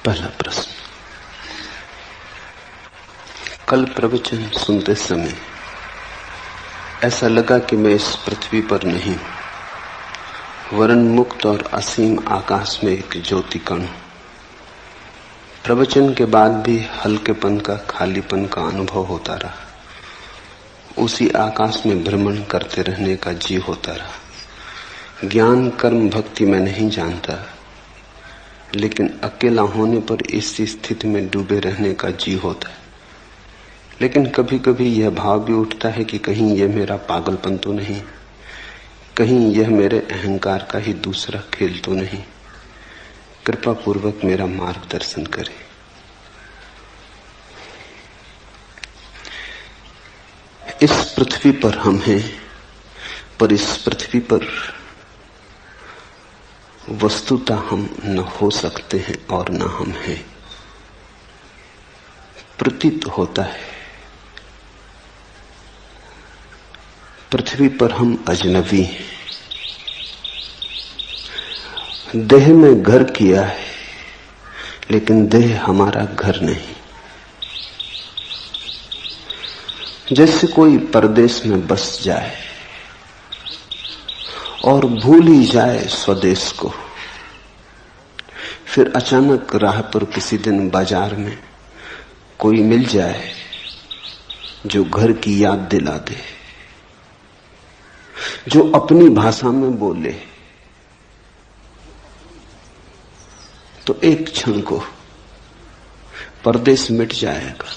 पहला प्रश्न। कल प्रवचन सुनते समय ऐसा लगा कि मैं इस पृथ्वी पर नहीं, वरन मुक्त और असीम आकाश में एक ज्योति कण। प्रवचन के बाद भी हल्केपन का, खालीपन का अनुभव होता रहा। उसी आकाश में भ्रमण करते रहने का जी होता रहा। ज्ञान, कर्म, भक्ति मैं नहीं जानता, लेकिन अकेला होने पर इस स्थिति में डूबे रहने का जी होता है। लेकिन कभी कभी यह भाव भी उठता है कि कहीं यह मेरा पागलपन तो नहीं, कहीं यह मेरे अहंकार का ही दूसरा खेल तो नहीं। कृपा पूर्वक मेरा मार्गदर्शन करें। इस पृथ्वी पर हम हैं, पर इस पृथ्वी पर वस्तुतः हम न हो सकते हैं और न हम हैं। प्रतीत होता है पृथ्वी पर हम अजनबी हैं। देह में घर किया है, लेकिन देह हमारा घर नहीं। जैसे कोई परदेश में बस जाए और भूल ही जाए स्वदेश को, फिर अचानक राह पर किसी दिन बाजार में कोई मिल जाए जो घर की याद दिला दे, जो अपनी भाषा में बोले, तो एक क्षण को परदेश मिट जाएगा,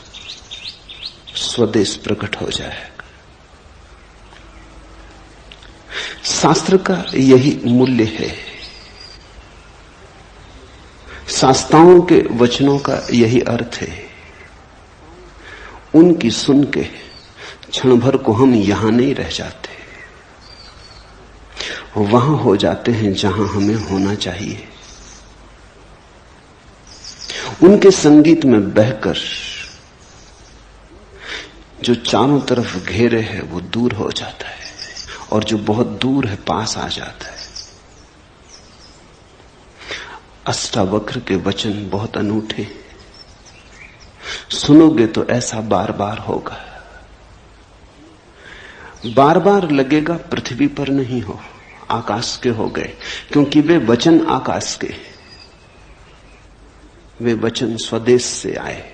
स्वदेश प्रकट हो जाएगा। शास्त्र का यही मूल्य है, शास्त्राओं के वचनों का यही अर्थ है। उनकी सुन के क्षण भर को हम यहां नहीं रह जाते, वहां हो जाते हैं जहां हमें होना चाहिए। उनके संगीत में बहकर जो चारों तरफ घेरे है वो दूर हो जाता है, और जो बहुत दूर है पास आ जाता है। अष्टावक्र के वचन बहुत अनूठे, सुनोगे तो ऐसा बार बार होगा। बार बार लगेगा पृथ्वी पर नहीं हो, आकाश के हो गए, क्योंकि वे वचन आकाश के, वे वचन स्वदेश से आए,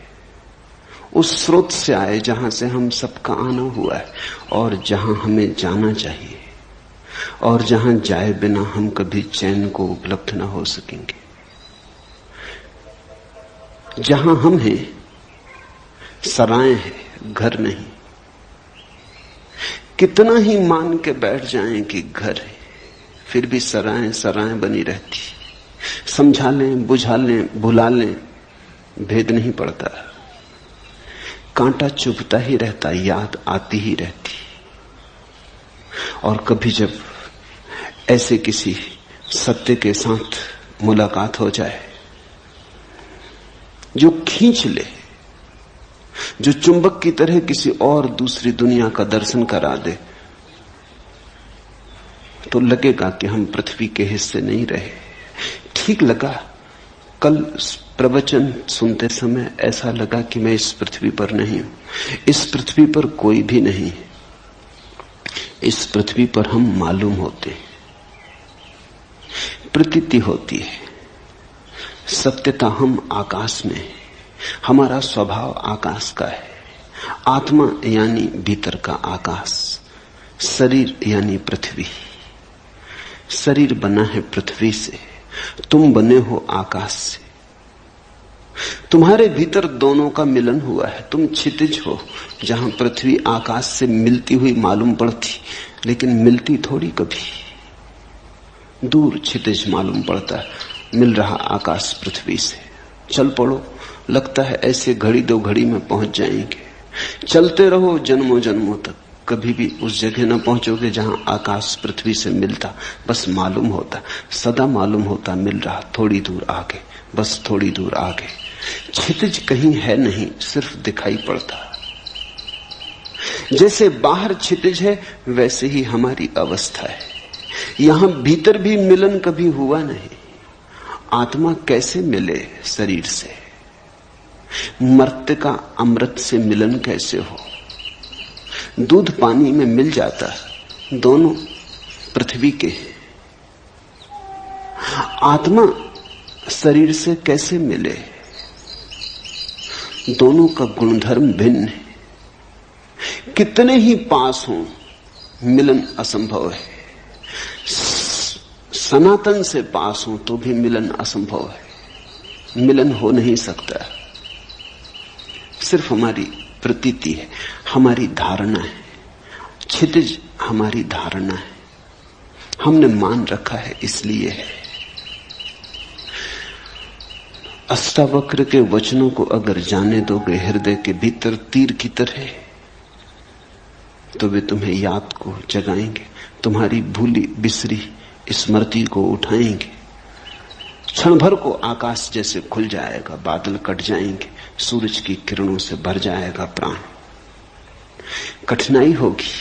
उस स्रोत से आए जहां से हम सबका आना हुआ है, और जहां हमें जाना चाहिए, और जहां जाए बिना हम कभी चैन को उपलब्ध न हो सकेंगे। जहां हम हैं सराय है, घर नहीं। कितना ही मान के बैठ जाएं कि घर है, फिर भी सराय सराय बनी रहती। समझा लें, बुझा लें, भुला लें, भेद नहीं पड़ता। कांटा चुभता ही रहता, याद आती ही रहती। और कभी जब ऐसे किसी सत्य के साथ मुलाकात हो जाए जो खींच ले, जो चुंबक की तरह किसी और दूसरी दुनिया का दर्शन करा दे, तो लगेगा कि हम पृथ्वी के हिस्से नहीं रहे। ठीक लगा। कल प्रवचन सुनते समय ऐसा लगा कि मैं इस पृथ्वी पर नहीं हूं। इस पृथ्वी पर कोई भी नहीं। इस पृथ्वी पर हम मालूम होते हैं, प्रतीति होती है। सत्यता हम आकाश में हैं, हमारा स्वभाव आकाश का है। आत्मा यानी भीतर का आकाश, शरीर यानी पृथ्वी। शरीर बना है पृथ्वी से, तुम बने हो आकाश से। तुम्हारे भीतर दोनों का मिलन हुआ है। तुम क्षितिज हो, जहां पृथ्वी आकाश से मिलती हुई मालूम पड़ती, लेकिन मिलती थोड़ी कभी। दूर क्षितिज मालूम पड़ता है, मिल रहा आकाश पृथ्वी से। चल पड़ो, लगता है ऐसे घड़ी दो घड़ी में पहुंच जाएंगे। चलते रहो जन्मों जन्मों तक, कभी भी उस जगह न पहुंचोगे जहां आकाश पृथ्वी से मिलता। बस मालूम होता, सदा मालूम होता, मिल रहा थोड़ी दूर आगे, बस थोड़ी दूर आगे। क्षितिज कहीं है नहीं, सिर्फ दिखाई पड़ता। जैसे बाहर क्षितिज है, वैसे ही हमारी अवस्था है। यहां भीतर भी मिलन कभी हुआ नहीं। आत्मा कैसे मिले शरीर से? मर्त्य का अमृत से मिलन कैसे हो? दूध पानी में मिल जाता, दोनों पृथ्वी के। आत्मा शरीर से कैसे मिले? दोनों का गुणधर्म भिन्न है। कितने ही पास हों, मिलन असंभव है। सनातन से पास हो तो भी मिलन असंभव है। मिलन हो नहीं सकता। सिर्फ हमारी प्रतीति है, हमारी धारणा है। क्षितिज हमारी धारणा है, हमने मान रखा है, इसलिए है। अष्टावक्र के वचनों को अगर जाने दोगे हृदय के भीतर तीर की तरह, तो वे तुम्हें याद को जगाएंगे, तुम्हारी भूली बिसरी स्मृति को उठाएंगे। क्षण भर को आकाश जैसे खुल जाएगा, बादल कट जाएंगे, सूरज की किरणों से भर जाएगा प्राण। कठिनाई होगी,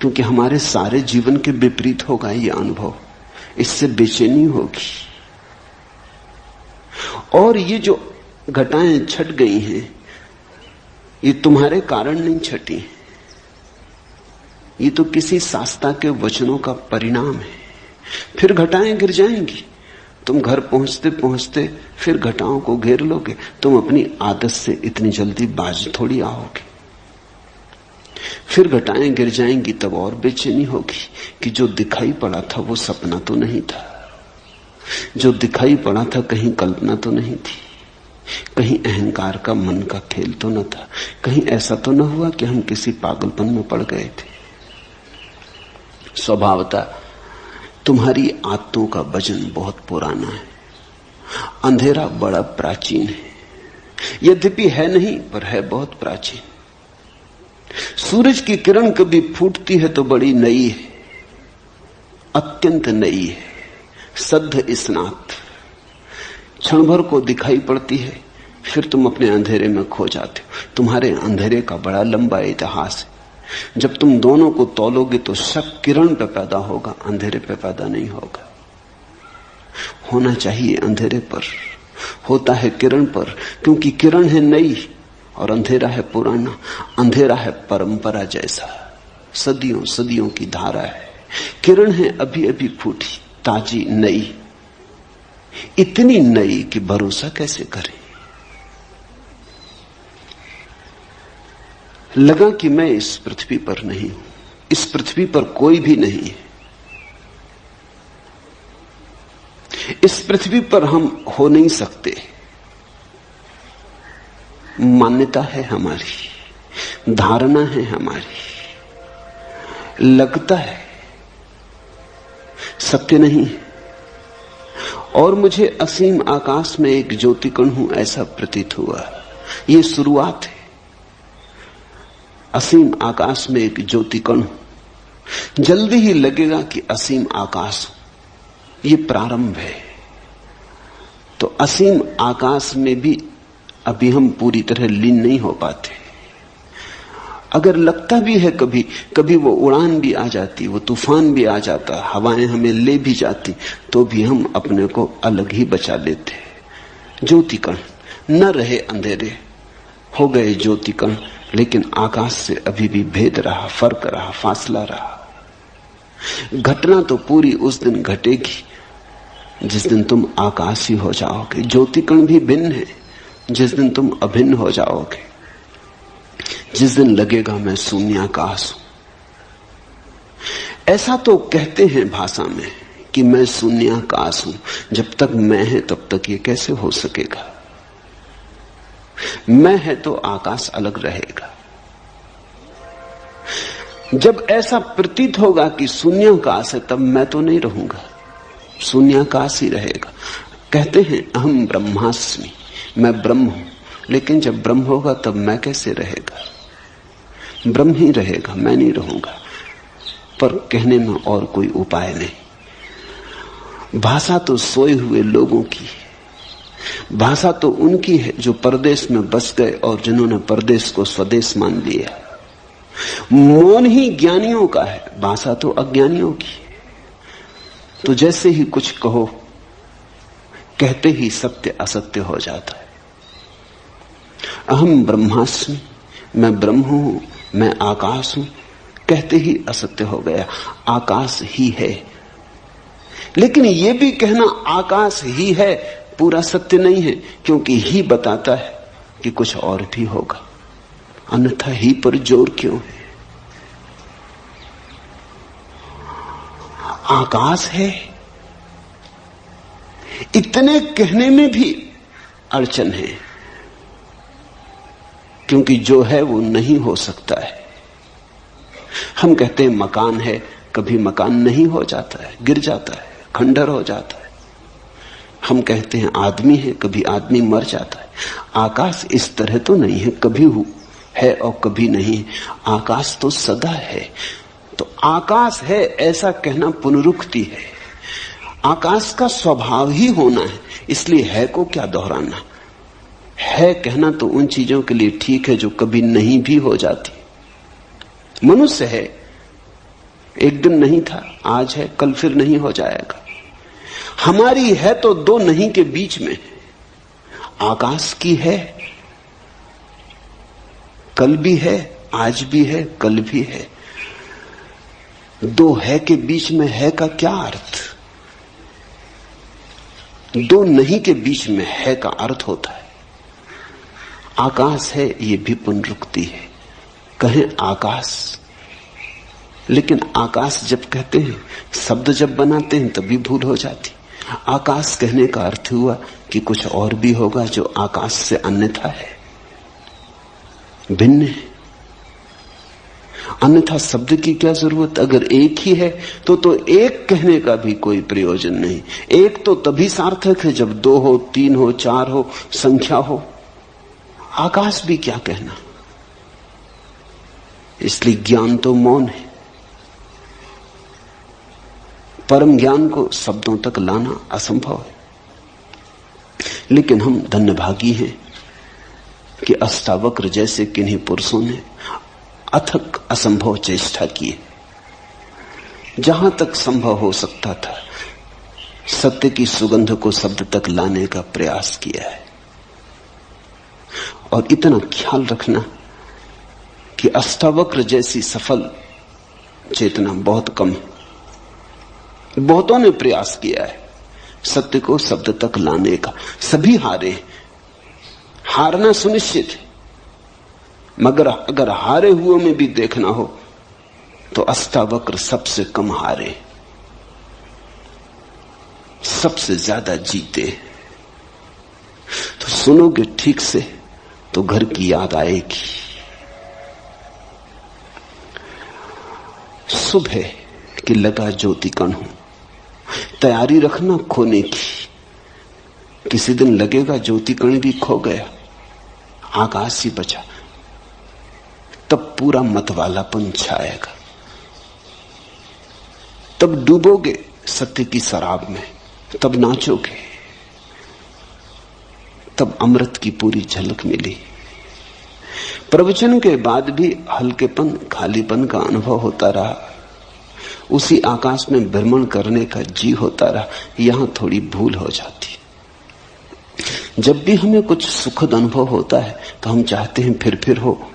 क्योंकि हमारे सारे जीवन के विपरीत होगा यह अनुभव। इससे बेचैनी होगी। और ये जो घटाएं छट गई हैं, ये तुम्हारे कारण नहीं छटी, ये तो किसी शास्त्रा के वचनों का परिणाम है। फिर घटाएं गिर जाएंगी, तुम घर पहुंचते पहुंचते फिर घटाओं को घेर लोगे। तुम अपनी आदत से इतनी जल्दी बाज थोड़ी आओगे। फिर घटाएं गिर जाएंगी, तब और बेचैनी होगी कि जो दिखाई पड़ा था वो सपना तो नहीं था, जो दिखाई पड़ा था कहीं कल्पना तो नहीं थी, कहीं अहंकार का मन का खेल तो न था, कहीं ऐसा तो न हुआ कि हम किसी पागलपन में पड़ गए थे। स्वभावतः तुम्हारी आदतों का वजन बहुत पुराना है, अंधेरा बड़ा प्राचीन है। यद्यपि है नहीं, पर है बहुत प्राचीन। सूरज की किरण कभी फूटती है तो बड़ी नई है, अत्यंत नई है, सद्ध स्नात। क्षण भर को दिखाई पड़ती है, फिर तुम अपने अंधेरे में खो जाते हो। तुम्हारे अंधेरे का बड़ा लंबा इतिहास है। जब तुम दोनों को तौलोगे तो शक किरण पे पैदा होगा, अंधेरे पे पैदा नहीं होगा। होना चाहिए अंधेरे पर, होता है किरण पर, क्योंकि किरण है नई और अंधेरा है पुराना। अंधेरा है परंपरा जैसा, सदियों सदियों की धारा है। किरण है अभी अभी फूटी, ताजी, नई, इतनी नई कि भरोसा कैसे करें। लगा कि मैं इस पृथ्वी पर नहीं हूं, इस पृथ्वी पर कोई भी नहीं है, इस पृथ्वी पर हम हो नहीं सकते। मान्यता है हमारी, धारणा है हमारी, लगता है सत्य नहीं है। और मुझे असीम आकाश में एक ज्योतिकण हूं ऐसा प्रतीत हुआ। ये शुरुआत है। असीम आकाश में एक ज्योतिकण हूं, जल्दी ही लगेगा कि असीम आकाश हूं। ये प्रारंभ है। तो असीम आकाश में भी अभी हम पूरी तरह लीन नहीं हो पाते। अगर लगता भी है कभी कभी वो उड़ान भी आ जाती, वो तूफान भी आ जाता, हवाएं हमें ले भी जाती, तो भी हम अपने को अलग ही बचा लेते। ज्योतिकण न रहे, अंधेरे हो गए ज्योतिकण, लेकिन आकाश से अभी भी भेद रहा, फर्क रहा, फासला रहा। घटना तो पूरी उस दिन घटेगी जिस दिन तुम आकाशी हो जाओगे। ज्योतिकण भी भिन्न है जिस दिन तुम अभिन्न हो जाओगे, जिस दिन लगेगा मैं शून्याकाश हूं। ऐसा तो कहते हैं भाषा में कि मैं शून्याकाश हूं। जब तक मैं है तब तक ये कैसे हो सकेगा? मैं है तो आकाश अलग रहेगा। जब ऐसा प्रतीत होगा कि शून्याकाश है, तब मैं तो नहीं रहूंगा, शून्याकाश ही रहेगा। कहते हैं अहम ब्रह्मास्मि, मैं ब्रह्म हूं। लेकिन जब ब्रह्म होगा तब मैं कैसे रहेगा? ब्रह्म ही रहेगा, मैं नहीं रहूंगा। पर कहने में और कोई उपाय नहीं। भाषा तो सोए हुए लोगों की है, भाषा तो उनकी है जो परदेश में बस गए और जिन्होंने परदेश को स्वदेश मान लिया। मौन ही ज्ञानियों का है, भाषा तो अज्ञानियों की है। तो जैसे ही कुछ कहो कहते ही सत्य असत्य हो जाता है। अहम ब्रह्मास्मि, मैं ब्रह्म हूं, मैं आकाश हूं, कहते ही असत्य हो गया। आकाश ही है। लेकिन यह भी कहना आकाश ही है पूरा सत्य नहीं है, क्योंकि ही बताता है कि कुछ और भी होगा, अन्यथा ही पर जोर क्यों है? आकाश है, इतने कहने में भी अड़चन है, क्योंकि जो है वो नहीं हो सकता है। हम कहते हैं मकान है, कभी मकान नहीं हो जाता है, गिर जाता है, खंडर हो जाता है। हम कहते हैं आदमी है, कभी आदमी मर जाता है। आकाश इस तरह तो नहीं है, कभी है और कभी नहीं। आकाश तो सदा है। तो आकाश है ऐसा कहना पुनरुक्ति है। आकाश का स्वभाव ही होना है, इसलिए है को क्या दोहराना। है कहना तो उन चीजों के लिए ठीक है जो कभी नहीं भी हो जाती। मनुष्य है, एक दिन नहीं था, आज है, कल फिर नहीं हो जाएगा। हमारी है तो दो नहीं के बीच में। आकाश की है, कल भी है, आज भी है, कल भी है। दो है के बीच में है का क्या अर्थ? दो नहीं के बीच में है का अर्थ होता है। आकाश है, ये भी पुनरुक्ति है। कहें आकाश, लेकिन आकाश जब कहते हैं, शब्द जब बनाते हैं तभी भूल हो जाती। आकाश कहने का अर्थ हुआ कि कुछ और भी होगा जो आकाश से अन्यथा है, भिन्न है। अन्यथा शब्द की क्या जरूरत? अगर एक ही है तो एक कहने का भी कोई प्रयोजन नहीं। एक तो तभी सार्थक है जब दो हो, तीन हो, चार हो, संख्या हो। आकाश भी क्या कहना। इसलिए ज्ञान तो मौन है। परम ज्ञान को शब्दों तक लाना असंभव है। लेकिन हम धन्यभागी हैं कि अष्टावक्र जैसे किन्हीं पुरुषों ने अथक असंभव चेष्टा की है। जहां तक संभव हो सकता था, सत्य की सुगंध को शब्द तक लाने का प्रयास किया है। और इतना ख्याल रखना कि अष्टावक्र जैसी सफल चेतना बहुत कम है। बहुतों ने प्रयास किया है सत्य को शब्द तक लाने का, सभी हारे। हारना सुनिश्चित है, मगर अगर हारे हुए में भी देखना हो तो अष्टावक्र सबसे कम हारे, सबसे ज्यादा जीते। तो सुनोगे ठीक से तो घर की याद आएगी। सुबह कि लगा ज्योति कण हूं, तैयारी रखना खोने की। किसी दिन लगेगा ज्योति कण भी खो गया, आकाश ही बचा, तब पूरा मतवालापन छाएगा। तब डूबोगे सत्य की शराब में, तब नाचोगे, तब अमृत की पूरी झलक मिली। प्रवचन के बाद भी हल्केपन, खालीपन का अनुभव होता रहा। उसी आकाश में भ्रमण करने का जी होता रहा। यहां थोड़ी भूल हो जाती। जब भी हमें कुछ सुखद अनुभव होता है तो हम चाहते हैं फिर हो।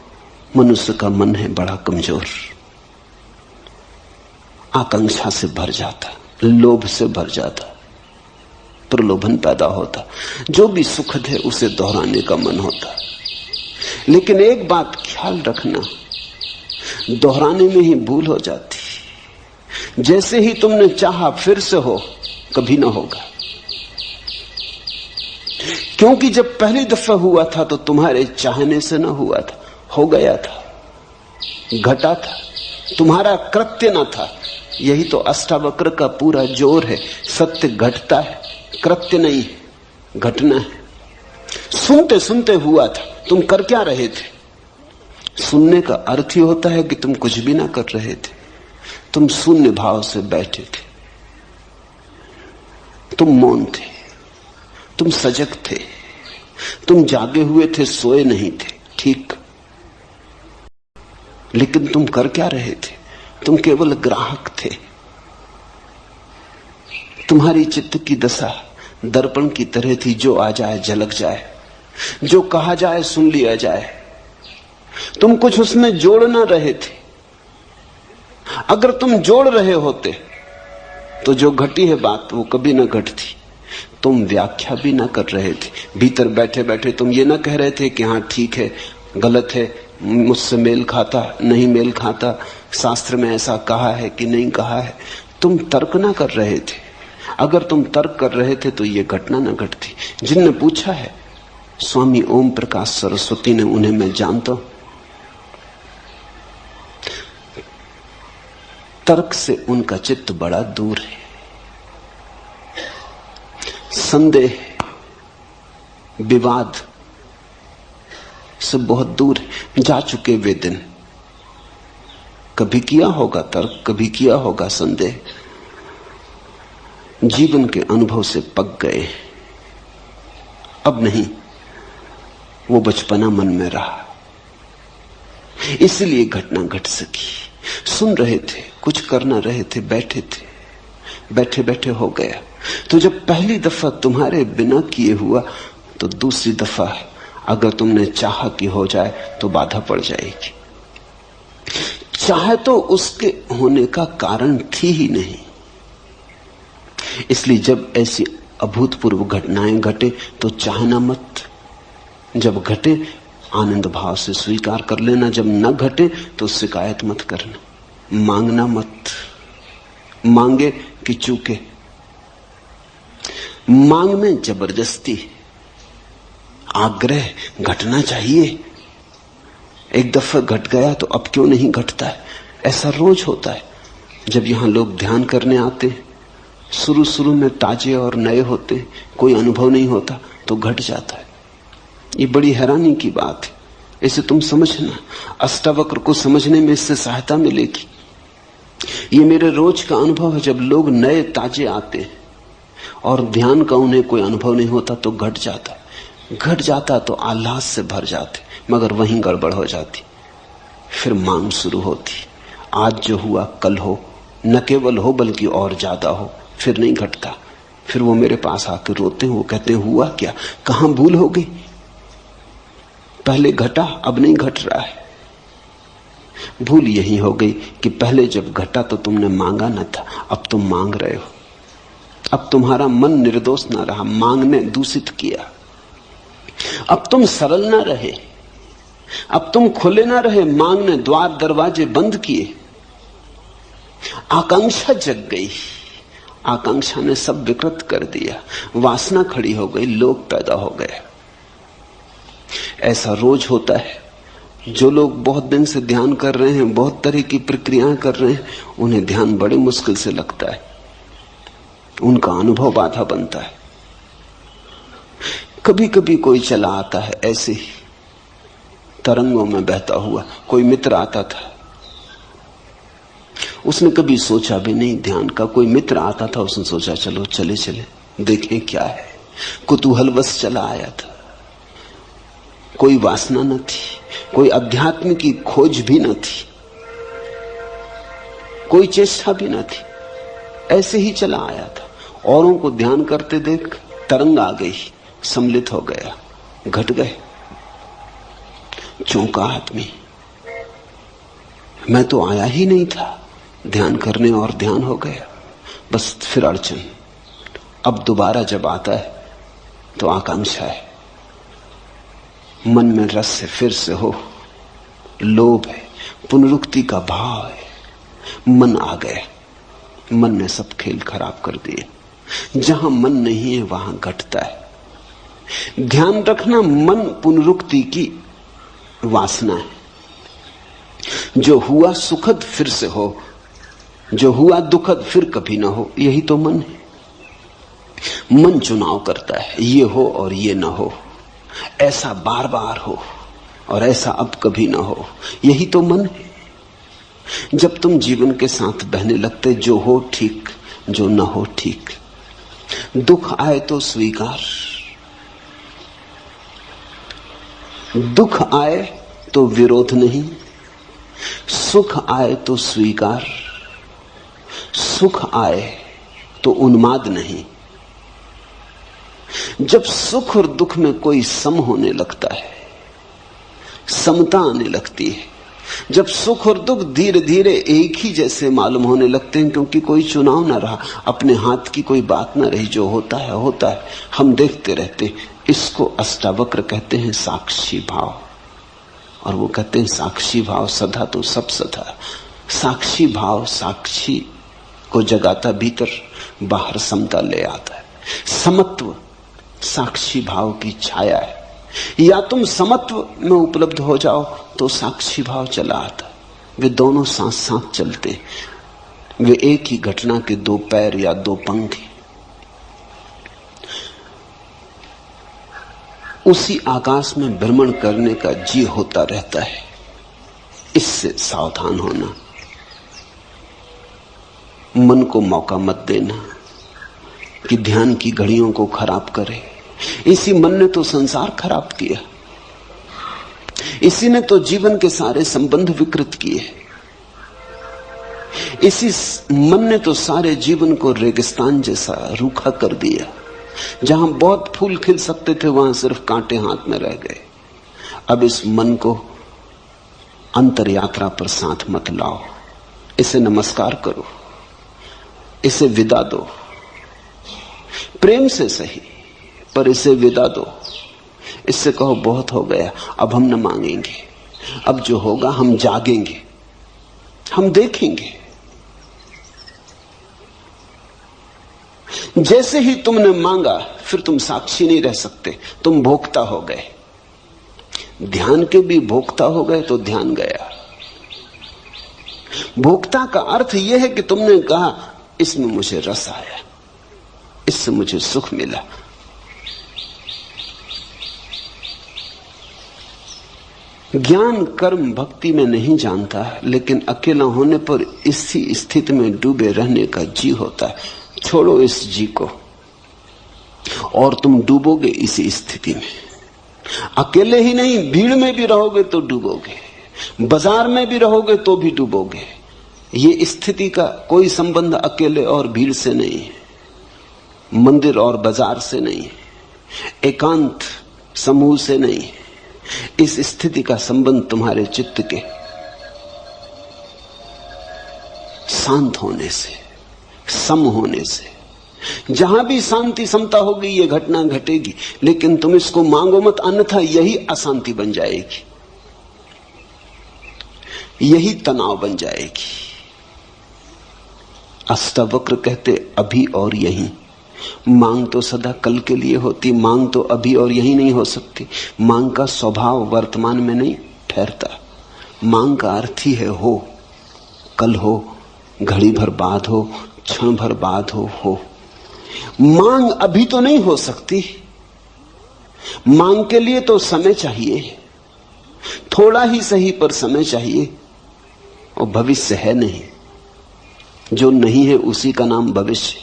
मनुष्य का मन है बड़ा कमजोर, आकांक्षा से भर जाता, लोभ से भर जाता, प्रलोभन पैदा होता। जो भी सुखद है उसे दोहराने का मन होता। लेकिन एक बात ख्याल रखना, दोहराने में ही भूल हो जाती। जैसे ही तुमने चाहा फिर से हो, कभी ना होगा। क्योंकि जब पहली दफा हुआ था तो तुम्हारे चाहने से ना हुआ था, हो गया था, घटा था, तुम्हारा कृत्य ना था। यही तो अष्टावक्र का पूरा जोर है। सत्य घटता है, कृत्य नहीं, घटना है। सुनते सुनते हुआ था, तुम कर क्या रहे थे? सुनने का अर्थ ही होता है कि तुम कुछ भी ना कर रहे थे, तुम शून्य भाव से बैठे थे, तुम मौन थे, तुम सजग थे, तुम जागे हुए थे, सोए नहीं थे, ठीक। लेकिन तुम कर क्या रहे थे? तुम केवल ग्राहक थे। तुम्हारी चित्त की दशा दर्पण की तरह थी, जो आ जाए झलक जाए, जो कहा जाए सुन लिया जाए। तुम कुछ उसमें जोड़ ना रहे थे। अगर तुम जोड़ रहे होते तो जो घटी है बात वो कभी ना घटती। तुम व्याख्या भी ना कर रहे थे। भीतर बैठे बैठे तुम ये ना कह रहे थे कि हाँ ठीक है, गलत है, मुझसे मेल खाता नहीं मेल खाता, शास्त्र में ऐसा कहा है कि नहीं कहा है। तुम तर्क ना कर रहे थे। अगर तुम तर्क कर रहे थे तो ये घटना ना घटती। जिनने पूछा है, स्वामी ओम प्रकाश सरस्वती ने, उन्हें मैं जानता हूं। तर्क से उनका चित्त बड़ा दूर है, संदेह विवाद से बहुत दूर है। जा चुके वे दिन। कभी किया होगा तर्क, कभी किया होगा संदेह, जीवन के अनुभव से पक गए। अब नहीं, वो बचपना मन में रहा, इसलिए घटना घट सकी। सुन रहे थे, कुछ करना रहे थे, बैठे थे, बैठे बैठे हो गया। तो जब पहली दफा तुम्हारे बिना किए हुआ, तो दूसरी दफा अगर तुमने चाहा कि हो जाए तो बाधा पड़ जाएगी। चाहे तो उसके होने का कारण थी ही नहीं। इसलिए जब ऐसी अभूतपूर्व घटनाएं घटे तो चाहना मत। जब घटे आनंद भाव से स्वीकार कर लेना, जब न घटे तो शिकायत मत करना, मांगना मत। मांगे कि चूके। मांगने जबरदस्ती, आग्रह घटना चाहिए। एक दफा घट गया तो अब क्यों नहीं घटता है? ऐसा रोज होता है। जब यहां लोग ध्यान करने आते हैं, शुरू में ताजे और नए होते, कोई अनुभव नहीं होता तो घट जाता है। ये बड़ी हैरानी की बात है। इसे तुम समझना, अष्टावक्र को समझने में इससे सहायता मिलेगी। ये मेरे रोज का अनुभव है। जब लोग नए ताजे आते हैं और ध्यान का उन्हें कोई अनुभव नहीं होता तो घट जाता है। घट जाता तो आह्लाद से भर जाते, मगर वहीं गड़बड़ हो जाती। फिर मांग शुरू होती, आज जो हुआ कल हो, न केवल हो बल्कि और ज्यादा हो। फिर नहीं घटता। फिर वो मेरे पास आके रोते हैं, वो कहते हैं हुआ क्या, कहां भूल हो गई? पहले घटा, अब नहीं घट रहा है। भूल यही हो गई कि पहले जब घटा तो तुमने मांगा न था, अब तुम मांग रहे हो। अब तुम्हारा मन निर्दोष ना रहा, मांगने दूषित किया। अब तुम सरल ना रहे, अब तुम खुले ना रहे, मांगने द्वार दरवाजे बंद किए। आकांक्षा जग गई, आकांक्षा ने सब विकृत कर दिया। वासना खड़ी हो गई, लोभ पैदा हो गए। ऐसा रोज होता है। जो लोग बहुत दिन से ध्यान कर रहे हैं, बहुत तरह की प्रक्रियाएं कर रहे हैं, उन्हें ध्यान बड़े मुश्किल से लगता है। उनका अनुभव बाधा बनता है। कभी कभी कोई चला आता है ऐसे ही तरंगों में बहता हुआ। कोई मित्र आता था, उसने कभी सोचा भी नहीं ध्यान का। कोई मित्र आता था, उसने सोचा चलो चले चले देखें क्या है। कुतूहलवश चला आया था। कोई वासना न थी, कोई अध्यात्म की खोज भी न थी, कोई चेष्टा भी न थी, ऐसे ही चला आया था। औरों को ध्यान करते देख तरंग आ गई, सम्मिलित हो गया, घट गए। चौंका आदमी, मैं तो आया ही नहीं था ध्यान करने और ध्यान हो गया। बस फिर अड़चन। अब दोबारा जब आता है तो आकांक्षा है, मन में रस है, फिर से हो, लोभ है, पुनरुक्ति का भाव है। मन आ गया, मन ने सब खेल खराब कर दिए। जहां मन नहीं है वहां घटता है। ध्यान रखना, मन पुनरुक्ति की वासना है। जो हुआ सुखद फिर से हो, जो हुआ दुखद फिर कभी ना हो, यही तो मन है। मन चुनाव करता है, ये हो और ये ना हो, ऐसा बार बार हो और ऐसा अब कभी ना हो, यही तो मन है। जब तुम जीवन के साथ बहने लगते, जो हो ठीक, जो ना हो ठीक। दुख आए तो स्वीकार, दुख आए तो विरोध नहीं, सुख आए तो स्वीकार, सुख आए तो उन्माद नहीं। जब सुख और दुख में कोई सम होने लगता है, समता आने लगती है, जब सुख और दुख धीरे धीरे एक ही जैसे मालूम होने लगते हैं, क्योंकि कोई चुनाव ना रहा, अपने हाथ की कोई बात ना रही, जो होता है होता है, हम देखते रहते। इसको अष्टावक्र कहते हैं साक्षी भाव। और वो कहते हैं साक्षी भाव सदा तो सब सदा। साक्षी भाव साक्षी को जगाता, भीतर बाहर समता ले आता है। समत्व साक्षी भाव की छाया है। या तुम समत्व में उपलब्ध हो जाओ तो साक्षी भाव चला आता है। वे दोनों साथ साथ चलते हैं, वे एक ही घटना के दो पैर या दो पंख हैं। उसी आकाश में भ्रमण करने का जी होता रहता है। इससे सावधान होना, मन को मौका मत देना कि ध्यान की घड़ियों को खराब करे। इसी मन ने तो संसार खराब किया, इसी ने तो जीवन के सारे संबंध विकृत किए, इसी मन ने तो सारे जीवन को रेगिस्तान जैसा रूखा कर दिया। जहां बहुत फूल खिल सकते थे वहां सिर्फ कांटे हाथ में रह गए। अब इस मन को अंतर यात्रा पर साथ मत लाओ, इसे नमस्कार करो, इसे विदा दो, प्रेम से सही पर इसे विदा दो। इससे कहो बहुत हो गया, अब हम न मांगेंगे, अब जो होगा हम जागेंगे, हम देखेंगे। जैसे ही तुमने मांगा फिर तुम साक्षी नहीं रह सकते, तुम भोक्ता हो गए। ध्यान के भी भोक्ता हो गए तो ध्यान गया। भोक्ता का अर्थ यह है कि तुमने कहा इसमें मुझे रस आया, इससे मुझे सुख मिला। ज्ञान कर्म भक्ति में नहीं जानता, लेकिन अकेला होने पर इसी स्थिति में डूबे रहने का जी होता है। छोड़ो इस जी को और तुम डूबोगे इसी स्थिति में। अकेले ही नहीं, भीड़ में भी रहोगे तो डूबोगे, बाजार में भी रहोगे तो भी डूबोगे। ये स्थिति का कोई संबंध अकेले और भीड़ से नहीं है, मंदिर और बाजार से नहीं है, एकांत समूह से नहीं है। इस स्थिति का संबंध तुम्हारे चित्त के शांत होने से, सम होने से। जहां भी शांति समता होगी ये घटना घटेगी, लेकिन तुम इसको मांगो मत, अन्यथा यही अशांति बन जाएगी, यही तनाव बन जाएगी। अष्टावक्र कहते अभी और यहीं। मांग तो सदा कल के लिए होती, मांग तो अभी और यहीं नहीं हो सकती। मांग का स्वभाव वर्तमान में नहीं ठहरता। मांग का अर्थ ही है हो, कल हो, घड़ी भर बाद हो, क्षण भर बाद हो। मांग अभी तो नहीं हो सकती। मांग के लिए तो समय चाहिए, थोड़ा ही सही पर समय चाहिए, और भविष्य है नहीं। जो नहीं है उसी का नाम भविष्य,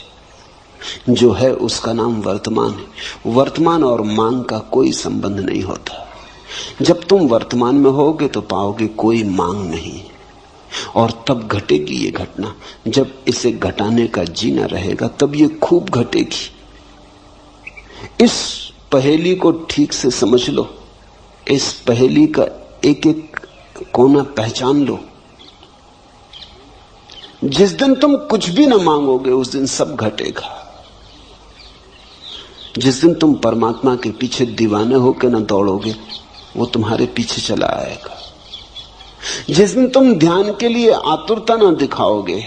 जो है उसका नाम वर्तमान है। वर्तमान और मांग का कोई संबंध नहीं होता। जब तुम वर्तमान में होगे तो पाओगे कोई मांग नहीं, और तब घटेगी ये घटना। जब इसे घटाने का जीना रहेगा तब ये खूब घटेगी। इस पहेली को ठीक से समझ लो, इस पहेली का एक एक कोना पहचान लो। जिस दिन तुम कुछ भी न मांगोगे उस दिन सब घटेगा। जिस दिन तुम परमात्मा के पीछे दीवाने होकर न दौड़ोगे वो तुम्हारे पीछे चला आएगा। जिस दिन तुम ध्यान के लिए आतुरता न दिखाओगे,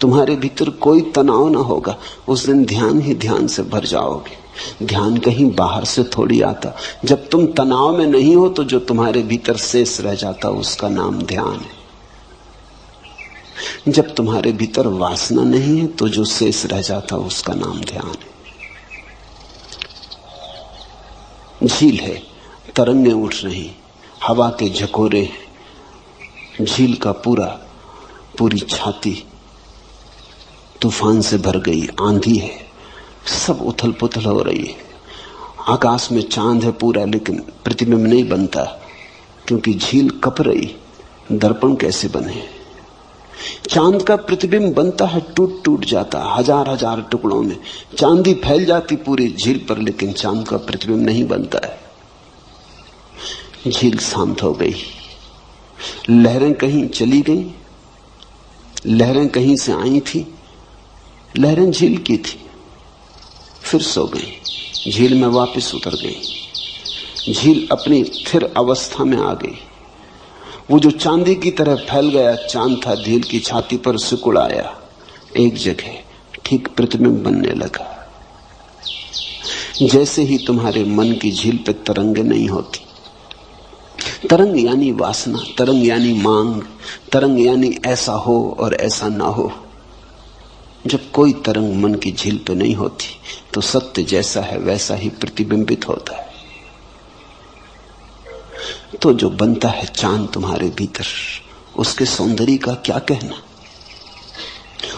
तुम्हारे भीतर कोई तनाव न होगा, उस दिन ध्यान ही ध्यान से भर जाओगे। ध्यान कहीं बाहर से थोड़ी आता। जब तुम तनाव में नहीं हो तो जो तुम्हारे भीतर शेष रह जाता उसका नाम ध्यान है। जब तुम्हारे भीतर वासना नहीं है तो जो शेष रह जाता उसका नाम ध्यान है। झील है, तरंगें उठ रही, हवा के झकोरे, झील का पूरी छाती तूफान से भर गई, आंधी है, सब उथल पुथल हो रही है। आकाश में चांद है पूरा, लेकिन प्रतिबिंब नहीं बनता क्योंकि झील कप रही। दर्पण कैसे बने? चांद का प्रतिबिंब बनता है, टूट टूट जाता है हजार हजार टुकड़ों में। चांदी फैल जाती पूरी झील पर, लेकिन चांद का प्रतिबिंब नहीं बनता है। झील शांत हो गई, लहरें कहीं चली गई, लहरें कहीं से आई थी, लहरें झील की थी, फिर सो गई, झील में वापस उतर गई। झील अपनी स्थिर अवस्था में आ गई। वो जो चांदी की तरह फैल गया चांद था, झील की छाती पर सिकुड़ आया एक जगह, ठीक प्रतिबिंब बनने लगा। जैसे ही तुम्हारे मन की झील पे तरंगें नहीं होती। तरंग यानी वासना, तरंग यानी मांग, तरंग यानी ऐसा हो और ऐसा ना हो। जब कोई तरंग मन की झील पे नहीं होती तो सत्य जैसा है वैसा ही प्रतिबिंबित होता है। तो जो बनता है चांद तुम्हारे भीतर, उसके सौंदर्य का क्या कहना,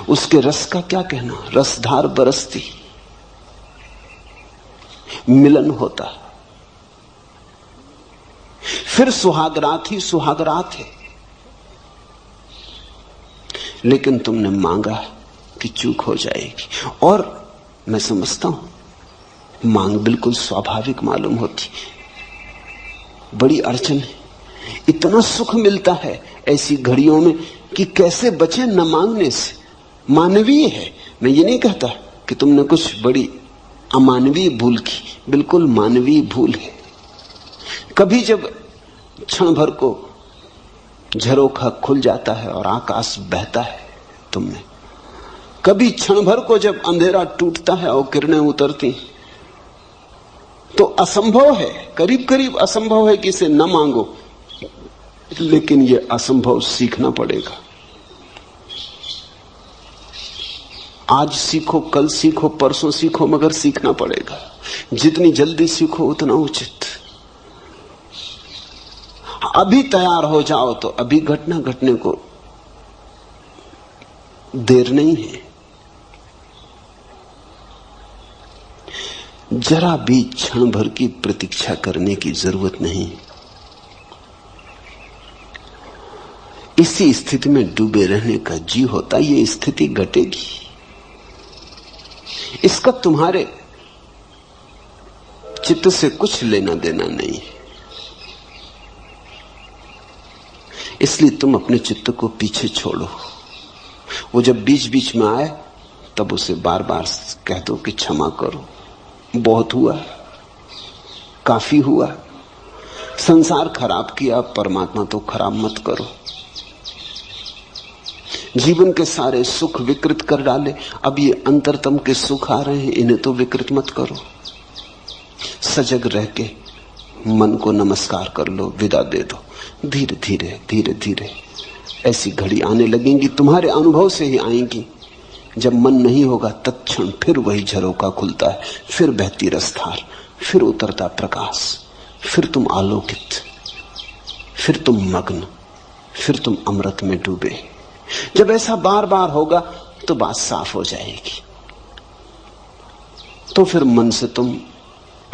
उसके रस का क्या कहना। रसधार बरसती, मिलन होता, फिर सुहागरात ही सुहागरात है। लेकिन तुमने मांगा कि चूक हो जाएगी, और मैं समझता हूं मांग बिल्कुल स्वाभाविक मालूम होती। बड़ी अड़चन है, इतना सुख मिलता है ऐसी घड़ियों में कि कैसे बचे न मांगने से। मानवीय है, मैं ये नहीं कहता कि तुमने कुछ बड़ी अमानवीय भूल की, बिल्कुल मानवीय भूल है। कभी जब क्षण भर को झरोखा खुल जाता है और आकाश बहता है तुमने, कभी क्षण भर को जब अंधेरा टूटता है और किरणें उतरती, तो असंभव है, करीब करीब असंभव है कि इसे न मांगो। लेकिन यह असंभव सीखना पड़ेगा। आज सीखो, कल सीखो, परसों सीखो, मगर सीखना पड़ेगा। जितनी जल्दी सीखो उतना उचित। अभी तैयार हो जाओ तो अभी घटना घटने को देर नहीं है। जरा भी क्षण भर की प्रतीक्षा करने की जरूरत नहीं। इसी स्थिति में डूबे रहने का जी होता, ये स्थिति घटेगी, इसका तुम्हारे चित्त से कुछ लेना देना नहीं है। इसलिए तुम अपने चित्त को पीछे छोड़ो। वो जब बीच बीच में आए तब उसे बार बार कह दो कि क्षमा करो, बहुत हुआ, काफी हुआ, संसार खराब किया, परमात्मा तो खराब मत करो। जीवन के सारे सुख विकृत कर डाले, अब ये अंतरतम के सुख आ रहे हैं, इन्हें तो विकृत मत करो। सजग रह के मन को नमस्कार कर लो, विदा दे दो। धीरे धीरे धीरे धीरे ऐसी घड़ी आने लगेंगी, तुम्हारे अनुभव से ही आएंगी। जब मन नहीं होगा तत्क्षण फिर वही झरोका खुलता है, फिर बहती रसधार, फिर उतरता प्रकाश, फिर तुम आलोकित, फिर तुम मग्न, फिर तुम अमृत में डूबे। जब ऐसा बार बार होगा तो बात साफ हो जाएगी। तो फिर मन से तुम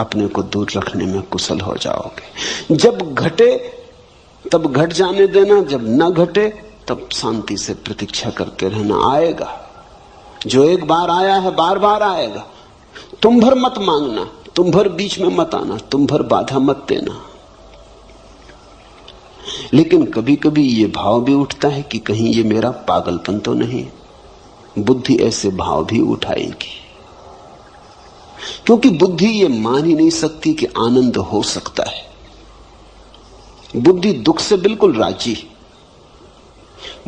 अपने को दूर रखने में कुशल हो जाओगे। जब घटे तब घट जाने देना, जब न घटे तब शांति से प्रतीक्षा करते रहना। आएगा, जो एक बार आया है बार बार आएगा। तुम भर मत मांगना, तुम भर बीच में मत आना, तुम भर बाधा मत देना। लेकिन कभी कभी ये भाव भी उठता है कि कहीं ये मेरा पागलपन तो नहीं। बुद्धि ऐसे भाव भी उठाएगी, क्योंकि बुद्धि ये मान ही नहीं सकती कि आनंद हो सकता है। बुद्धि दुख से बिल्कुल राजी।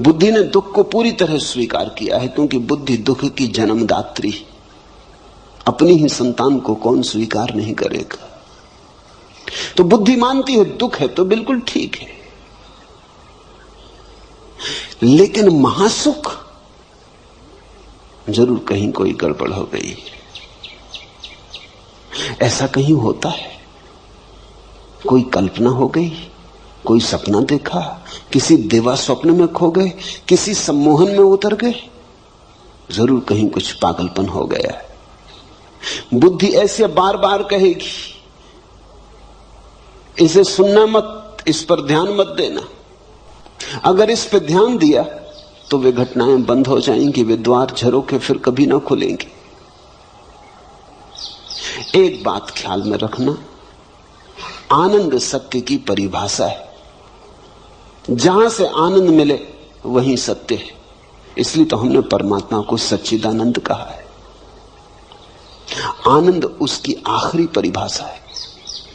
बुद्धि ने दुख को पूरी तरह स्वीकार किया है, क्योंकि बुद्धि दुख की जन्मदात्री। अपनी ही संतान को कौन स्वीकार नहीं करेगा। तो बुद्धि मानती है दुख है तो बिल्कुल ठीक है। लेकिन महासुख, जरूर कहीं कोई गड़बड़ हो गई। ऐसा कहीं होता है, कोई कल्पना हो गई, कोई सपना देखा, किसी देवा स्वप्न में खो गए, किसी सम्मोहन में उतर गए, जरूर कहीं कुछ पागलपन हो गया है। बुद्धि ऐसे बार बार कहेगी, इसे सुनना मत, इस पर ध्यान मत देना। अगर इस पर ध्यान दिया तो वे घटनाएं बंद हो जाएंगी, वे द्वार झरोखे फिर कभी ना खुलेंगे। एक बात ख्याल में रखना, आनंद सत्य की परिभाषा है। जहां से आनंद मिले वहीं सत्य है। इसलिए तो हमने परमात्मा को सच्चिदानंद कहा है। आनंद उसकी आखिरी परिभाषा है।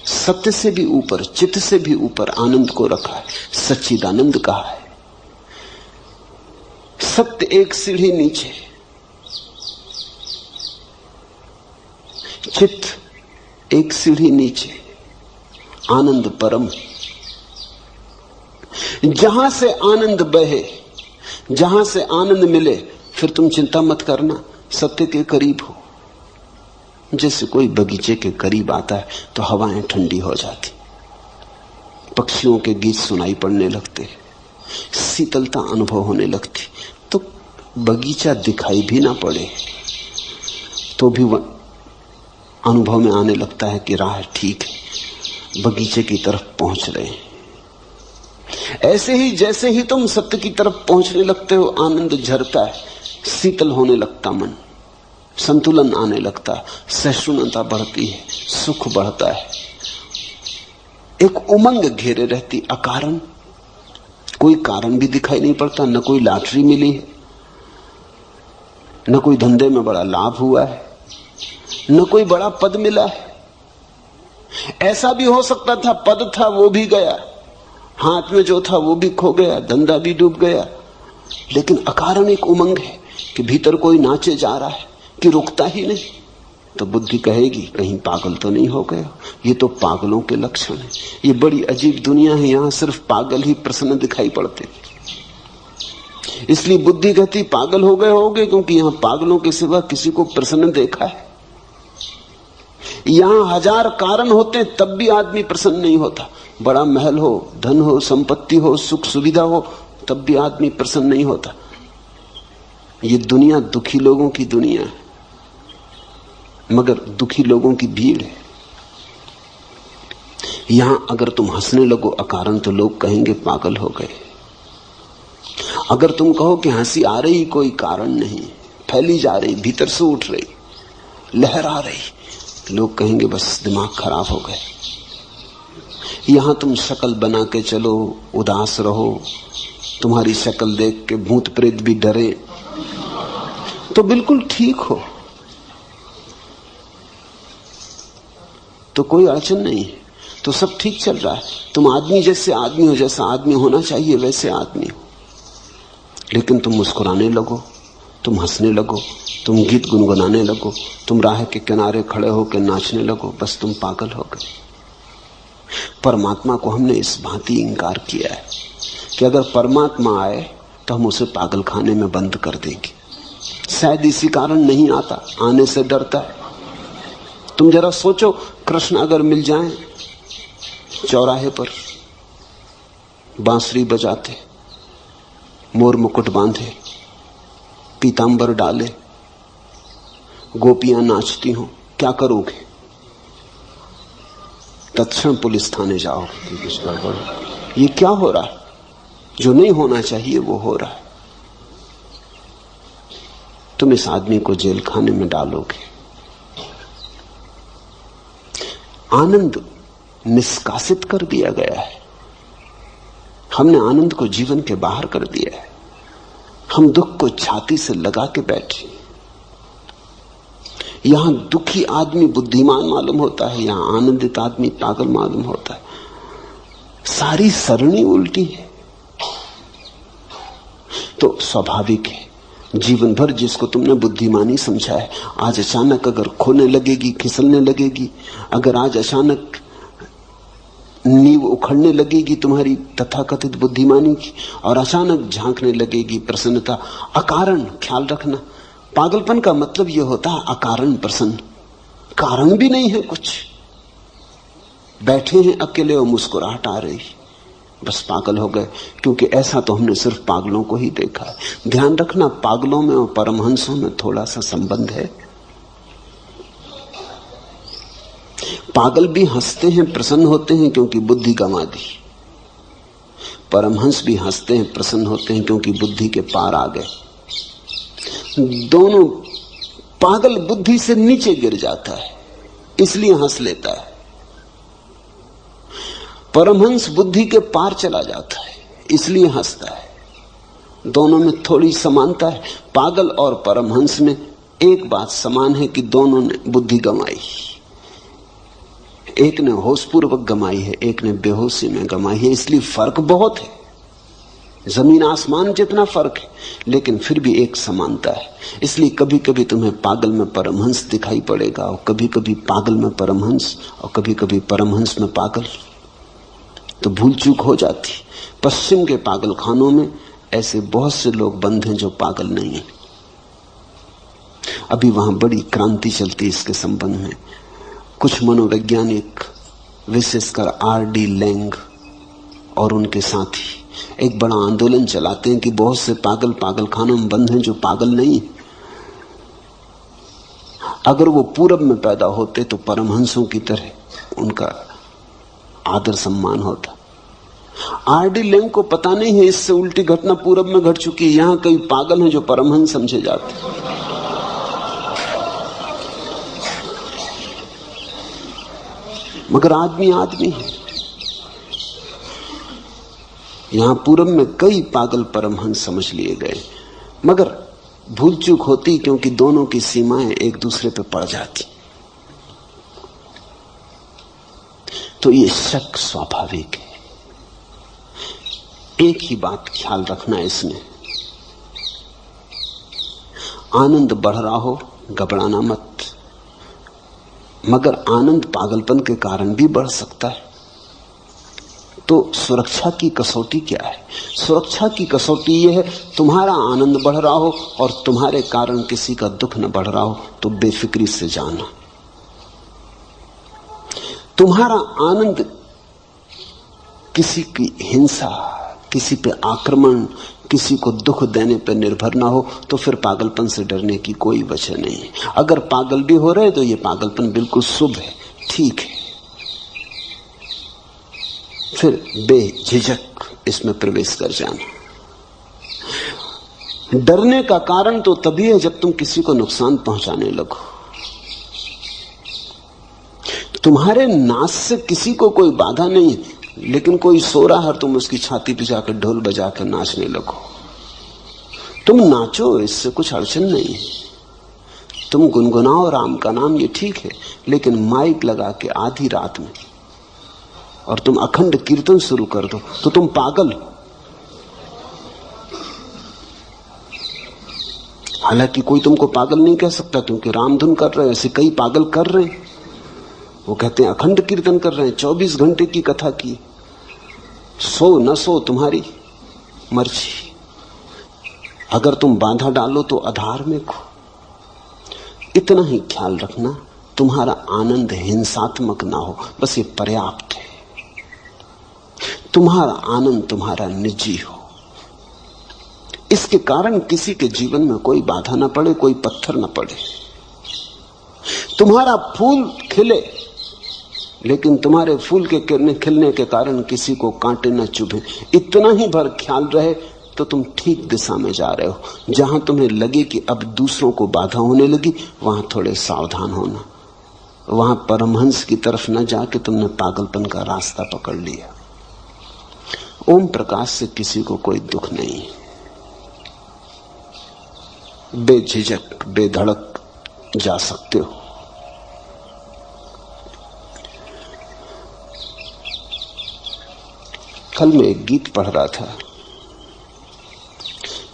सत्य से भी ऊपर, चित्त से भी ऊपर आनंद को रखा है, सच्चिदानंद कहा है। सत्य एक सीढ़ी नीचे, चित्त एक सीढ़ी नीचे, आनंद परम। जहां से आनंद बहे, जहां से आनंद मिले, फिर तुम चिंता मत करना, सत्य के करीब हो। जैसे कोई बगीचे के करीब आता है तो हवाएं ठंडी हो जाती, पक्षियों के गीत सुनाई पड़ने लगते, शीतलता अनुभव होने लगती। तो बगीचा दिखाई भी ना पड़े तो भी अनुभव में आने लगता है कि राह ठीक है, बगीचे की तरफ पहुंच रहे हैं। ऐसे ही जैसे ही तुम सत्य की तरफ पहुंचने लगते हो, आनंद झरता है, शीतल होने लगता मन, संतुलन आने लगता, सहिष्णुता बढ़ती है, सुख बढ़ता है, एक उमंग घेरे रहती अकारण। कोई कारण भी दिखाई नहीं पड़ता, न कोई लॉटरी मिली है, न कोई धंधे में बड़ा लाभ हुआ है, न कोई बड़ा पद मिला है। ऐसा भी हो सकता था पद था वो भी गया, हाथ में जो था वो भी खो गया, धंधा भी डूब गया, लेकिन अकारण एक उमंग है कि भीतर कोई नाचे जा रहा है कि रुकता ही नहीं। तो बुद्धि कहेगी कहीं पागल तो नहीं हो गए। ये तो पागलों के लक्षण है। ये बड़ी अजीब दुनिया है, यहां सिर्फ पागल ही प्रसन्न दिखाई पड़ते। इसलिए बुद्धि कहती पागल हो गए होगे, क्योंकि यहां पागलों के सिवा किसी को प्रसन्न देखा है। यहां हजार कारण होते तब भी आदमी प्रसन्न नहीं होता। बड़ा महल हो, धन हो, संपत्ति हो, सुख सुविधा हो, तब भी आदमी प्रसन्न नहीं होता। ये दुनिया दुखी लोगों की दुनिया है, मगर दुखी लोगों की भीड़ है। यहां अगर तुम हंसने लगो अकारण तो लोग कहेंगे पागल हो गए। अगर तुम कहो कि हंसी आ रही कोई कारण नहीं, फैली जा रही, भीतर से उठ रही, लहर आ रही, लोग कहेंगे बस दिमाग खराब हो गए। यहां तुम शक्ल बना के चलो, उदास रहो, तुम्हारी शक्ल देख के भूत प्रेत भी डरे, तो बिल्कुल ठीक हो, तो कोई अड़चन नहीं है, तो सब ठीक चल रहा है। तुम आदमी जैसे आदमी हो, जैसा आदमी होना चाहिए वैसे आदमी हो। लेकिन तुम मुस्कुराने लगो, तुम हंसने लगो, तुम गीत गुनगुनाने लगो, तुम राह के किनारे खड़े होकर नाचने लगो, बस तुम पागल हो गए। परमात्मा को हमने इस भांति इंकार किया है कि अगर परमात्मा आए तो हम उसे पागल खाने में बंद कर देंगे। शायद इसी कारण नहीं आता, आने से डरता है। तुम जरा सोचो, कृष्ण अगर मिल जाएं चौराहे पर, बांसुरी बजाते, मोर मुकुट बांधे, पीतांबर डाले, गोपियां नाचती हों, क्या करोगे? तत्क्षण पुलिस थाने जाओगे। ये क्या हो रहा है? जो नहीं होना चाहिए वो हो रहा है। तुम इस आदमी को जेल खाने में डालोगे। आनंद निष्कासित कर दिया गया है। हमने आनंद को जीवन के बाहर कर दिया है। हम दुख को छाती से लगा के बैठे। यहां दुखी आदमी बुद्धिमान मालूम होता है, यहां आनंदित आदमी पागल मालूम होता है। सारी सरणी उल्टी है। तो स्वाभाविक है, जीवन भर जिसको तुमने बुद्धिमानी समझा है, आज अचानक अगर खोने लगेगी, खिसलने लगेगी, अगर आज अचानक नींव उखड़ने लगेगी तुम्हारी तथाकथित बुद्धिमानी की, और अचानक झांकने लगेगी प्रसन्नता अकारण, ख्याल रखना, पागलपन का मतलब यह होता है अकारण प्रसन्न। कारण भी नहीं है कुछ, बैठे हैं अकेले और मुस्कुराहट आ रही, बस पागल हो गए। क्योंकि ऐसा तो हमने सिर्फ पागलों को ही देखा है। ध्यान रखना, पागलों में और परमहंसों में थोड़ा सा संबंध है। पागल भी हंसते हैं, प्रसन्न होते हैं, क्योंकि बुद्धि गंवा दी। परमहंस भी हंसते हैं, प्रसन्न होते हैं, क्योंकि बुद्धि के पार आ गए। दोनों पागल बुद्धि से नीचे गिर जाता है, इसलिए हंस लेता है। परमहंस बुद्धि के पार चला जाता है, इसलिए हंसता है। दोनों में थोड़ी समानता है। पागल और परमहंस में एक बात समान है कि दोनों ने बुद्धि गंवाई। एक ने होशपूर्वक गंवाई है, एक ने बेहोशी में गंवाई है। इसलिए फर्क बहुत है, जमीन आसमान जितना फर्क है, लेकिन फिर भी एक समानता है। इसलिए कभी कभी तुम्हें पागल में परमहंस दिखाई पड़ेगा, और कभी कभी पागल में परमहंस, और कभी कभी परमहंस में पागल। तो भूल चूक हो जाती। पश्चिम के पागल खानों में ऐसे बहुत से लोग बंद हैं जो पागल नहीं है। अभी वहां बड़ी क्रांति चलती इसके संबंध में। कुछ मनोवैज्ञानिक, विशेषकर R.D. लैंग और उनके साथी, एक बड़ा आंदोलन चलाते हैं कि बहुत से पागल पागल खानों में बंद हैं जो पागल नहीं है। अगर वो पूरब में पैदा होते तो परमहंसों की तरह उनका आदर सम्मान होता। R.D. लैंग को पता नहीं है इससे उल्टी घटना पूरब में घट चुकी है। यहां कई पागल हैं जो परमहंस समझे जाते। मगर आदमी आदमी है। यहां पूरब में कई पागल परमहंस समझ लिए गए, मगर भूल चूक होती क्योंकि दोनों की सीमाएं एक दूसरे पे पड़ जाती। तो ये शक स्वाभाविक है। एक ही बात ख्याल रखना इसमें, आनंद बढ़ रहा हो घबराना मत। मगर आनंद पागलपन के कारण भी बढ़ सकता है। तो सुरक्षा की कसौटी क्या है? सुरक्षा की कसौटी यह है, तुम्हारा आनंद बढ़ रहा हो और तुम्हारे कारण किसी का दुख न बढ़ रहा हो तो बेफिक्री से जाना। तुम्हारा आनंद किसी की हिंसा, किसी पे आक्रमण, किसी को दुख देने पर निर्भर ना हो तो फिर पागलपन से डरने की कोई वजह नहीं है। अगर पागल भी हो रहे तो ये पागलपन बिल्कुल शुभ है, ठीक है। फिर बेझिझक इसमें प्रवेश कर जाना। डरने का कारण तो तभी है जब तुम किसी को नुकसान पहुंचाने लगो। तुम्हारे नाच से किसी को कोई बाधा नहीं है, लेकिन कोई सो रहा है, तुम उसकी छाती पे जाकर ढोल बजा कर नाचने लगो। तुम नाचो, इससे कुछ अड़चन नहीं है। तुम गुनगुनाओ राम का नाम, ये ठीक है। लेकिन माइक लगा के आधी रात में और तुम अखंड कीर्तन शुरू कर दो तो तुम पागल हो। हालांकि कोई तुमको पागल नहीं कह सकता, क्योंकि रामधुन कर रहे हैं, ऐसे कई पागल कर रहे हैं। वो कहते हैं अखंड कीर्तन कर रहे हैं, 24 घंटे की कथा की। सो न सो तुम्हारी मर्जी। अगर तुम बाधा डालो तो अधार्मिक हो। इतना ही ख्याल रखना, तुम्हारा आनंद हिंसात्मक ना हो, बस ये पर्याप्त है। तुम्हारा आनंद तुम्हारा निजी हो, इसके कारण किसी के जीवन में कोई बाधा ना पड़े, कोई पत्थर ना पड़े। तुम्हारा फूल खिले, लेकिन तुम्हारे फूल के खिलने के कारण किसी को कांटे न चुभे, इतना ही भर ख्याल रहे तो तुम ठीक दिशा में जा रहे हो। जहां तुम्हें लगे कि अब दूसरों को बाधा होने लगी, वहां थोड़े सावधान होना। वहां परमहंस की तरफ न जाके तुमने पागलपन का रास्ता पकड़ लिया। ओम प्रकाश से किसी को कोई दुख नहीं है। बेझिझक बेधड़क जा सकते हो। कल मैं एक गीत पढ़ रहा था,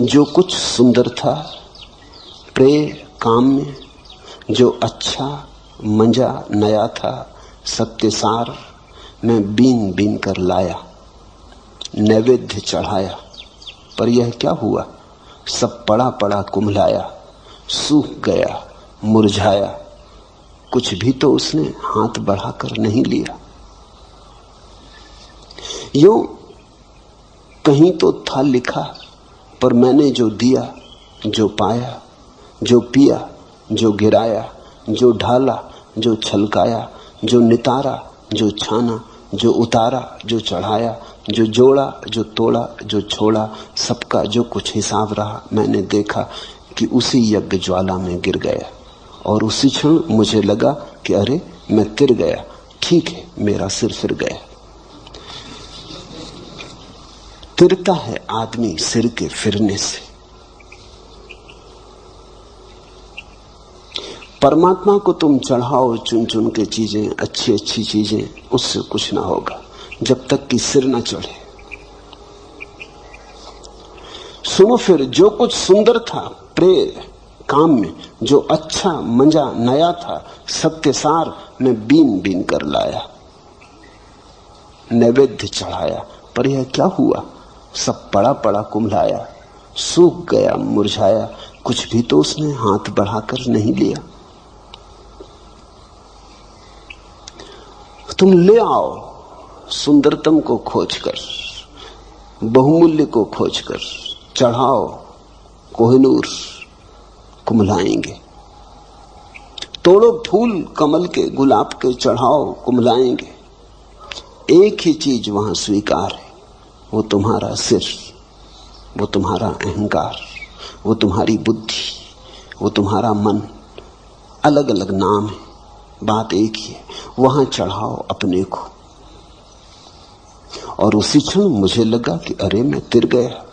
जो कुछ सुंदर था प्रेम काम में, जो अच्छा मंजा नया था सत्यसार, मैं बीन बीन कर लाया, नैवेद्य चढ़ाया, पर यह क्या हुआ, सब पड़ा पड़ा कुम्हलाया, सूख गया मुरझाया, कुछ भी तो उसने हाथ बढ़ाकर नहीं लिया। यूं कहीं तो था लिखा, पर मैंने जो दिया, जो पाया, जो पिया, जो गिराया, जो ढाला, जो छलकाया, जो नितारा, जो छाना, जो उतारा, जो चढ़ाया, जो जोड़ा, जो तोड़ा, जो छोड़ा, सबका जो कुछ हिसाब रहा, मैंने देखा कि उसी यज्ञ ज्वाला में गिर गया। और उसी क्षण मुझे लगा कि अरे मैं तिर गया, ठीक है, मेरा सिर फिर गया। तिरता है आदमी सिर के फिरने से। परमात्मा को तुम चढ़ाओ चुन चुन के चीजें, अच्छी अच्छी चीजें, उससे कुछ ना होगा जब तक कि सिर ना चढ़े। सुनो, फिर जो कुछ सुंदर था प्रेम काम में, जो अच्छा मंजा नया था, सबके सार मैं बीन बीन कर लाया, नैवेद्य चढ़ाया। पर यह क्या हुआ? सब पड़ा पड़ा कुम्हलाया, सूख गया मुरझाया, कुछ भी तो उसने हाथ बढ़ाकर नहीं लिया। तुम ले आओ सुंदरतम को खोजकर, बहुमूल्य को खोजकर, चढ़ाओ कोहिनूर, कुम्हलाएंगे। तोड़ो फूल कमल के, गुलाब के, चढ़ाओ कुम्हलाएंगे। एक ही चीज वहां स्वीकार है, वो तुम्हारा सिर, वो तुम्हारा अहंकार, वो तुम्हारी बुद्धि, वो तुम्हारा मन। अलग अलग नाम है, बात एक ही है। वहां चढ़ाओ अपने को। और उसी क्षण मुझे लगा कि अरे मैं तिर गया,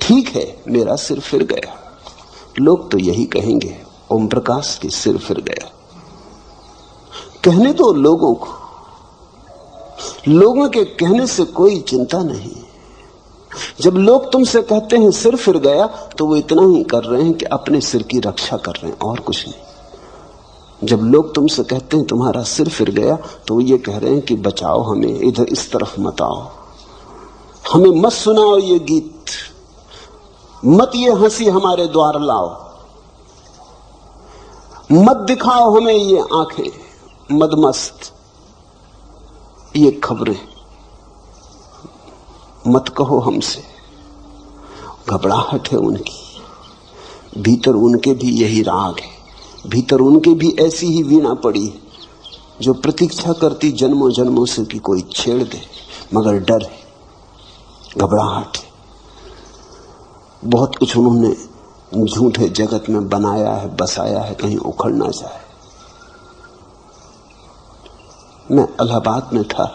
ठीक है, मेरा सिर फिर गया। लोग तो यही कहेंगे, ओम प्रकाश की सिर फिर गया। कहने दो लोगों को, लोगों के कहने से कोई चिंता नहीं। जब लोग तुमसे कहते हैं सिर फिर गया, तो वो इतना ही कर रहे हैं कि अपने सिर की रक्षा कर रहे हैं, और कुछ नहीं। जब लोग तुमसे कहते हैं तुम्हारा सिर फिर गया, तो वो ये कह रहे हैं कि बचाओ हमें, इधर इस तरफ मत आओ, हमें मत सुनाओ ये गीत, मत ये हंसी हमारे द्वार लाओ, मत दिखाओ हमें ये आंखें मदमस्त, ये खबरें मत कहो हमसे। घबराहट है उनकी, भीतर उनके भी यही राग है, भीतर उनके भी ऐसी ही वीणा पड़ी है जो प्रतीक्षा करती जन्मों जन्मों से कि कोई छेड़ दे, मगर डर है, घबराहट है। बहुत कुछ उन्होंने झूठे जगत में बनाया है, बसाया है, कहीं उखड़ ना जाए। मैं इलाहाबाद में था,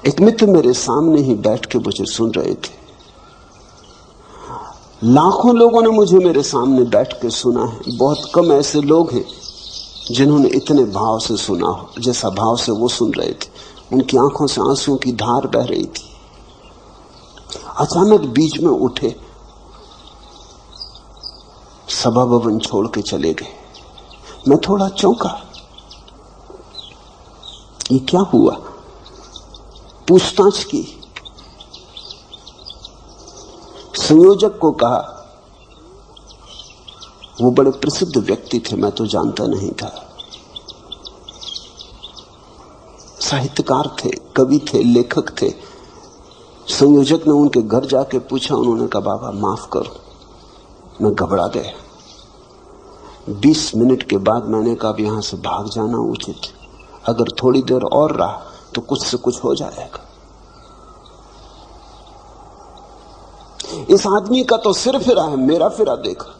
एक मित्र मेरे सामने ही बैठ के मुझे सुन रहे थे। लाखों लोगों ने मुझे मेरे सामने बैठ के सुना है, बहुत कम ऐसे लोग हैं जिन्होंने इतने भाव से सुना हो जैसा भाव से वो सुन रहे थे। उनकी आंखों से आंसुओं की धार बह रही थी। अचानक बीच में उठे, सभा भवन छोड़ के चले गए। मैं थोड़ा चौंका, ये क्या हुआ? पूछताछ की, संयोजक को कहा, वो बड़े प्रसिद्ध व्यक्ति थे, मैं तो जानता नहीं था, साहित्यकार थे, कवि थे, लेखक थे। संयोजक ने उनके घर जाके पूछा, उन्होंने कहा बाबा माफ करो, मैं घबरा गया। 20 मिनट के बाद मैंने कहा अब यहां से भाग जाना उचित, अगर थोड़ी देर और रहा तो कुछ से कुछ हो जाएगा। इस आदमी का तो सिर फिरा है, मेरा फिरा देखा।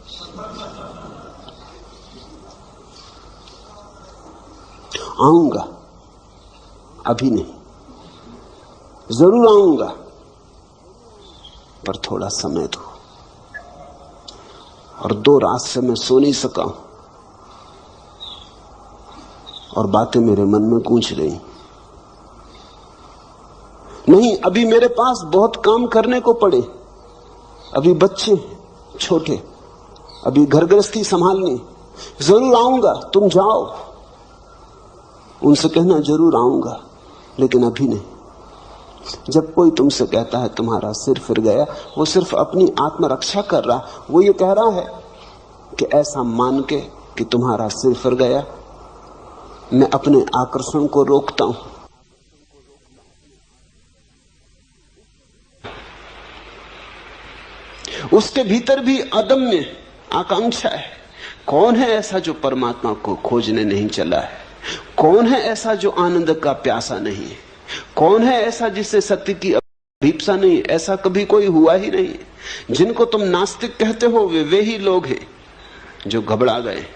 आऊंगा, अभी नहीं, जरूर आऊंगा, पर थोड़ा समय दो। और 2 रात से मैं सो नहीं सका हूं और बातें मेरे मन में गूंज रही। नहीं, अभी मेरे पास बहुत काम करने को पड़े, अभी बच्चे छोटे, अभी घर गृहस्थी संभालनी। जरूर आऊंगा, तुम जाओ, उनसे कहना जरूर आऊंगा, लेकिन अभी नहीं। जब कोई तुमसे कहता है तुम्हारा सिर फिर गया, वो सिर्फ अपनी आत्मरक्षा कर रहा, वो ये कह रहा है कि ऐसा मान के कि तुम्हारा सिर फिर गया, मैं अपने आकर्षण को रोकता हूं। उसके भीतर भी अदम्य आकांक्षा है। कौन है ऐसा जो परमात्मा को खोजने नहीं चला है? कौन है ऐसा जो आनंद का प्यासा नहीं है? कौन है ऐसा जिसे सत्य की अभीप्सा नहीं? ऐसा कभी कोई हुआ ही नहीं। जिनको तुम नास्तिक कहते हो वे ही लोग हैं जो घबरा गए।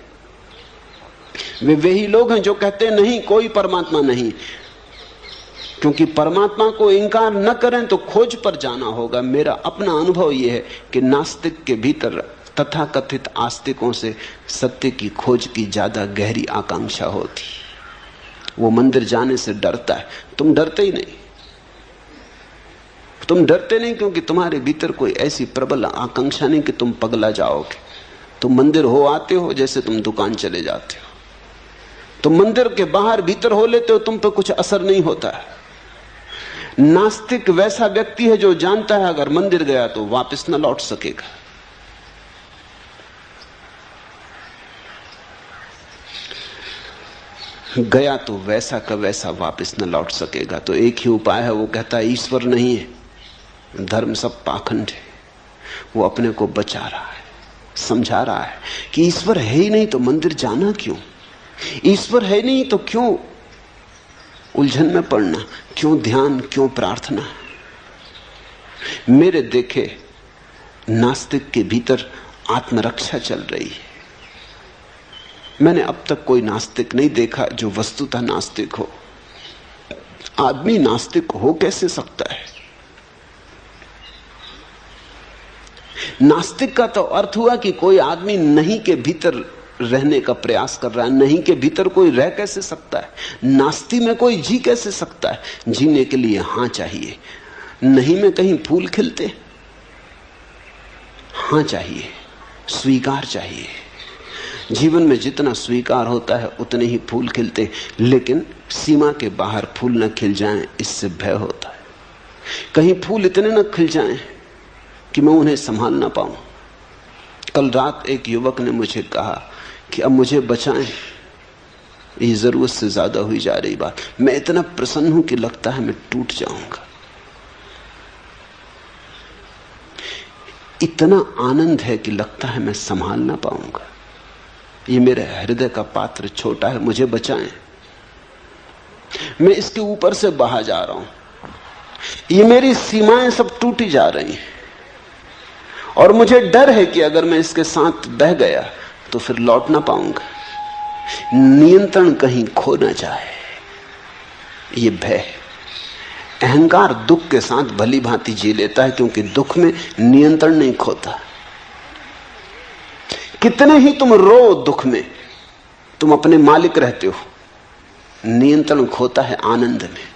वे ही लोग हैं जो कहते हैं नहीं, कोई परमात्मा नहीं। क्योंकि परमात्मा को इंकार न करें तो खोज पर जाना होगा। मेरा अपना अनुभव यह है कि नास्तिक के भीतर तथाकथित आस्तिकों से सत्य की खोज की ज्यादा गहरी आकांक्षा होती। वो मंदिर जाने से डरता है, तुम डरते ही नहीं। तुम डरते नहीं क्योंकि तुम्हारे भीतर कोई ऐसी प्रबल आकांक्षा नहीं कि तुम पगला जाओगे। तुम मंदिर हो आते हो जैसे तुम दुकान चले जाते हो। तुम मंदिर के बाहर भीतर हो लेते हो, तुम पे कुछ असर नहीं होता है। नास्तिक वैसा व्यक्ति है जो जानता है अगर मंदिर गया तो वापस न लौट सकेगा। गया तो वैसा का वैसा वापस न लौट सकेगा। तो एक ही उपाय है, वो कहता है ईश्वर नहीं है, धर्म सब पाखंड है। वो अपने को बचा रहा है, समझा रहा है कि ईश्वर है ही नहीं तो मंदिर जाना क्यों? ईश्वर है नहीं तो क्यों उलझन में पड़ना, क्यों ध्यान, क्यों प्रार्थना? मेरे देखे नास्तिक के भीतर आत्मरक्षा चल रही है। मैंने अब तक कोई नास्तिक नहीं देखा जो वस्तुतः नास्तिक हो। आदमी नास्तिक हो कैसे सकता है? नास्तिक का तो अर्थ हुआ कि कोई आदमी नहीं के भीतर रहने का प्रयास कर रहा है। नहीं के भीतर कोई रह कैसे सकता है? नास्ति में कोई जी कैसे सकता है? जीने के लिए हां चाहिए। नहीं में कहीं फूल खिलते? हां चाहिए, स्वीकार चाहिए। जीवन में जितना स्वीकार होता है उतने ही फूल खिलते, लेकिन सीमा के बाहर फूल न खिल जाएं इससे भय होता है। कहीं फूल इतने न खिल जाएं कि मैं उन्हें संभाल ना पाऊं। कल रात एक युवक ने मुझे कहा कि अब मुझे बचाएं, ये जरूरत से ज्यादा हुई जा रही बात। मैं इतना प्रसन्न हूं कि लगता है मैं टूट जाऊंगा। इतना आनंद है कि लगता है मैं संभाल ना पाऊंगा। ये मेरे हृदय का पात्र छोटा है, मुझे बचाएं। मैं इसके ऊपर से बहा जा रहा हूं। ये मेरी सीमाएं सब टूटी जा रही हैं और मुझे डर है कि अगर मैं इसके साथ बह गया तो फिर लौट ना पाऊंगा। नियंत्रण कहीं खो ना जाए, ये भय। अहंकार दुख के साथ भली भांति जी लेता है क्योंकि दुख में नियंत्रण नहीं खोता। कितने ही तुम रो दुख में, तुम अपने मालिक रहते हो। नियंत्रण खोता है आनंद में।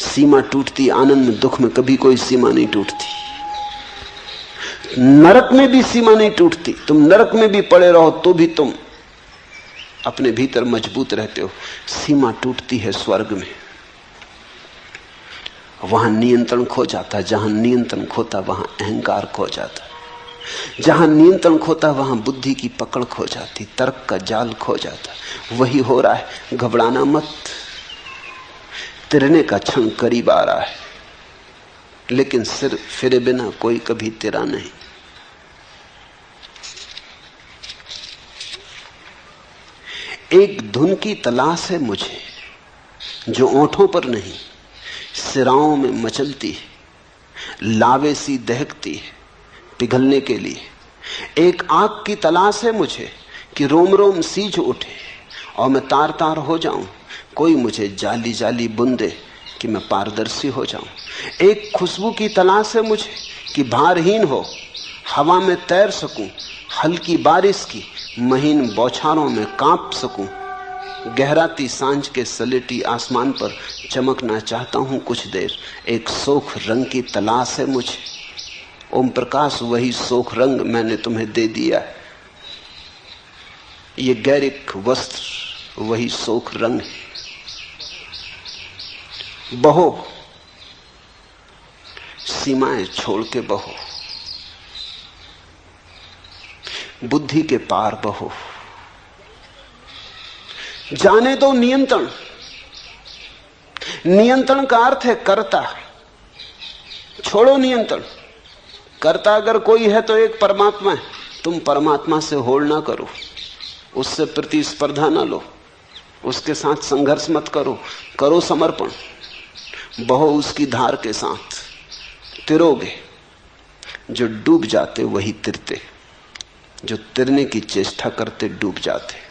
सीमा टूटती आनंद में, दुख में कभी कोई सीमा नहीं टूटती। नरक में भी सीमा नहीं टूटती। तुम नरक में भी पड़े रहो तो भी तुम अपने भीतर मजबूत रहते हो। सीमा टूटती है स्वर्ग में, वहां नियंत्रण खो जाता है। जहां नियंत्रण खोता वहां अहंकार खो जाता है। जहां नियंत्रण खोता वहां बुद्धि की पकड़ खो जाती, तर्क का जाल खो जाता। वही हो रहा है। घबराना मत, तिरने का क्षण करीब आ रहा है, लेकिन सिर फिरे बिना कोई कभी तिरा नहीं। एक धुन की तलाश है मुझे जो ओंठों पर नहीं, सिराओं में मचलती है, लावे सी दहकती है पिघलने के लिए। एक आग की तलाश है मुझे कि रोम रोम सीज उठे और मैं तार तार हो जाऊं। कोई मुझे जाली जाली बुंदे कि मैं पारदर्शी हो जाऊं। एक खुशबू की तलाश है मुझे कि भारहीन हो, हवा में तैर सकूं, हल्की बारिश की महीन बौछारों में कांप सकूं। गहराती सांझ के सलेटी आसमान पर चमकना चाहता हूं कुछ देर। एक सोख रंग की तलाश है मुझे। ओम प्रकाश, वही सोख रंग मैंने तुम्हें दे दिया है। ये गैरिक वस्त्र वही सोख रंग है। बहो, सीमाएं छोड़ के बहो, बुद्धि के पार बहो। जाने दो नियंत्रण। नियंत्रण का अर्थ है कर्ता। छोड़ो नियंत्रण। कर्ता अगर कोई है तो एक परमात्मा है। तुम परमात्मा से होड़ ना करो, उससे प्रतिस्पर्धा ना लो। उसके साथ संघर्ष मत करो, करो समर्पण, बहो उसकी धार के साथ, तिरोगे। जो डूब जाते वही तिरते, जो तिरने की चेष्टा करते डूब जाते।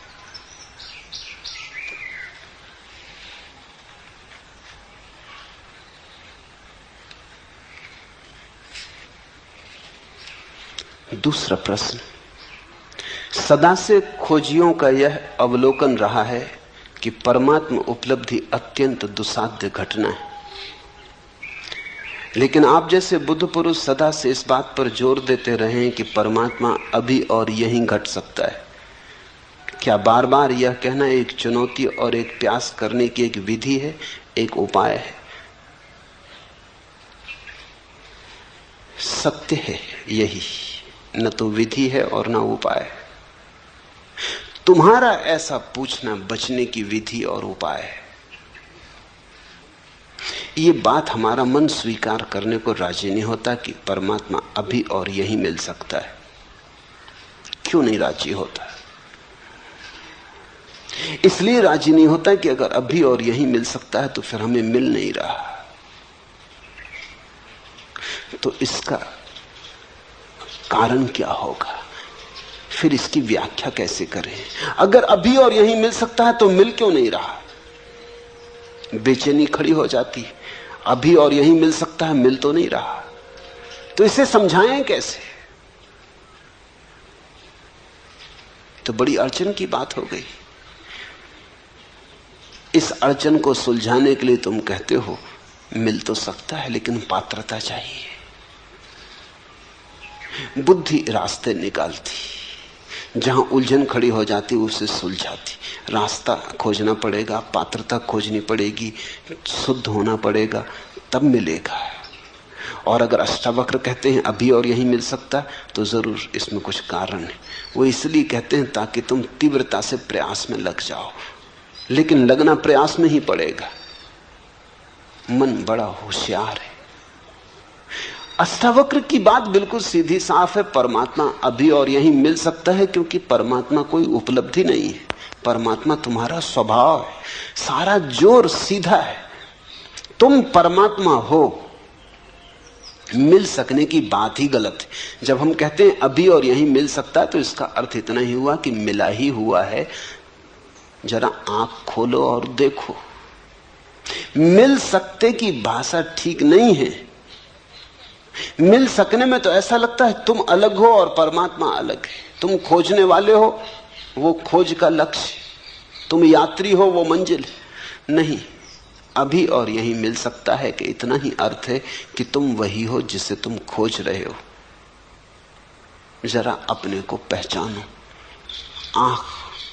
दूसरा प्रश्न, सदा से खोजियों का यह अवलोकन रहा है कि परमात्मा उपलब्धि अत्यंत दुस्साध्य घटना है, लेकिन आप जैसे बुद्ध पुरुष सदा से इस बात पर जोर देते रहे हैं कि परमात्मा अभी और यहीं घट सकता है। क्या बार बार यह कहना एक चुनौती और एक प्रयास करने की एक विधि है, एक उपाय है? सत्य है यही, न तो विधि है और न उपाय। तुम्हारा ऐसा पूछना बचने की विधि और उपाय है। ये बात हमारा मन स्वीकार करने को राजी नहीं होता कि परमात्मा अभी और यहीं मिल सकता है। क्यों नहीं राजी होता? इसलिए राजी नहीं होता कि अगर अभी और यहीं मिल सकता है तो फिर हमें मिल नहीं रहा। तो इसका कारण क्या होगा, फिर इसकी व्याख्या कैसे करें? अगर अभी और यहीं मिल सकता है तो मिल क्यों नहीं रहा? बेचैनी खड़ी हो जाती, अभी और यहीं मिल सकता है, मिल तो नहीं रहा। तो इसे समझाएं कैसे? तो बड़ी अड़चन की बात हो गई। इस अड़चन को सुलझाने के लिए तुम कहते हो मिल तो सकता है लेकिन पात्रता चाहिए। बुद्धि रास्ते निकालती, जहां उलझन खड़ी हो जाती उसे सुलझाती। रास्ता खोजना पड़ेगा, पात्रता खोजनी पड़ेगी, शुद्ध होना पड़ेगा, तब मिलेगा। और अगर अष्टावक्र कहते हैं अभी और यहीं मिल सकता तो जरूर इसमें कुछ कारण है। वो इसलिए कहते हैं ताकि तुम तीव्रता से प्रयास में लग जाओ, लेकिन लगना प्रयास में ही पड़ेगा। मन बड़ा होशियार है। अष्टावक्र की बात बिल्कुल सीधी साफ है, परमात्मा अभी और यहीं मिल सकता है क्योंकि परमात्मा कोई उपलब्धि नहीं है, परमात्मा तुम्हारा स्वभाव है। सारा जोर सीधा है, तुम परमात्मा हो। मिल सकने की बात ही गलत है। जब हम कहते हैं अभी और यहीं मिल सकता है तो इसका अर्थ इतना ही हुआ कि मिला ही हुआ है। जरा आंख खोलो और देखो। मिल सकते की भाषा ठीक नहीं है। मिल सकने में तो ऐसा लगता है तुम अलग हो और परमात्मा अलग है। तुम खोजने वाले हो, वो खोज का लक्ष्य, तुम यात्री हो, वो मंजिल। नहीं, अभी और यहीं मिल सकता है कि इतना ही अर्थ है कि तुम वही हो जिसे तुम खोज रहे हो। जरा अपने को पहचानो, आंख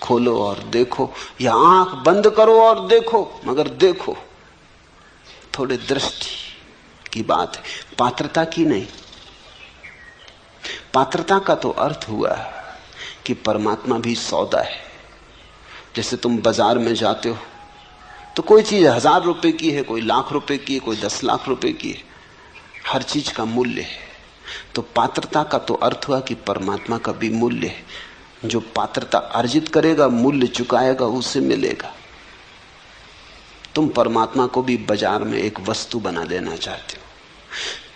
खोलो और देखो, या आंख बंद करो और देखो, मगर देखो। थोड़े दृष्टि की बात है, पात्रता की नहीं। पात्रता का तो अर्थ हुआ कि परमात्मा भी सौदा है। जैसे तुम बाजार में जाते हो तो कोई चीज 1000 रुपए की है, कोई लाख रुपए की है, कोई 10 लाख रुपए की है, हर चीज का मूल्य है। तो पात्रता का तो अर्थ हुआ कि परमात्मा का भी मूल्य है। जो पात्रता अर्जित करेगा, मूल्य चुकाएगा, उसे मिलेगा। तुम परमात्मा को भी बाजार में एक वस्तु बना देना चाहते हो।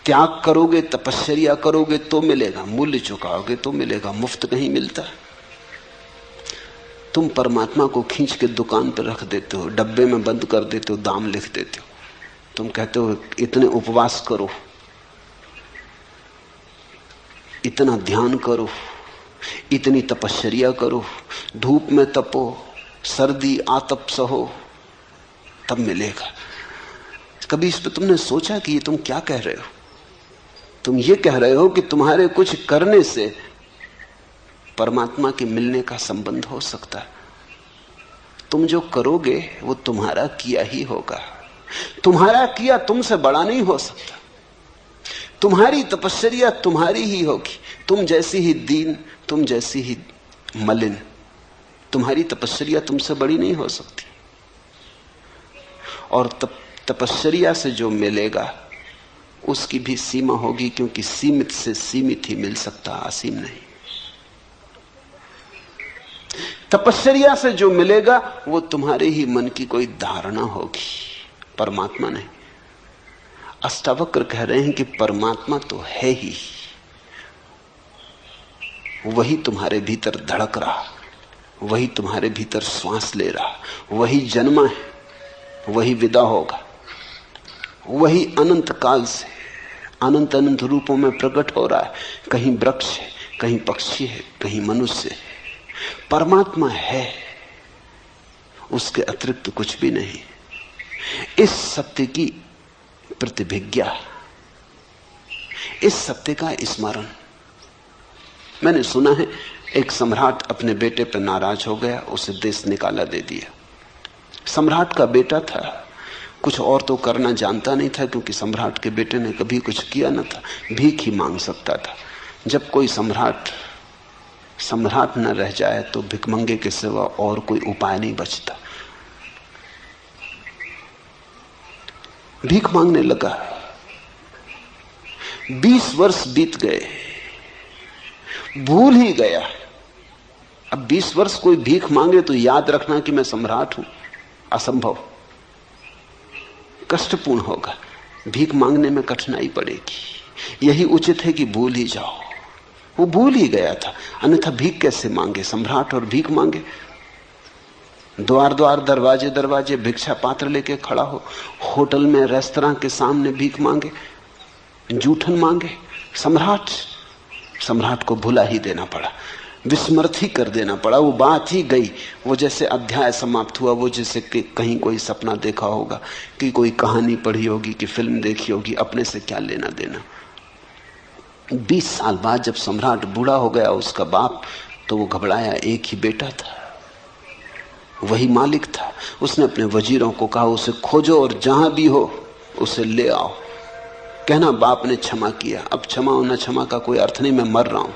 त्याग करोगे, तपस्या करोगे तो मिलेगा, मूल्य चुकाओगे तो मिलेगा। मुफ्त कहीं मिलता। तुम परमात्मा को खींच के दुकान पर रख देते हो, डब्बे में बंद कर देते हो, दाम लिख देते हो। तुम कहते हो इतने उपवास करो, इतना ध्यान करो, इतनी तपस्या करो, धूप में तपो, सर्दी आतप सहो, तब मिलेगा। कभी इस पर तुमने सोचा कि ये तुम क्या कह रहे हो? तुम ये कह रहे हो कि तुम्हारे कुछ करने से परमात्मा के मिलने का संबंध हो सकता है। तुम जो करोगे वो तुम्हारा किया ही होगा। तुम्हारा किया तुमसे बड़ा नहीं हो सकता। तुम्हारी तपस्या तुम्हारी ही होगी। तुम जैसी ही दीन, तुम जैसी ही मलिन, तुम्हारी तपस्या तुमसे बड़ी नहीं हो सकती। और तपस्या से जो मिलेगा उसकी भी सीमा होगी, क्योंकि सीमित से सीमित ही मिल सकता, असीम नहीं। तपश्चर्या से जो मिलेगा वो तुम्हारे ही मन की कोई धारणा होगी, परमात्मा नहीं। अष्टावक्र कह रहे हैं कि परमात्मा तो है ही, वही तुम्हारे भीतर धड़क रहा, वही तुम्हारे भीतर श्वास ले रहा, वही जन्मा है, वही विदा होगा, वही अनंत काल से अनंत अनंत रूपों में प्रकट हो रहा है। कहीं वृक्ष है, कहीं पक्षी है, कहीं मनुष्य है। परमात्मा है, उसके अतिरिक्त कुछ भी नहीं। इस सत्य की प्रतिभिज्ञा, इस सत्य का स्मरण। मैंने सुना है एक सम्राट अपने बेटे पर नाराज हो गया, उसे देश निकाला दे दिया। सम्राट का बेटा था, कुछ और तो करना जानता नहीं था, क्योंकि सम्राट के बेटे ने कभी कुछ किया न था, भीख ही मांग सकता था। जब कोई सम्राट न रह जाए तो भिखमंगे के सिवा और कोई उपाय नहीं बचता। भीख मांगने लगा। 20 वर्ष बीत गए, भूल ही गया। अब 20 वर्ष कोई भीख मांगे तो याद रखना कि मैं सम्राट हूं, असंभव, कष्टपूर्ण होगा। भीख मांगने में कठिनाई पड़ेगी। यही उचित है कि भूल ही जाओ। वो भूल ही गया था, अन्यथा भीख कैसे मांगे? सम्राट और भीख मांगे, द्वार द्वार दरवाजे दरवाजे भिक्षा पात्र लेके खड़ा हो, होटल में रेस्तरां के सामने भीख मांगे, जूठन मांगे। सम्राट को भुला ही देना पड़ा, विस्मृत ही कर देना पड़ा। वो बात ही गई। वो जैसे अध्याय समाप्त हुआ, वो जैसे कि कहीं कोई सपना देखा होगा, कि कोई कहानी पढ़ी होगी, कि फिल्म देखी होगी, अपने से क्या लेना देना। 20 साल बाद जब सम्राट बूढ़ा हो गया, उसका बाप, तो वो घबराया। एक ही बेटा था, वही मालिक था। उसने अपने वजीरों को कहा, उसे खोजो और जहां भी हो उसे ले आओ। कहना बाप ने क्षमा किया। अब क्षमा होना क्षमा का कोई अर्थ नहीं, मैं मर रहा हूं।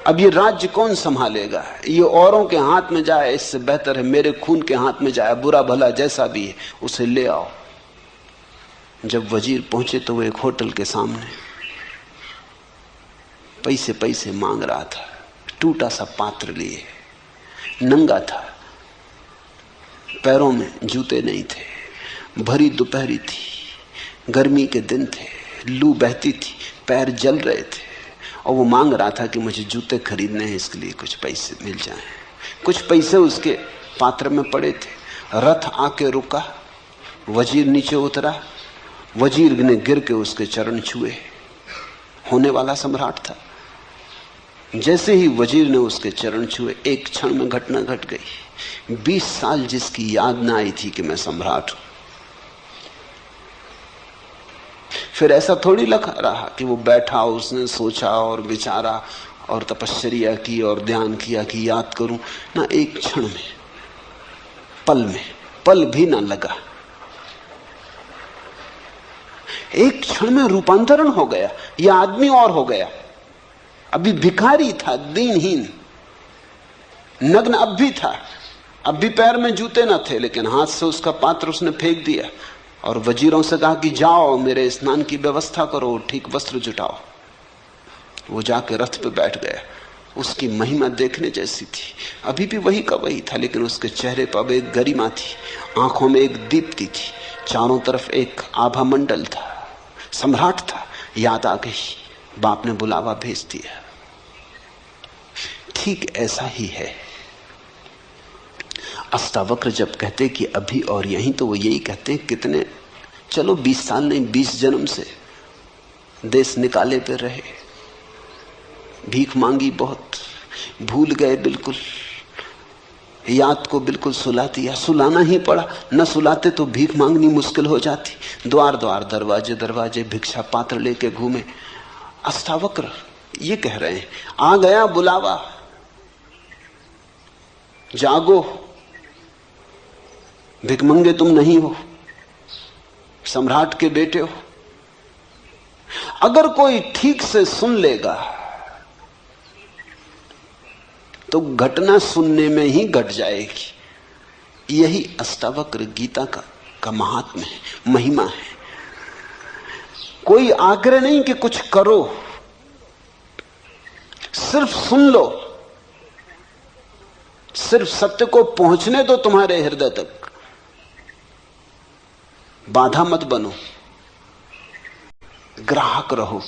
अब ये राज्य कौन संभालेगा? ये औरों के हाथ में जाए, इससे बेहतर है मेरे खून के हाथ में जाए। बुरा भला जैसा भी है, उसे ले आओ। जब वजीर पहुंचे तो वो एक होटल के सामने पैसे मांग रहा था, टूटा सा पात्र लिए, नंगा था, पैरों में जूते नहीं थे, भरी दोपहरी थी, गर्मी के दिन थे, लू बहती थी, पैर जल रहे थे, और वो मांग रहा था कि मुझे जूते खरीदने हैं, इसके लिए कुछ पैसे मिल जाएं। कुछ पैसे उसके पात्र में पड़े थे। रथ आके रुका, वजीर नीचे उतरा, वजीर ने गिर के उसके चरण छुए। होने वाला सम्राट था। जैसे ही वजीर ने उसके चरण छुए, एक क्षण में घटना घट गई। 20 साल जिसकी याद ना आई थी कि मैं सम्राट हूं, फिर ऐसा थोड़ी लगा रहा कि वो बैठा, उसने सोचा और विचारा और तपश्चर्या की और ध्यान किया कि याद करूं ना। एक क्षण में, पल भी ना लगा, एक क्षण में रूपांतरण हो गया। यह आदमी और हो गया। अभी भिखारी था, दीनहीन, नग्न अब भी था, अब भी पैर में जूते न थे, लेकिन हाथ से उसका पात्र उसने फेंक दिया और वजीरों से कहा कि जाओ मेरे स्नान की व्यवस्था करो, ठीक वस्त्र जुटाओ। वो जाके रथ पे बैठ गया। उसकी महिमा देखने जैसी थी। अभी भी वही का वही था, लेकिन उसके चेहरे पर एक गरिमा थी, आंखों में एक दीप्ति थी, चारों तरफ एक आभा मंडल था। सम्राट था। याद आ गई, बाप ने बुलावा भेज दिया। ठीक ऐसा ही है। अष्टावक्र जब कहते कि अभी और यहीं, तो वो यही कहते हैं कितने, चलो 20 साल नहीं, 20 जन्म से देश निकाले पे रहे, भीख मांगी बहुत, भूल गए बिल्कुल, याद को बिल्कुल सुला दिया, सुलाना ही पड़ा, न सुलाते तो भीख मांगनी मुश्किल हो जाती। द्वार द्वार दरवाजे दरवाजे भिक्षा पात्र लेके घूमे। अष्टावक्र ये कह रहे हैं, आ गया बुलावा, जागो, भिखमंगे तुम नहीं हो, सम्राट के बेटे हो। अगर कोई ठीक से सुन लेगा तो घटना सुनने में ही घट जाएगी। यही अष्टावक्र गीता का महात्म्य है, महिमा है। कोई आग्रह नहीं कि कुछ करो, सिर्फ सुन लो, सिर्फ सत्य को पहुंचने दो तुम्हारे हृदय तक, बाधा मत बनो, ग्राहक रहो,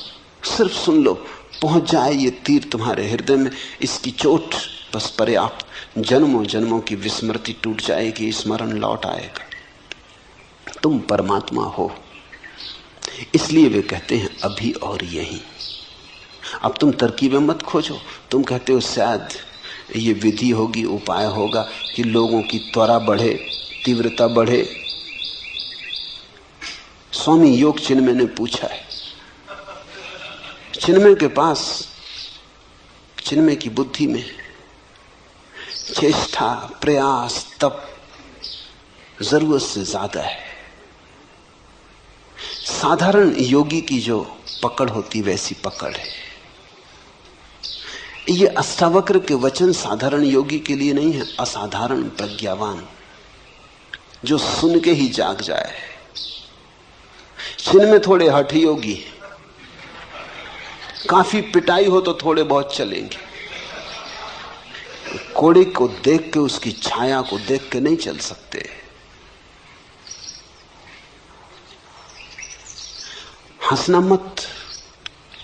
सिर्फ सुन लो, पहुंच जाए ये तीर तुम्हारे हृदय में, इसकी चोट बस पर्याप्त, जन्मों जन्मों की विस्मृति टूट जाएगी, स्मरण लौट आएगा, तुम परमात्मा हो। इसलिए वे कहते हैं अभी और यहीं। अब तुम तरकीबें मत खोजो, तुम कहते हो शायद ये विधि होगी, उपाय होगा कि लोगों की त्वरा बढ़े, तीव्रता बढ़े। स्वामी योग चिन्मय ने पूछा है, चिन्मय के पास, चिन्मय की बुद्धि में चेष्टा, प्रयास, तप जरूरत से ज्यादा है। साधारण योगी की जो पकड़ होती वैसी पकड़ है। ये अष्टावक्र के वचन साधारण योगी के लिए नहीं है, असाधारण प्रज्ञावान जो सुन के ही जाग जाए। चिन्ह में थोड़े हठ योगी, काफी पिटाई हो तो थोड़े बहुत चलेंगे, कोड़े को देख के, उसकी छाया को देख के नहीं चल सकते। हंसना मत,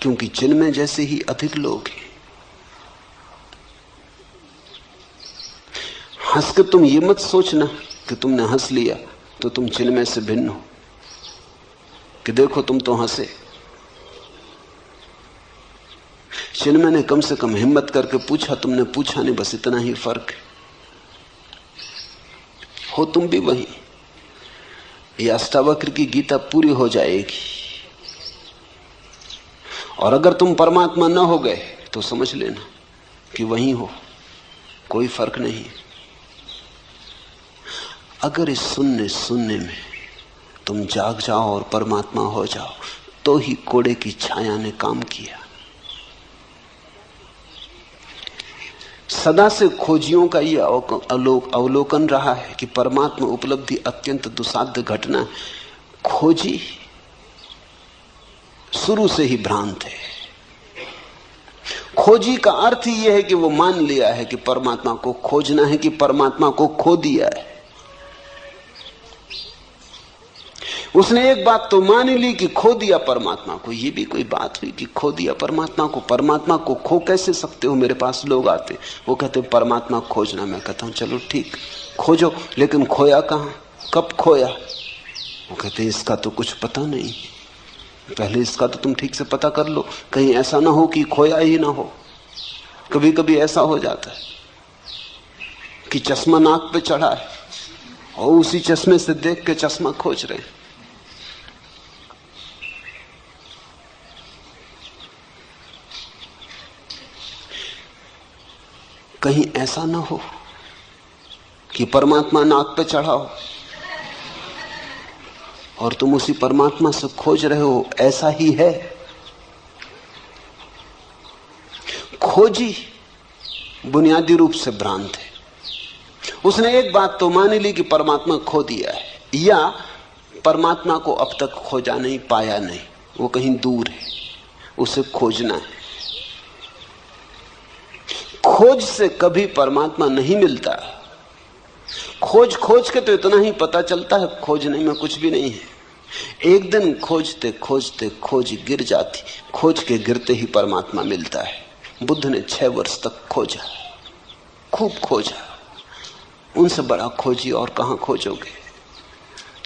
क्योंकि चिन्ह में जैसे ही अधिक लोग हैं। हंस के तुम ये मत सोचना कि तुमने हंस लिया तो तुम चिन्ह में से भिन्न हो, कि देखो तुम तो हंसे। चिन्मय ने कम से कम हिम्मत करके पूछा, तुमने पूछा नहीं, बस इतना ही फर्क है। हो तुम भी वही। ये अष्टावक्र की गीता पूरी हो जाएगी, और अगर तुम परमात्मा न हो गए तो समझ लेना कि वहीं हो, कोई फर्क नहीं। अगर इस सुनने में तुम जाग जाओ और परमात्मा हो जाओ तो ही कोड़े की छाया ने काम किया। सदा से खोजियों का यह अवलोकन रहा है कि परमात्मा उपलब्धि अत्यंत दुसाध्य घटना है। खोजी शुरू से ही भ्रांत है। खोजी का अर्थ ही यह है कि वो मान लिया है कि परमात्मा को खोजना है, कि परमात्मा को खो दिया है। उसने एक बात तो मान ली कि खो दिया परमात्मा को। ये भी कोई बात हुई कि खो दिया परमात्मा को? परमात्मा को खो कैसे सकते हो? मेरे पास लोग आते, वो कहते परमात्मा खोजना। मैं कहता हूं चलो ठीक, खोजो, लेकिन खोया कहां, कब खोया? वो कहते इसका तो कुछ पता नहीं, पहले इसका तो तुम ठीक से पता कर लो, कहीं ऐसा ना हो कि खोया ही ना हो। कभी कभी ऐसा हो जाता है कि चश्मा नाक पे चढ़ा है और उसी चश्मे से देख के चश्मा खोज रहे हैं। कहीं ऐसा ना हो कि परमात्मा नाक पे चढ़ा हो और तुम उसी परमात्मा से खोज रहे हो। ऐसा ही है। खोजी बुनियादी रूप से भ्रांत है। उसने एक बात तो मान ली कि परमात्मा खो दिया है, या परमात्मा को अब तक खोजा नहीं, पाया नहीं, वो कहीं दूर है, उसे खोजना है। खोज से कभी परमात्मा नहीं मिलता। खोज खोज के तो इतना ही पता चलता है, खोजने में कुछ भी नहीं है। एक दिन खोजते खोजते खोज गिर जाती, खोज के गिरते ही परमात्मा मिलता है। बुद्ध ने 6 वर्ष तक खोजा, खूब खोजा। उनसे बड़ा खोजी और कहां खोजोगे?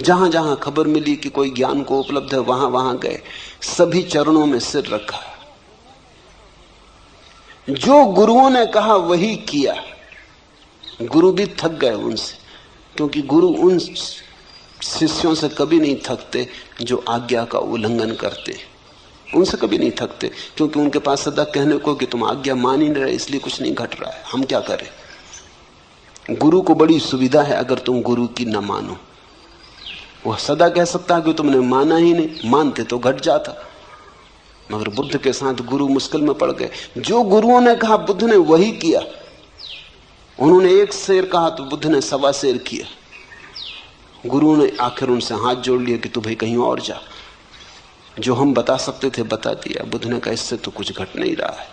जहां जहां खबर मिली कि कोई ज्ञान को उपलब्ध है, वहां वहां गए, सभी चरणों में सिर रखा। जो गुरुओं ने कहा वही किया। गुरु भी थक गए उनसे, क्योंकि गुरु उन शिष्यों से कभी नहीं थकते जो आज्ञा का उल्लंघन करते। उनसे कभी नहीं थकते, क्योंकि उनके पास सदा कहने को कि तुम आज्ञा मान ही नहीं रहे, इसलिए कुछ नहीं घट रहा है, हम क्या करें। गुरु को बड़ी सुविधा है, अगर तुम गुरु की न मानो। वह सदा कह सकता है कि तुमने माना ही नहीं, मानते तो घट जाता। मगर बुद्ध के साथ गुरु मुश्किल में पड़ गए। जो गुरुओं ने कहा बुद्ध ने वही किया। उन्होंने 1 शेर कहा तो बुद्ध ने 1.25 शेर किया। गुरु ने आखिर उनसे हाथ जोड़ लिया कि तू भाई कहीं और जा। जो हम बता सकते थे बता दिया। बुद्ध ने कहा इससे तो कुछ घट नहीं रहा है।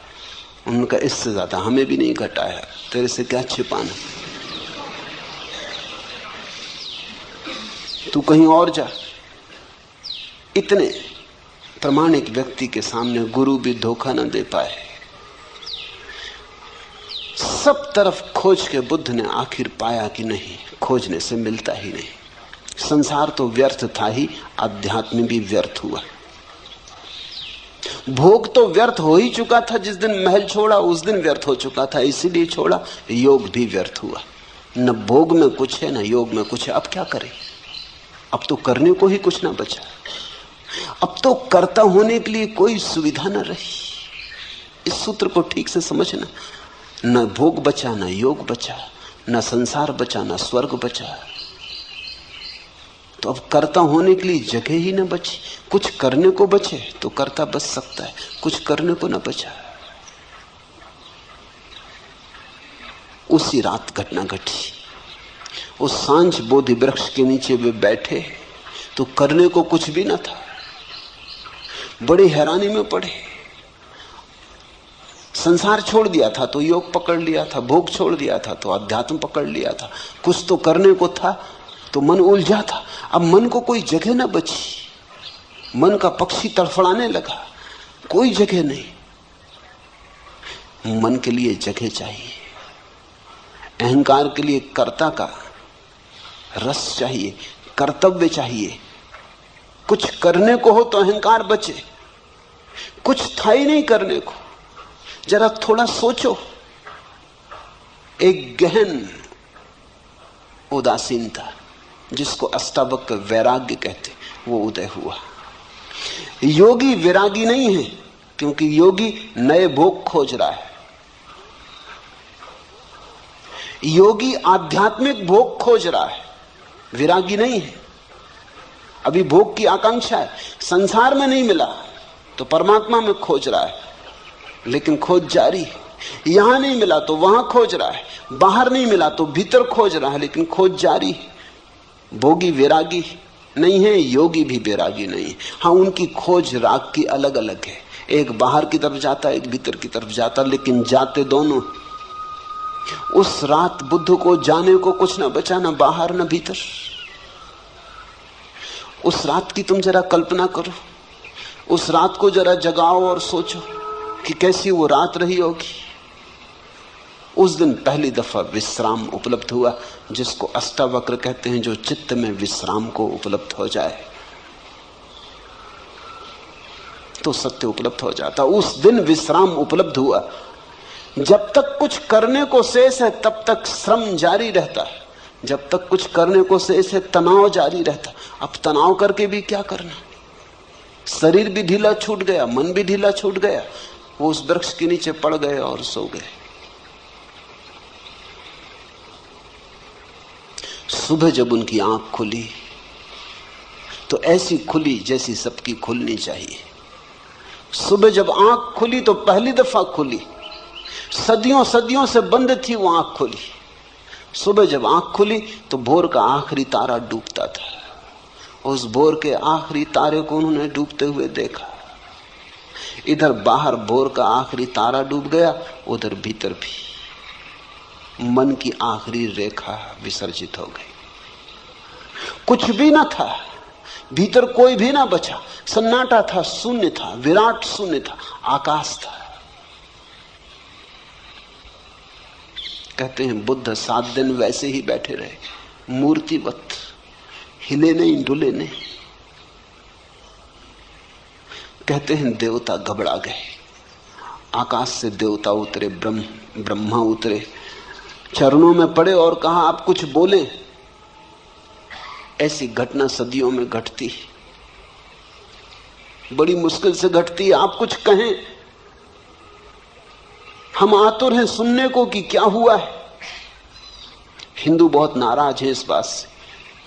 उन्होंने कहा इससे ज्यादा हमें भी नहीं घटा है, तेरे से क्या छिपाना। तू कहीं और जा। इतने प्रामाणिक व्यक्ति के सामने गुरु भी धोखा न दे पाए। सब तरफ खोज के बुद्ध ने आखिर पाया कि नहीं, खोजने से मिलता ही नहीं। संसार तो व्यर्थ था ही, अध्यात्म भी व्यर्थ हुआ। भोग तो व्यर्थ हो ही चुका था, जिस दिन महल छोड़ा उस दिन व्यर्थ हो चुका था, इसीलिए छोड़ा। योग भी व्यर्थ हुआ। न भोग में कुछ है न योग में कुछ है। अब क्या करें? अब तो करने को ही कुछ ना बचा। अब तो कर्ता होने के लिए कोई सुविधा न रही। इस सूत्र को ठीक से समझना। न भोग बचा, न योग बचा, न संसार बचा, न स्वर्ग बचा। तो अब कर्ता होने के लिए जगह ही न बची। कुछ करने को बचे तो कर्ता बच सकता है, कुछ करने को न बचा। उसी रात घटना घटी। उस सांझ बोधि वृक्ष के नीचे वे बैठे तो करने को कुछ भी न था। बड़ी हैरानी में पड़े। संसार छोड़ दिया था तो योग पकड़ लिया था, भोग छोड़ दिया था तो अध्यात्म पकड़ लिया था। कुछ तो करने को था तो मन उलझा था। अब मन को कोई जगह न बची। मन का पक्षी तड़फड़ाने लगा, कोई जगह नहीं। मन के लिए जगह चाहिए। अहंकार के लिए कर्ता का रस चाहिए, कर्तव्य चाहिए। कुछ करने को हो तो अहंकार बचे। कुछ था ही नहीं करने को। जरा थोड़ा सोचो। एक गहन उदासीनता, जिसको अष्टावक्र वैराग्य कहते, वो उदय हुआ। योगी विरागी नहीं है, क्योंकि योगी नए भोग खोज रहा है। योगी आध्यात्मिक भोग खोज रहा है, विरागी नहीं है। अभी भोग की आकांक्षा है। संसार में नहीं मिला तो परमात्मा में खोज रहा है, लेकिन खोज जारी है। यहां नहीं मिला तो वहां खोज रहा है, बाहर नहीं मिला तो भीतर खोज रहा है, लेकिन खोज जारी है। भोगी विरागी नहीं है, योगी भी विरागी नहीं है। हाँ, उनकी खोज राग की अलग अलग है। एक बाहर की तरफ जाता, एक भीतर की तरफ जाता, लेकिन जाते दोनों। उस रात बुद्ध को जाने को कुछ न बचा, न बाहर न भीतर। उस रात की तुम जरा कल्पना करो। उस रात को जरा जगाओ और सोचो कि कैसी वो रात रही होगी। उस दिन पहली दफा विश्राम उपलब्ध हुआ, जिसको अष्टावक्र कहते हैं, जो चित्त में विश्राम को उपलब्ध हो जाए तो सत्य उपलब्ध हो जाता। उस दिन विश्राम उपलब्ध हुआ। जब तक कुछ करने को शेष है तब तक श्रम जारी रहता है। जब तक कुछ करने को शेष है तनाव जारी रहता। अब तनाव करके भी क्या करना? शरीर भी ढीला छूट गया, मन भी ढीला छूट गया। वो उस वृक्ष के नीचे पड़ गए और सो गए। सुबह जब उनकी आंख खुली तो ऐसी खुली जैसी सबकी खुलनी चाहिए। सुबह जब आंख खुली तो पहली दफा खुली। सदियों सदियों से बंद थी वो आंख खुली। सुबह जब आंख खुली तो भोर का आखिरी तारा डूबता था। उस भोर के आखिरी तारे को उन्होंने डूबते हुए देखा। इधर बाहर भोर का आखिरी तारा डूब गया, उधर भीतर भी मन की आखिरी रेखा विसर्जित हो गई। कुछ भी ना था, भीतर कोई भी ना बचा। सन्नाटा था, शून्य था, विराट शून्य था, आकाश था। कहते हैं बुद्ध 7 दिन वैसे ही बैठे रहे, मूर्तिवत, हिले नहीं डुले नहीं। कहते हैं देवता घबरा गए। आकाश से देवता उतरे, ब्रह्मा उतरे, चरणों में पड़े और कहा आप कुछ बोले। ऐसी घटना सदियों में घटती, बड़ी मुश्किल से घटती। आप कुछ कहें, हम आतुर हैं सुनने को कि क्या हुआ है। हिंदू बहुत नाराज हैं इस बात से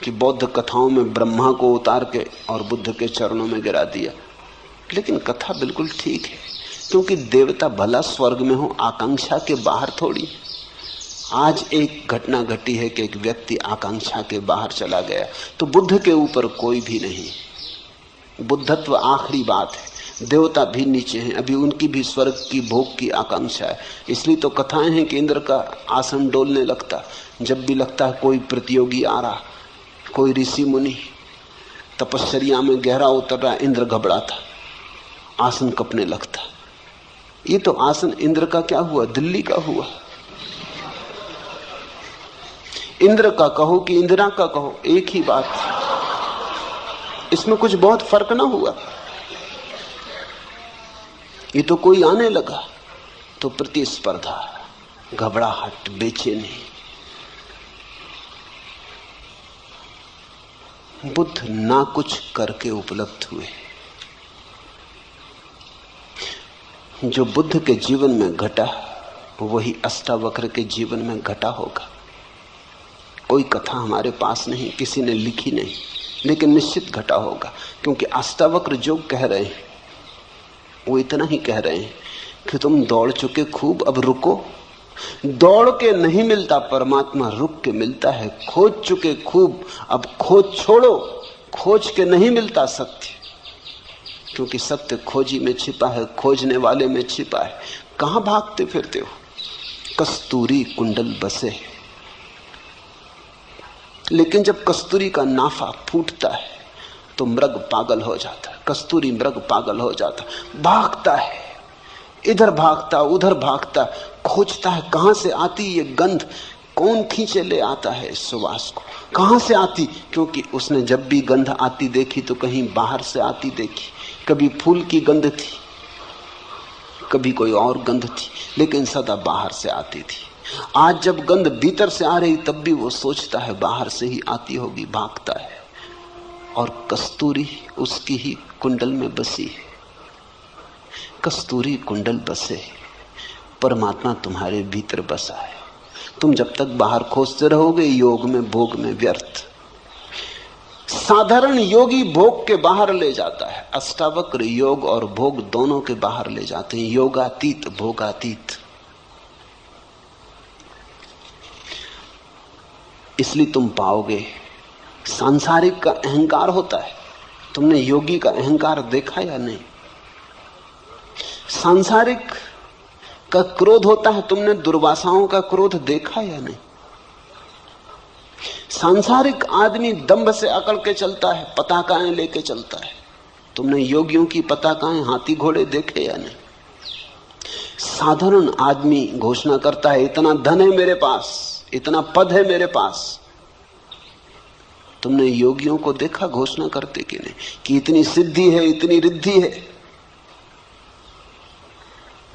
कि बौद्ध कथाओं में ब्रह्मा को उतार के और बुद्ध के चरणों में गिरा दिया। लेकिन कथा बिल्कुल ठीक है, क्योंकि देवता भला स्वर्ग में हो, आकांक्षा के बाहर थोड़ी। आज एक घटना घटी है कि एक व्यक्ति आकांक्षा के बाहर चला गया, तो बुद्ध के ऊपर कोई भी नहीं। बुद्धत्व आखिरी बात है। देवता भी नीचे हैं, अभी उनकी भी स्वर्ग की भोग की आकांक्षा है। इसलिए तो कथाएं हैं कि इंद्र का आसन डोलने लगता जब भी लगता है कोई प्रतियोगी आ रहा, कोई ऋषि मुनि तपश्चर्या में गहरा उतर रहा, इंद्र घबराता, आसन कपने लगता। ये तो आसन इंद्र का क्या हुआ, दिल्ली का हुआ। इंद्र का कहो कि इंदिरा का कहो, एक ही बात, इसमें कुछ बहुत फर्क ना हुआ। ये तो कोई आने लगा तो प्रतिस्पर्धा, घबराहट, बेचैनी। बुद्ध ना कुछ करके उपलब्ध हुए। जो बुद्ध के जीवन में घटा वही अष्टावक्र के जीवन में घटा होगा। कोई कथा हमारे पास नहीं, किसी ने लिखी नहीं, लेकिन निश्चित घटा होगा, क्योंकि अष्टावक्र जो कह रहे हैं वो इतना ही कह रहे हैं कि तुम दौड़ चुके खूब, अब रुको। दौड़ के नहीं मिलता परमात्मा, रुक के मिलता है। खोज चुके खूब, अब खोज छोड़ो। खोज के नहीं मिलता सत्य, क्योंकि सत्य खोजी में छिपा है, खोजने वाले में छिपा है। कहां भागते फिरते हो? कस्तूरी कुंडल बसे। लेकिन जब कस्तूरी का नाफा फूटता है तो मृग पागल हो जाता है। कस्तूरी मृग पागल हो जाता, भागता है, इधर भागता उधर भागता, खोजता है कहां से आती ये गंध, कौन खींचे ले आता है इस सुवास को, कहां से आती। क्योंकि उसने जब भी गंध आती देखी तो कहीं बाहर से आती देखी। कभी फूल की गंध थी, कभी कोई और गंध थी, लेकिन सदा बाहर से आती थी। आज जब गंध भीतर से आ रही तब भी वो सोचता है बाहर से ही आती होगी, भागता है। और कस्तूरी उसकी ही कुंडल में बसी है। कस्तूरी कुंडल बसे, परमात्मा तुम्हारे भीतर बसा है। तुम जब तक बाहर खोजते रहोगे योग में भोग में व्यर्थ। साधारण योगी भोग के बाहर ले जाता है, अष्टावक्र योग और भोग दोनों के बाहर ले जाते हैं। योगातीत भोगातीत। इसलिए तुम पाओगे सांसारिक का अहंकार होता है। तुमने योगी का अहंकार देखा या नहीं? सांसारिक का क्रोध होता है, तुमने दुर्वासाओं का क्रोध देखा या नहीं? सांसारिक आदमी दंभ से अकड़ के चलता है, पताकाएं लेके चलता है। तुमने योगियों की पताकाएं, हाथी घोड़े देखे या नहीं? साधारण आदमी घोषणा करता है इतना धन है मेरे पास, इतना पद है मेरे पास। तुमने योगियों को देखा घोषणा करते कि नहीं कि इतनी सिद्धि है, इतनी रिद्धि है?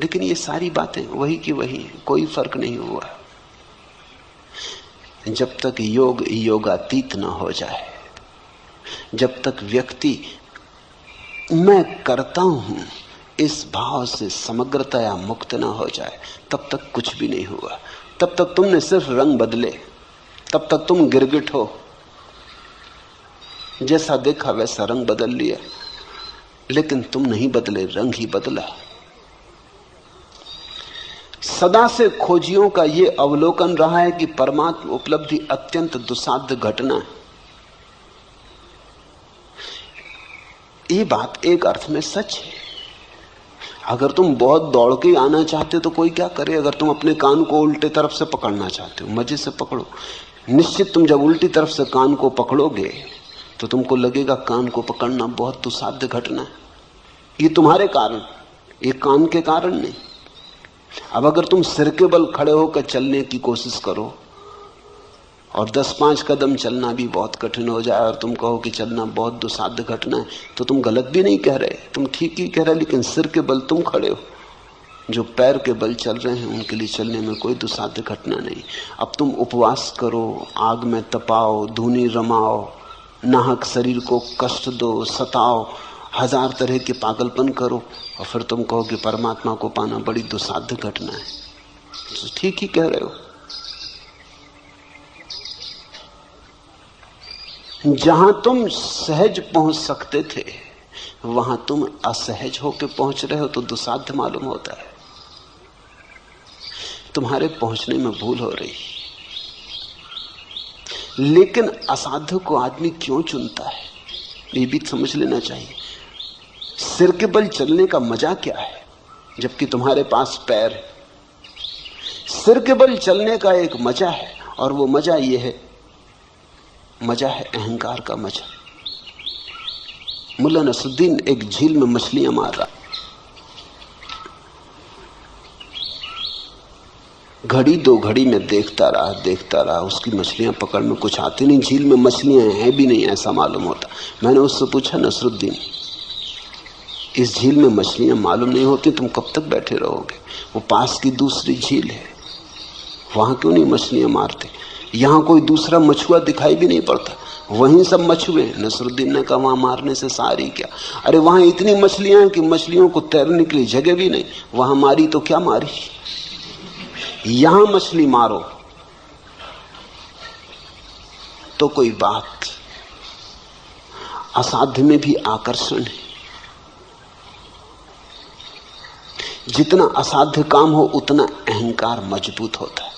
लेकिन ये सारी बातें वही की वही हैं, कोई फर्क नहीं हुआ। जब तक योग योगातीत न हो जाए, जब तक व्यक्ति मैं करता हूं इस भाव से समग्रतया मुक्त न हो जाए, तब तक कुछ भी नहीं हुआ। तब तक तुमने सिर्फ रंग बदले, तब तक तुम गिरगिट हो, जैसा देखा वैसा रंग बदल लिया, लेकिन तुम नहीं बदले, रंग ही बदला। सदा से खोजियों का यह अवलोकन रहा है कि परमात्मा उपलब्धि अत्यंत दुस्साध्य घटना है। ये बात एक अर्थ में सच है। अगर तुम बहुत दौड़ के आना चाहते हो तो कोई क्या करे? अगर तुम अपने कान को उल्टे तरफ से पकड़ना चाहते हो, मजे से पकड़ो। निश्चित तुम जब उल्टी तरफ से कान को पकड़ोगे तो तुमको लगेगा कान को पकड़ना बहुत दुस्साध्य घटना है। ये तुम्हारे कारण, ये कान के कारण नहीं। अब अगर तुम सिर के बल खड़े होकर चलने की कोशिश करो और 10-5 कदम चलना भी बहुत कठिन हो जाए और तुम कहो कि चलना बहुत दुस्साध्य घटना है, तो तुम गलत भी नहीं कह रहे, तुम ठीक ही कह रहे। लेकिन सिर के बल तुम खड़े हो, जो पैर के बल चल रहे हैं उनके लिए चलने में कोई दुस्साध्य घटना नहीं। अब तुम उपवास करो, आग में तपाओ, धूनी रमाओ, नाहक शरीर को कष्ट दो, सताओ, 1000 तरह के पागलपन करो और फिर तुम कहो कि परमात्मा को पाना बड़ी दुस्साध्य घटना है, तो ठीक ही कह रहे हो। जहां तुम सहज पहुंच सकते थे वहां तुम असहज होकर पहुंच रहे हो तो दुस्साध्य मालूम होता है। तुम्हारे पहुंचने में भूल हो रही। लेकिन असाध्य को आदमी क्यों चुनता है, ये भी समझ लेना चाहिए। सिर के बल चलने का मजा क्या है जबकि तुम्हारे पास पैर है? सिर के बल चलने का एक मजा है, और वो मजा ये है, मजा है अहंकार का मजा। मुल्ला नसरुद्दीन एक झील में मछलियां मार रहा, घड़ी दो घड़ी में देखता रहा, उसकी मछलियां पकड़ में कुछ आती नहीं, झील में मछलियां हैं भी नहीं ऐसा मालूम होता। मैंने उससे पूछा, नसरुद्दीन इस झील में मछलियां मालूम नहीं होती, तुम कब तक बैठे रहोगे? वो पास की दूसरी झील है, वहां क्यों नहीं मछलियां मारते? यहां कोई दूसरा मछुआ दिखाई भी नहीं पड़ता, वहीं सब मछुए। नसरुद्दीन ने कहा, वहां मारने से सारी क्या? अरे वहां इतनी मछलियां हैं कि मछलियों को तैरने के लिए जगह भी नहीं, वहां मारी तो क्या मारी, यहां मछली मारो तो कोई बात। असाध्य में भी आकर्षण है, जितना असाध्य काम हो उतना अहंकार मजबूत होता है।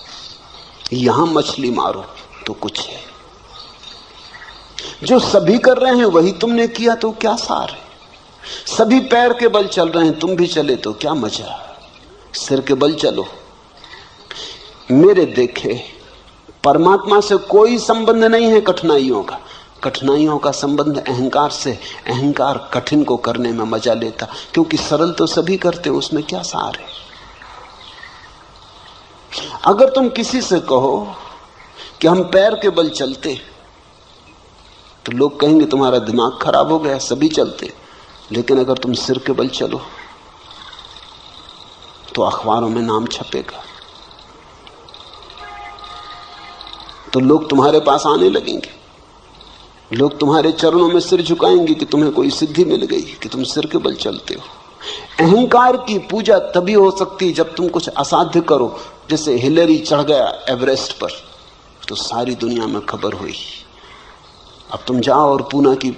यहां मछली मारो तो कुछ है, जो सभी कर रहे हैं वही तुमने किया तो क्या सार है? सभी पैर के बल चल रहे हैं, तुम भी चले तो क्या मजा? सिर के बल चलो। मेरे देखे परमात्मा से कोई संबंध नहीं है कठिनाइयों का, कठिनाइयों का संबंध अहंकार से। अहंकार कठिन को करने में मजा लेता, क्योंकि सरल तो सभी करते, उसमें क्या सार है? अगर तुम किसी से कहो कि हम पैर के बल चलते, तो लोग कहेंगे तुम्हारा दिमाग खराब हो गया, सभी चलते। लेकिन अगर तुम सिर के बल चलो तो अखबारों में नाम छपेगा, तो लोग तुम्हारे पास आने लगेंगे, लोग तुम्हारे चरणों में सिर झुकाएंगे कि तुम्हें कोई सिद्धि मिल गई कि तुम सिर के बल चलते हो। अहंकार की पूजा तभी हो सकती जब तुम कुछ असाध्य करो। जैसे हिलेरी चढ़ गया एवरेस्ट पर, तो सारी दुनिया में खबर हुई। अब तुम जाओ और पूना की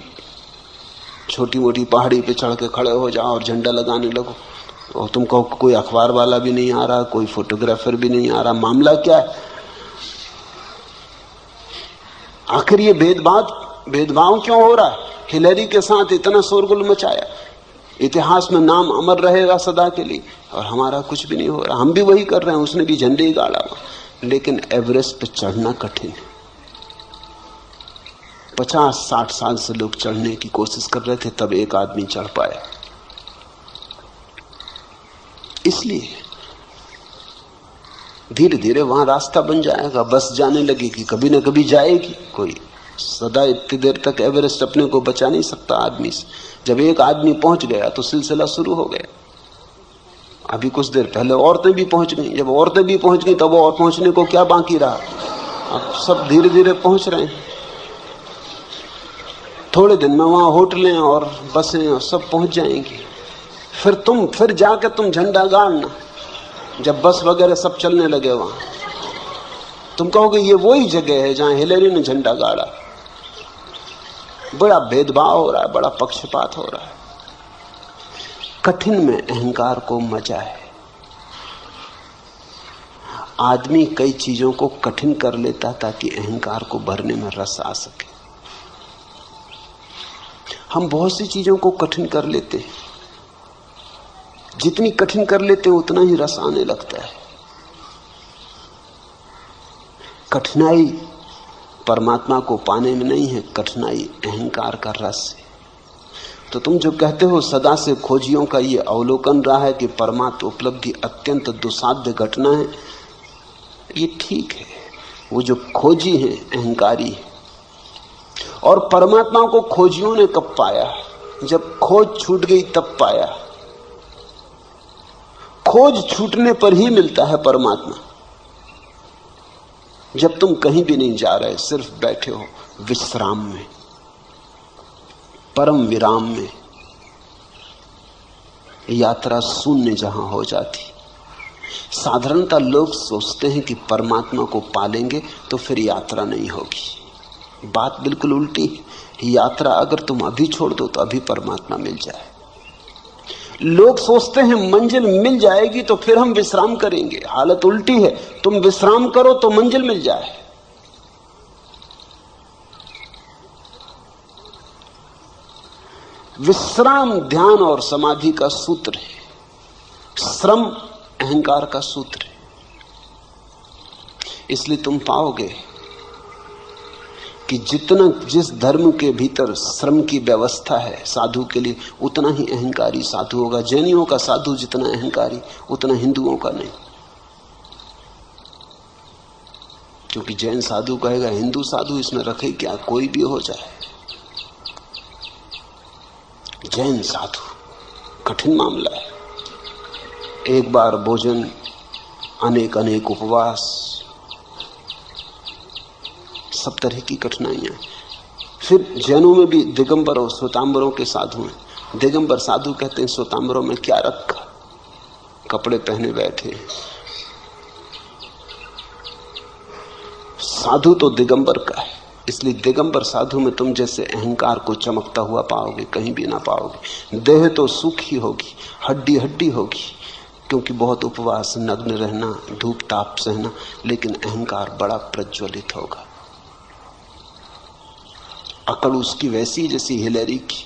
छोटी मोटी पहाड़ी पे चढ़ के खड़े हो जाओ और झंडा लगाने लगो, और तुम कहो कोई अखबार वाला भी नहीं आ रहा, कोई फोटोग्राफर भी नहीं आ रहा, मामला क्या है? आखिर ये भेदभाव क्यों हो रहा है? हिलेरी के साथ इतना शोरगुल मचाया, इतिहास में नाम अमर रहेगा सदा के लिए, और हमारा कुछ भी नहीं हो रहा। हम भी वही कर रहे हैं, उसने भी झंडे ही गाड़ा हुआ। लेकिन एवरेस्ट पे चढ़ना कठिन है। 50-60 साल से लोग चढ़ने की कोशिश कर रहे थे, तब एक आदमी चढ़ पाया। इसलिए धीरे धीरे वहां रास्ता बन जाएगा, बस जाने लगेगी, कभी ना कभी जाएगी। कोई सदा इतनी देर तक एवरेस्ट अपने को बचा नहीं सकता आदमी से। जब एक आदमी पहुंच गया तो सिलसिला शुरू हो गया। अभी कुछ देर पहले औरतें भी पहुंच गई, जब औरतें भी पहुंच गई तब और पहुंचने को क्या बाकी रहा? अब सब धीरे धीरे पहुंच रहे हैं। थोड़े दिन में वहां होटलें और बसें और सब पहुंच जाएंगी। फिर जाके तुम झंडा गाड़ना, जब बस वगैरह सब चलने लगे वहां, तुम कहोगे ये वही जगह है जहां हिलेरी ने झंडा गाड़ा। बड़ा भेदभाव हो रहा है, बड़ा पक्षपात हो रहा है। कठिन में अहंकार को मजा है। आदमी कई चीजों को कठिन कर लेता ताकि अहंकार को भरने में रस आ सके। हम बहुत सी चीजों को कठिन कर लेते हैं, जितनी कठिन कर लेते हैं उतना ही रस आने लगता है। कठिनाई परमात्मा को पाने में नहीं है, कठिनाई अहंकार का रस है। तो तुम जो कहते हो सदा से खोजियों का ये अवलोकन रहा है कि परमात्मा उपलब्धि अत्यंत दुसाध्य घटना है, ये ठीक है। वो जो खोजी है अहंकारी है, और परमात्मा को खोजियों ने कब पाया? जब खोज छूट गई तब पाया। खोज छूटने पर ही मिलता है परमात्मा। जब तुम कहीं भी नहीं जा रहे, सिर्फ बैठे हो विश्राम में, परम विराम में, यात्रा शून्य जहां हो जाती। साधारणतः लोग सोचते हैं कि परमात्मा को पालेंगे तो फिर यात्रा नहीं होगी। बात बिल्कुल उल्टी है। यात्रा अगर तुम अभी छोड़ दो तो अभी परमात्मा मिल जाए। लोग सोचते हैं मंजिल मिल जाएगी तो फिर हम विश्राम करेंगे। हालत उल्टी है, तुम विश्राम करो तो मंजिल मिल जाए। विश्राम ध्यान और समाधि का सूत्र है, श्रम अहंकार का सूत्र है। इसलिए तुम पाओगे कि जितना जिस धर्म के भीतर श्रम की व्यवस्था है साधु के लिए, उतना ही अहंकारी साधु होगा। जैनियों का साधु जितना अहंकारी, उतना हिंदुओं का नहीं। क्योंकि जैन साधु कहेगा हिंदू साधु इसमें रखे क्या, कोई भी हो जाए। जैन साधु कठिन मामला है। एक बार भोजन, अनेक अनेक उपवास, सब तरह की कठिनाइयां। फिर जैनों में भी दिगंबर और श्वेतांबरों के साधु हैं। दिगंबर साधु कहते हैं श्वेतांबरों में क्या रखा, कपड़े पहने बैठे। साधु तो दिगंबर का है, इसलिए दिगंबर साधु में तुम जैसे अहंकार को चमकता हुआ पाओगे, कहीं भी ना पाओगे। देह तो सूखी होगी, हड्डी हड्डी होगी, क्योंकि बहुत उपवास, नग्न रहना, धूप ताप सहना, लेकिन अहंकार बड़ा प्रज्वलित होगा। अकड़ उसकी वैसी जैसी हिलेरी की।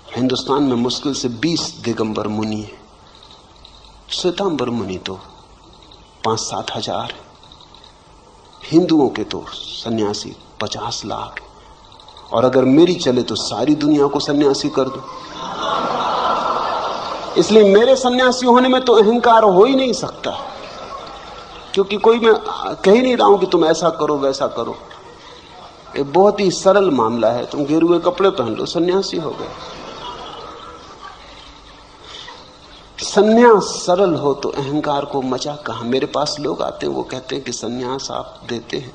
हिंदुस्तान में मुश्किल से 20 दिगंबर मुनि है, श्वेतांबर मुनि तो 5-7 हजार है। हिंदुओं के तो सन्यासी 50 लाख है। और अगर मेरी चले तो सारी दुनिया को सन्यासी कर दो। इसलिए मेरे सन्यासी होने में तो अहंकार हो ही नहीं सकता, क्योंकि कोई मैं कह ही नहीं रहा हूं कि तुम ऐसा करो वैसा करो। ये बहुत ही सरल मामला है। तुम गेरुए कपड़े पहन लो, सन्यासी हो गए। सन्यास सरल हो तो अहंकार को मचा कहां। मेरे पास लोग आते हैं, वो कहते हैं कि सन्यास आप देते हैं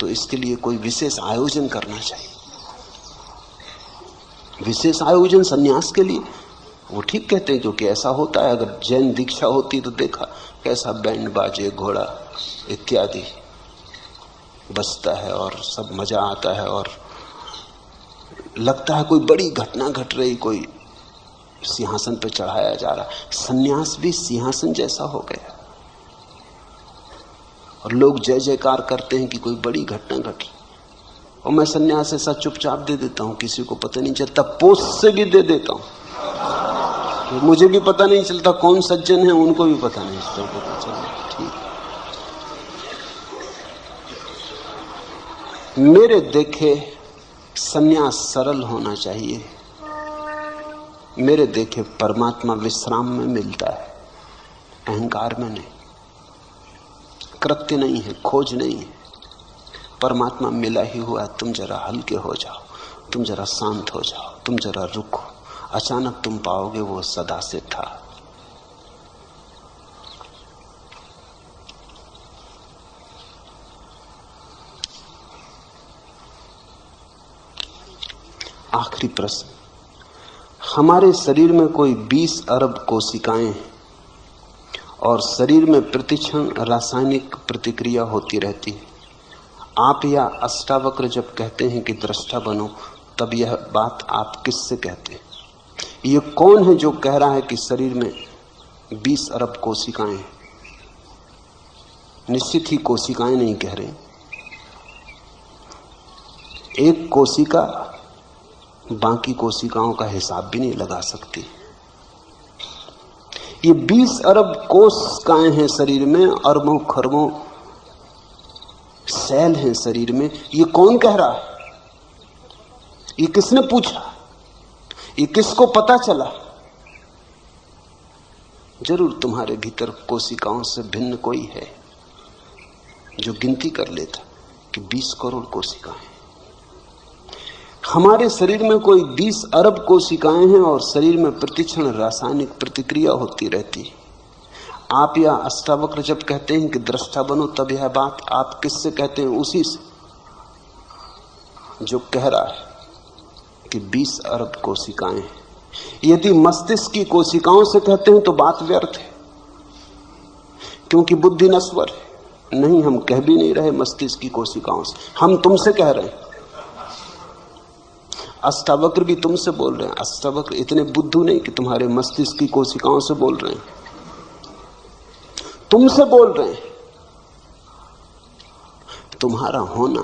तो इसके लिए कोई विशेष आयोजन करना चाहिए। विशेष आयोजन सन्यास के लिए? वो ठीक कहते हैं, क्योंकि ऐसा होता है। अगर जैन दीक्षा होती तो देखा कैसा बैंड बाजे, घोड़ा इत्यादि बजता है और सब मजा आता है और लगता है कोई बड़ी घटना घट रही, कोई सिंहासन पर चढ़ाया जा रहा। सन्यास भी सिंहासन जैसा हो गया और लोग जय जयकार करते हैं कि कोई बड़ी घटना घटी। और मैं सन्यास ऐसा चुपचाप दे देता हूं, किसी को पता नहीं चलता। पोस्ट से भी दे देता हूं, मुझे भी पता नहीं चलता कौन सज्जन है, उनको भी पता नहीं चलता। ठीक, मेरे देखे सन्यास सरल होना चाहिए। मेरे देखे परमात्मा विश्राम में मिलता है, अहंकार में नहीं। कृत्य नहीं है, खोज नहीं है, परमात्मा मिला ही हुआ। तुम जरा हल्के हो जाओ, तुम जरा शांत हो जाओ, तुम जरा रुको, अचानक तुम पाओगे वो सदा से था। आखिरी प्रश्न। हमारे शरीर में कोई 20 अरब कोशिकाएं हैं और शरीर में प्रतिक्षण रासायनिक प्रतिक्रिया होती रहती है। आप या अष्टावक्र जब कहते हैं कि दृष्टा बनो, तब यह बात आप किससे कहते हैं? ये कौन है जो कह रहा है कि शरीर में 20 अरब कोशिकाएं हैं? निश्चित ही कोशिकाएं नहीं कह रहे। एक कोशिका बाकी कोशिकाओं का हिसाब भी नहीं लगा सकती। ये 20 अरब कोशिकाएं हैं शरीर में, अरबों खरबों सेल हैं शरीर में। ये कौन कह रहा है? ये किसने पूछा? ये किसको पता चला? जरूर तुम्हारे भीतर कोशिकाओं से भिन्न कोई है जो गिनती कर लेता कि 20 करोड़ कोशिकाएं। हमारे शरीर में कोई 20 अरब कोशिकाएं हैं और शरीर में प्रतिक्षण रासायनिक प्रतिक्रिया होती रहती है। आप या अष्टावक्र जब कहते हैं कि दृष्टा बनो, तब यह बात आप किससे कहते हैं? उसी से जो कह रहा है कि 20 अरब कोशिकाएं हैं। यदि मस्तिष्क की कोशिकाओं से कहते हैं तो बात व्यर्थ है, क्योंकि बुद्धि नश्वर है। नहीं, हम कह भी नहीं रहे मस्तिष्क की कोशिकाओं से, हम तुमसे कह रहे हैं। अष्टावक्र भी तुमसे बोल रहे हैं। अष्टावक्र इतने बुद्धू नहीं कि तुम्हारे मस्तिष्क की कोशिकाओं से बोल रहे हैं, तुमसे बोल रहे हैं। तुम्हारा होना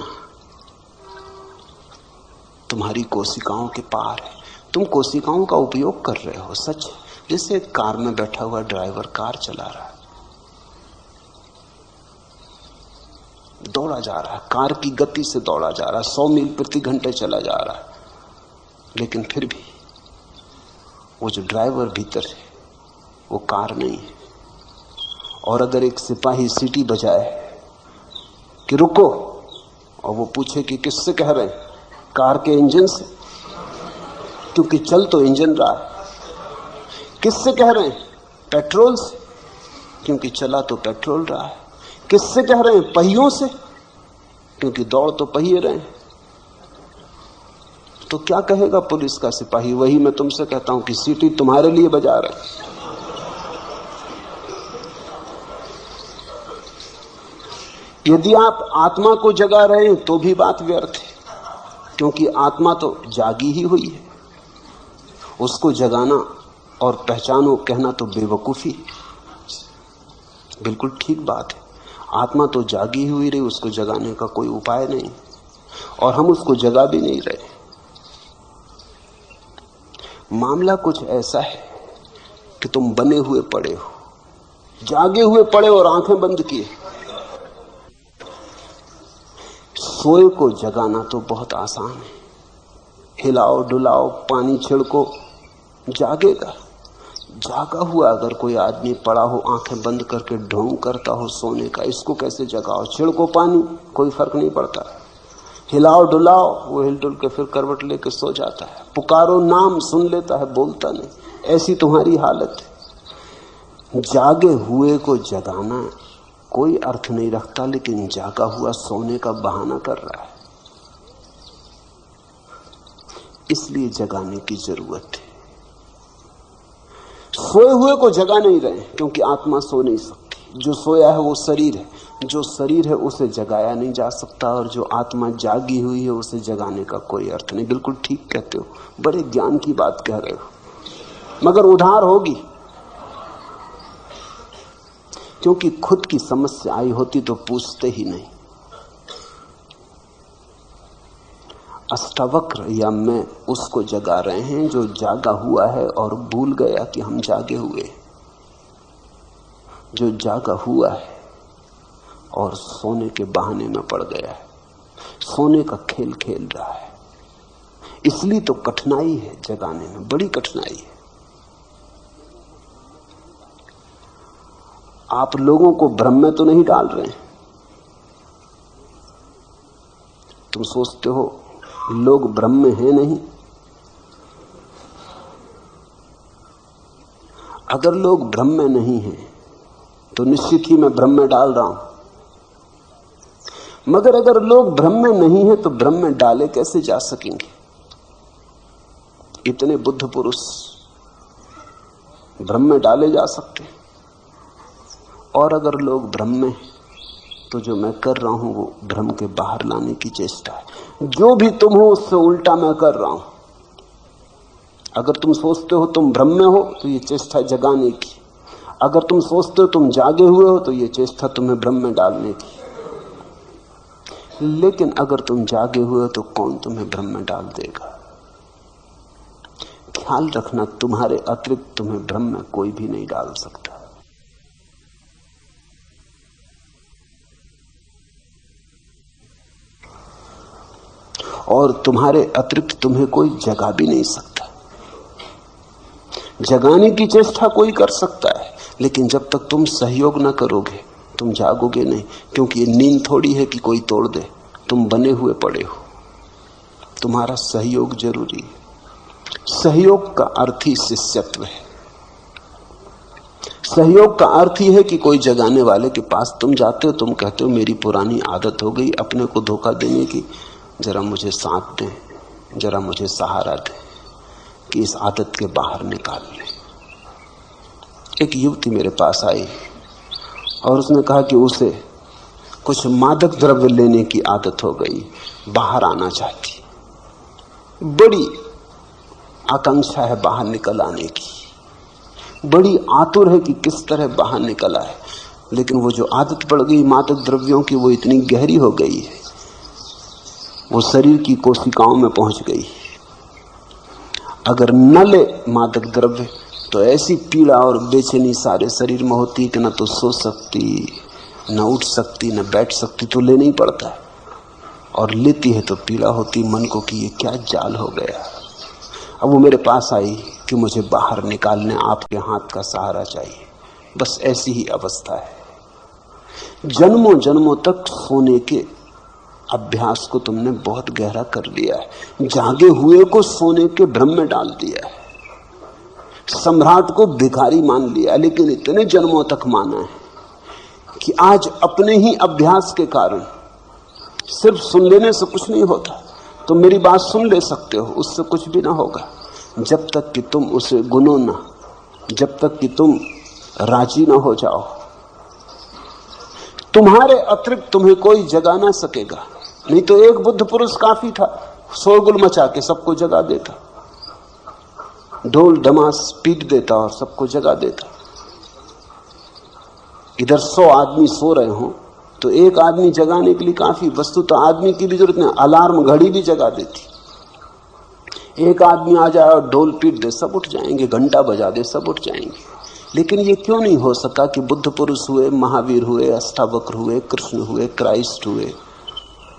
तुम्हारी कोशिकाओं के पार है। तुम कोशिकाओं का उपयोग कर रहे हो, सच। जैसे कार में बैठा हुआ ड्राइवर कार चला रहा है, दौड़ा जा रहा है, कार की गति से दौड़ा जा रहा है, 100 मील प्रति घंटे चला जा रहा है, लेकिन फिर भी वो जो ड्राइवर भीतर है वो कार नहीं है। और अगर एक सिपाही सीटी बजाए कि रुको, और वो पूछे कि किससे कह रहे हैं, कार के इंजन से, क्योंकि चल तो इंजन रहा है। किससे कह रहे हैं, पेट्रोल से, क्योंकि चला तो पेट्रोल रहा है। किससे कह रहे हैं, पहियों से, क्योंकि दौड़ तो पहिए रहे हैं। तो क्या कहेगा पुलिस का सिपाही? वही मैं तुमसे कहता हूं कि सीटी तुम्हारे लिए बजा रहा है। यदि आप आत्मा को जगा रहे हैं तो भी बात व्यर्थ है, क्योंकि आत्मा तो जागी ही हुई है। उसको जगाना और पहचानो कहना तो बेवकूफी है। बिल्कुल ठीक बात है, आत्मा तो जागी हुई रही, उसको जगाने का कोई उपाय नहीं, और हम उसको जगा भी नहीं रहे। मामला कुछ ऐसा है कि तुम बने हुए पड़े हो, जागे हुए पड़े और आंखें बंद किए। सोए को जगाना तो बहुत आसान है, हिलाओ डुलाओ, पानी छिड़को, जागेगा। जागा हुआ अगर कोई आदमी पड़ा हो, आंखें बंद करके ढोंग करता हो सोने का, इसको कैसे जगाओ? छिड़को पानी, कोई फर्क नहीं पड़ता। हिलाओ डुलाओ, वो हिल डुल के फिर करवट लेके सो जाता है। पुकारो नाम, सुन लेता है, बोलता नहीं। ऐसी तुम्हारी हालत है। जागे हुए को जगाना कोई अर्थ नहीं रखता, लेकिन जागा हुआ सोने का बहाना कर रहा है, इसलिए जगाने की जरूरत है। सोए हुए को जगा नहीं रहे, क्योंकि आत्मा सो नहीं सकती। जो सोया है वो शरीर है, जो शरीर है उसे जगाया नहीं जा सकता, और जो आत्मा जागी हुई है उसे जगाने का कोई अर्थ नहीं। बिल्कुल ठीक कहते हो, बड़े ज्ञान की बात कह रहे हो, मगर उधार होगी, क्योंकि खुद की समस्या आई होती तो पूछते ही नहीं। अष्टावक्र या मैं उसको जगा रहे हैं जो जागा हुआ है और भूल गया कि हम जागे हुए, जो जागा हुआ है और सोने के बहाने में पड़ गया है, सोने का खेल खेल रहा है। इसलिए तो कठिनाई है जगाने में, बड़ी कठिनाई है। आप लोगों को भ्रम में तो नहीं डाल रहे हैं। तुम सोचते हो लोग भ्रम में हैं, नहीं। अगर लोग भ्रम में नहीं हैं तो निश्चित ही मैं भ्रम में डाल रहा हूं, मगर अगर लोग भ्रम में नहीं हैं तो भ्रम में डाले कैसे जा सकेंगे? इतने बुद्ध पुरुष भ्रम में डाले जा सकते हैं। और अगर लोग भ्रम में, तो जो मैं कर रहा हूं वो भ्रम के बाहर लाने की चेष्टा है। जो भी तुम हो उससे उल्टा मैं कर रहा हूं। अगर तुम सोचते हो तुम भ्रम में हो तो ये चेष्टा जगाने की, अगर तुम सोचते हो तुम जागे हुए हो तो ये चेष्टा तुम्हें भ्रम में डालने की। लेकिन अगर तुम जागे हुए हो तो कौन तुम्हें भ्रम में डाल देगा? ख्याल रखना, तुम्हारे अतिरिक्त तुम्हें भ्रम में कोई भी नहीं डाल सकता। और तुम्हारे अतिरिक्त तुम्हें कोई जगा भी नहीं सकता। जगाने की चेष्टा कोई कर सकता है, लेकिन जब तक तुम सहयोग ना करोगे तुम जागोगे नहीं, क्योंकि ये नींद थोड़ी है कि कोई तोड़ दे। तुम बने हुए पड़े हो, तुम्हारा सहयोग जरूरी है। सहयोग का अर्थ ही शिष्यत्व है। सहयोग का अर्थ ही है कि कोई जगाने वाले के पास तुम जाते हो, तुम कहते हो मेरी पुरानी आदत हो गई अपने को धोखा देने की, जरा मुझे साथ दें, जरा मुझे सहारा दें कि इस आदत के बाहर निकाल लें। एक युवती मेरे पास आई और उसने कहा कि उसे कुछ मादक द्रव्य लेने की आदत हो गई, बाहर आना चाहती, बड़ी आकांक्षा है बाहर निकल आने की, बड़ी आतुर है कि किस तरह बाहर निकल आए। लेकिन वो जो आदत पड़ गई मादक द्रव्यों की वो इतनी गहरी हो गई है, वो शरीर की कोशिकाओं में पहुंच गई। अगर न ले मादक द्रव्य तो ऐसी पीड़ा और बेचैनी सारे शरीर में होती कि न तो सो सकती, न उठ सकती न बैठ सकती तो लेना ही पड़ता है, और लेती है तो पीड़ा होती मन को कि ये क्या जाल हो गया। अब वो मेरे पास आई कि मुझे बाहर निकालने आपके हाथ का सहारा चाहिए। बस ऐसी ही अवस्था है। जन्मों जन्मों तक सोने के अभ्यास को तुमने बहुत गहरा कर लिया है, जागे हुए को सोने के भ्रम में डाल दिया है, सम्राट को भिखारी मान लिया, लेकिन इतने जन्मों तक माना है कि आज अपने ही अभ्यास के कारण सिर्फ सुन लेने से कुछ नहीं होता। तुम मेरी बात सुन ले सकते हो, उससे कुछ भी ना होगा, जब तक कि तुम उसे गुनो ना, जब तक कि तुम राजी ना हो जाओ। तुम्हारे अतिरिक्त तुम्हें कोई जगा ना सकेगा। नहीं तो एक बुद्ध पुरुष काफी था, शोरगुल मचा के सबको जगा देता, ढोल डमास पीट देता और सबको जगा देता। इधर 100 आदमी सो रहे हो तो एक आदमी जगाने के लिए काफी, वस्तु तो आदमी की भी जरूरत नहीं, अलार्म घड़ी भी जगा देती। एक आदमी आ जाए और ढोल पीट दे, सब उठ जाएंगे, घंटा बजा दे, सब उठ जाएंगे। लेकिन ये क्यों नहीं हो सका कि बुद्ध पुरुष हुए, महावीर हुए, अष्टावक्र हुए, कृष्ण हुए, क्राइस्ट हुए,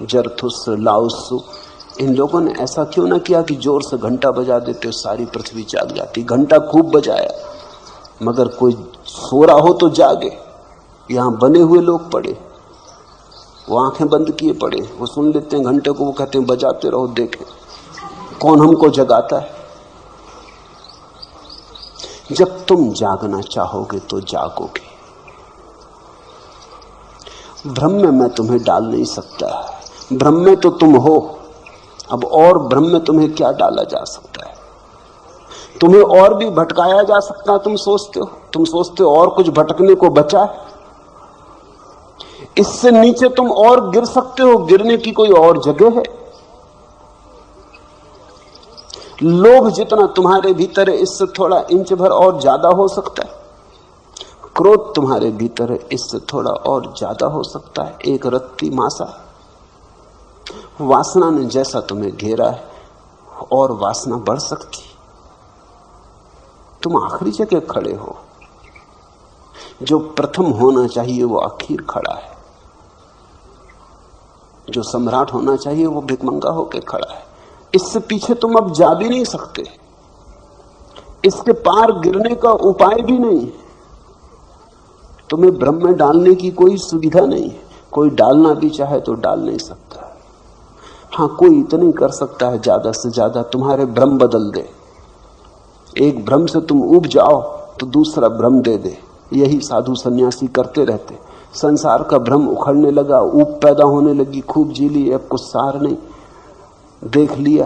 जरथुस्त्र, लाओत्सु, इन लोगों ने ऐसा क्यों ना किया कि जोर से घंटा बजा देते सारी पृथ्वी जाग जाती। घंटा खूब बजाया, मगर कोई सो रहा हो तो जागे। यहां बने हुए लोग पड़े, वो आंखें बंद किए पड़े, वो सुन लेते हैं घंटे को, वो कहते हैं बजाते रहो, देखें कौन हमको जगाता है। जब तुम जागना चाहोगे तो जागोगे। भ्रम में मैं तुम्हें डाल नहीं सकता, भ्रम में तो तुम हो। अब और भ्रम में तुम्हें क्या डाला जा सकता है? तुम्हें और भी भटकाया जा सकता है। तुम सोचते हो और कुछ भटकने को बचा है। इससे नीचे तुम और गिर सकते हो, गिरने की कोई और जगह है? लोभ जितना तुम्हारे भीतर है, इससे थोड़ा इंच भर और ज्यादा हो सकता है। क्रोध तुम्हारे भीतर है, इससे थोड़ा और ज्यादा हो सकता है, एक रत्ती मासा। वासना ने जैसा तुम्हें घेरा है, और वासना बढ़ सकती। तुम आखिरी जगह खड़े हो। जो प्रथम होना चाहिए वो आखिर खड़ा है, जो सम्राट होना चाहिए वो भिखमंगा होकर खड़ा है। इससे पीछे तुम अब जा भी नहीं सकते, इसके पार गिरने का उपाय भी नहीं है। तुम्हें भ्रम में डालने की कोई सुविधा नहीं है। कोई डालना भी चाहे तो डाल नहीं सकता। हाँ, कोई इतना ही कर सकता है, ज्यादा से ज्यादा तुम्हारे भ्रम बदल दे। एक भ्रम से तुम उब जाओ तो दूसरा भ्रम दे दे। यही साधु सन्यासी करते रहते। संसार का भ्रम उखड़ने लगा, ऊब पैदा होने लगी, खूब जी ली, अब कुछ सार नहीं, देख लिया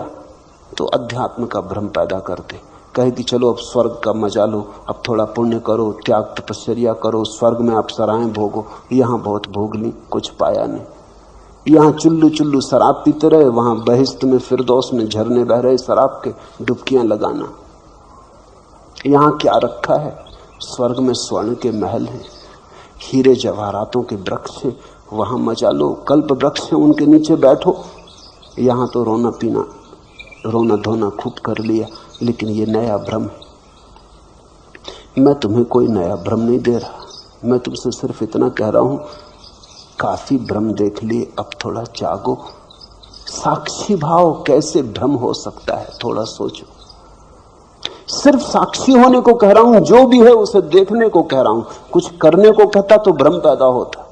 तो अध्यात्म का भ्रम पैदा करते। कहे कि चलो अब स्वर्ग का मजा लो, अब थोड़ा पुण्य करो, त्याग तपस्या करो, स्वर्ग में अप्सराएं भोगो। यहाँ बहुत भोग ली, कुछ पाया नहीं। यहाँ चुल्लू चुल्लू शराब पीते रहे, वहां बहिश्त में फिरदौस में झरने बह रहे शराब के, डुबकियां लगाना। यहाँ क्या रखा है? स्वर्ग में स्वर्ण के महल हैं, हीरे जवाहरातों के वृक्ष हैं, वहां मजा लो। कल्प वृक्ष हैं, उनके नीचे बैठो। यहाँ तो रोना पीना, रोना धोना खूब कर लिया, लेकिन ये नया भ्रम है। मैं तुम्हें कोई नया भ्रम नहीं दे रहा, मैं तुमसे सिर्फ इतना कह रहा हूं, काफी भ्रम देख लिए, अब थोड़ा जागो। साक्षी भाव कैसे भ्रम हो सकता है, थोड़ा सोचो। सिर्फ साक्षी होने को कह रहा हूं, जो भी है उसे देखने को कह रहा हूं। कुछ करने को कहता तो भ्रम पैदा होता।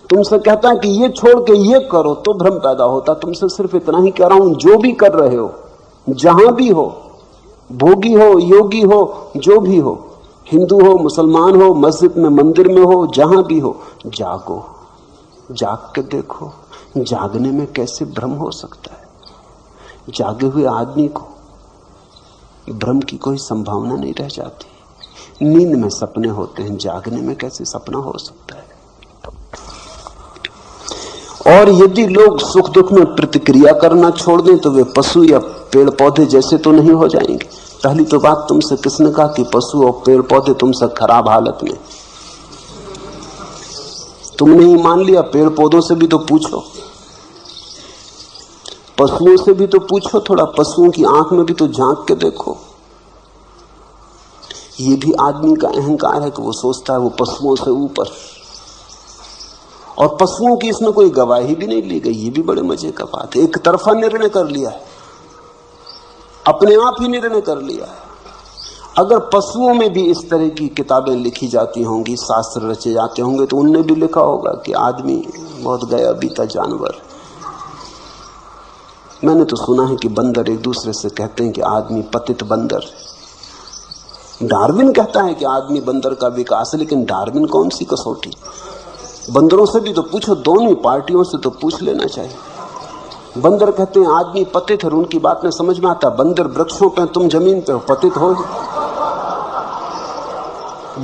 तुमसे कहता है कि ये छोड़ के ये करो तो भ्रम पैदा होता। तुमसे सिर्फ इतना ही कह रहा हूं, जो भी कर रहे हो, जहां भी हो, भोगी हो, योगी हो, जो भी हो, हिंदू हो, मुसलमान हो, मस्जिद में, मंदिर में हो, जहां भी हो, जागो, जाग के देखो। जागने में कैसे भ्रम हो सकता है? जागे हुए आदमी को भ्रम की कोई संभावना नहीं रह जाती। नींद में सपने होते हैं, जागने में कैसे सपना हो सकता है? और यदि लोग सुख दुख में प्रतिक्रिया करना छोड़ दें तो वे पशु या पेड़ पौधे जैसे तो नहीं हो जाएंगे। पहली तो बात तुमसे किसने कहा कि पशु और पेड़ पौधे तुमसे खराब हालत में? तुमने ही मान लिया। पेड़ पौधों से भी तो पूछो, पशुओं से भी तो पूछो, थोड़ा पशुओं की आंख में भी तो झांक के देखो। ये भी आदमी का अहंकार है कि वो सोचता है वो पशुओं से ऊपर। और पशुओं की इसमें कोई गवाही भी नहीं ली गई। ये भी बड़े मजे का बात है। एक तरफा निर्णय कर लिया है, अपने आप ही निर्णय कर लिया है। अगर पशुओं में भी इस तरह की किताबें लिखी जाती होंगी, शास्त्र रचे जाते होंगे, तो उनने भी लिखा होगा कि आदमी बहुत गया बीता जानवर। मैंने तो सुना है कि बंदर एक दूसरे से कहते हैं कि आदमी पतित बंदर। डार्विन कहता है कि आदमी बंदर का विकास है, लेकिन डार्विन कौन सी कसौटी? बंदरों से भी तो पूछो, दोनों पार्टियों से तो पूछ लेना चाहिए। बंदर कहते हैं आदमी पतित है, उनकी बात में समझ में आता। बंदर वृक्षों पे, तुम जमीन पे हो, पतित हो।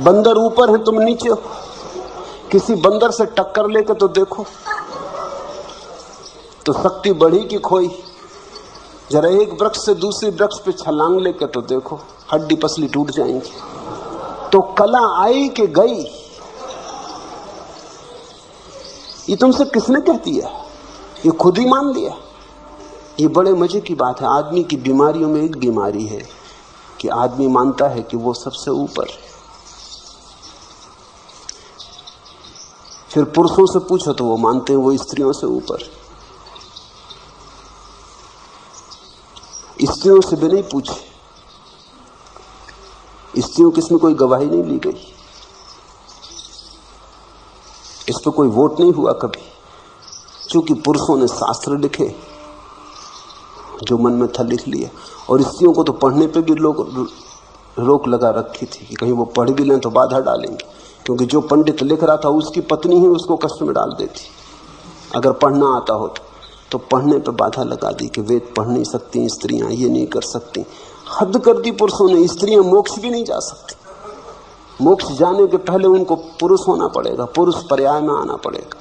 बंदर ऊपर है, तुम नीचे हो। किसी बंदर से टक्कर लेकर तो देखो, तो शक्ति बढ़ी कि खोई? जरा एक वृक्ष से दूसरे वृक्ष पे छलांग लेकर तो देखो, हड्डी पसली टूट जाएंगी। तो कला आई कि गई, ये तुमसे किसने कह दिया? ये खुद ही मान लिया। ये बड़े मजे की बात है। आदमी की बीमारियों में एक बीमारी है कि आदमी मानता है कि वो सबसे ऊपर है। फिर पुरुषों से पूछो तो वो मानते हैं वो स्त्रियों से ऊपर। स्त्रियों से भी नहीं पूछे, स्त्रियों की इसमें कोई गवाही नहीं ली गई, इस पर कोई वोट नहीं हुआ कभी, क्योंकि पुरुषों ने शास्त्र लिखे, जो मन में था लिख लिया। और स्त्रियों को तो पढ़ने पे भी लोग रोक लगा रखी थी कि कहीं वो पढ़ भी लें तो बाधा डालेंगे, क्योंकि जो पंडित लिख रहा था उसकी पत्नी ही उसको कष्ट में डाल देती अगर पढ़ना आता हो तो पढ़ने पे बाधा लगा दी कि वेद पढ़ नहीं सकती स्त्रियां, ये नहीं कर सकती। हद कर दी पुरुषों ने। स्त्रियां मोक्ष भी नहीं जा सकती। मोक्ष जाने के पहले उनको पुरुष होना पड़ेगा, पुरुष पर्याय में आना पड़ेगा।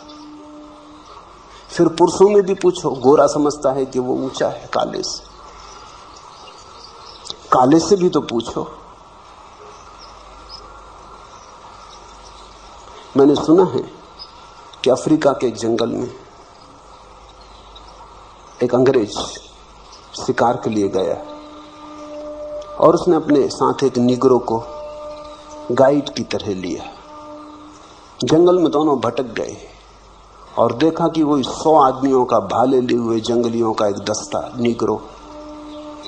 फिर पुरुषों में भी पूछो, गोरा समझता है कि वो ऊंचा है काले से, काले से भी तो पूछो। मैंने सुना है कि अफ्रीका के एक जंगल में एक अंग्रेज शिकार के लिए गया और उसने अपने साथ एक निगरो को गाइड की तरह लिया। जंगल में दोनों भटक गए और देखा कि वही 100 आदमियों का भाले लिए हुए जंगलियों का एक दस्ता निगरो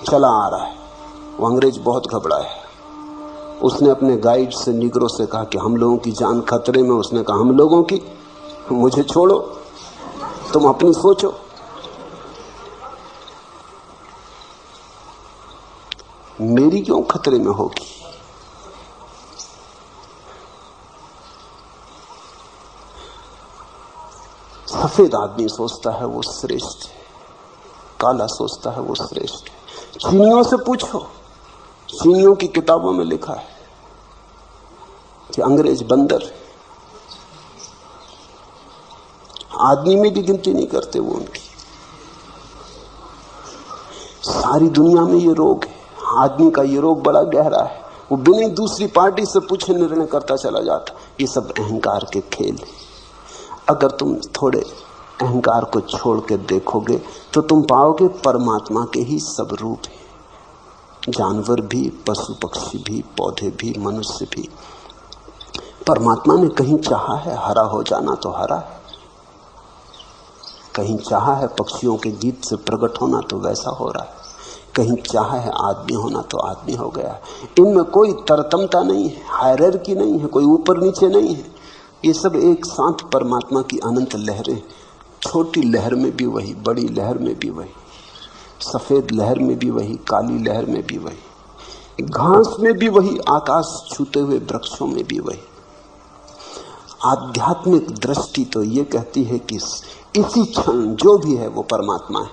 चला आ रहा है। वो अंग्रेज बहुत घबराया। उसने अपने गाइड से निगरो से कहा कि हम लोगों की जान खतरे में। उसने कहा हम लोगों की? मुझे छोड़ो, तुम अपनी सोचो। मेरी क्यों खतरे में होगी? सफेद आदमी सोचता है वो श्रेष्ठ है, काला सोचता है वो श्रेष्ठ है। चीनियों से पूछो, चीनियों की किताबों में लिखा है कि अंग्रेज बंदर है, आदमी में भी गिनती नहीं करते वो उनकी। सारी दुनिया में ये रोग है। आदमी का ये रोग बड़ा गहरा है। वो बिना दूसरी पार्टी से पूछे निर्णय करता चला जाता। ये सब अहंकार के खेल है। अगर तुम थोड़े अहंकार को छोड़ के देखोगे तो तुम पाओगे परमात्मा के ही सब रूप है। जानवर भी, पशु पक्षी भी, पौधे भी, मनुष्य भी। परमात्मा ने कहीं चाहा है हरा हो जाना तो हरा है, कहीं चाहा है पक्षियों के गीत से प्रकट होना तो वैसा हो रहा है, कहीं चाहा है आदमी होना तो आदमी हो गया है। इनमें कोई तरतमता नहीं है, हायरार्की नहीं है, कोई ऊपर नीचे नहीं है। ये सब एक साथ परमात्मा की अनंत लहरें। छोटी लहर में भी वही, बड़ी लहर में भी वही, सफेद लहर में भी वही, काली लहर में भी वही, घास में भी वही, आकाश छूते हुए वृक्षों में भी वही। आध्यात्मिक दृष्टि तो ये कहती है कि इसी क्षण जो भी है वो परमात्मा है।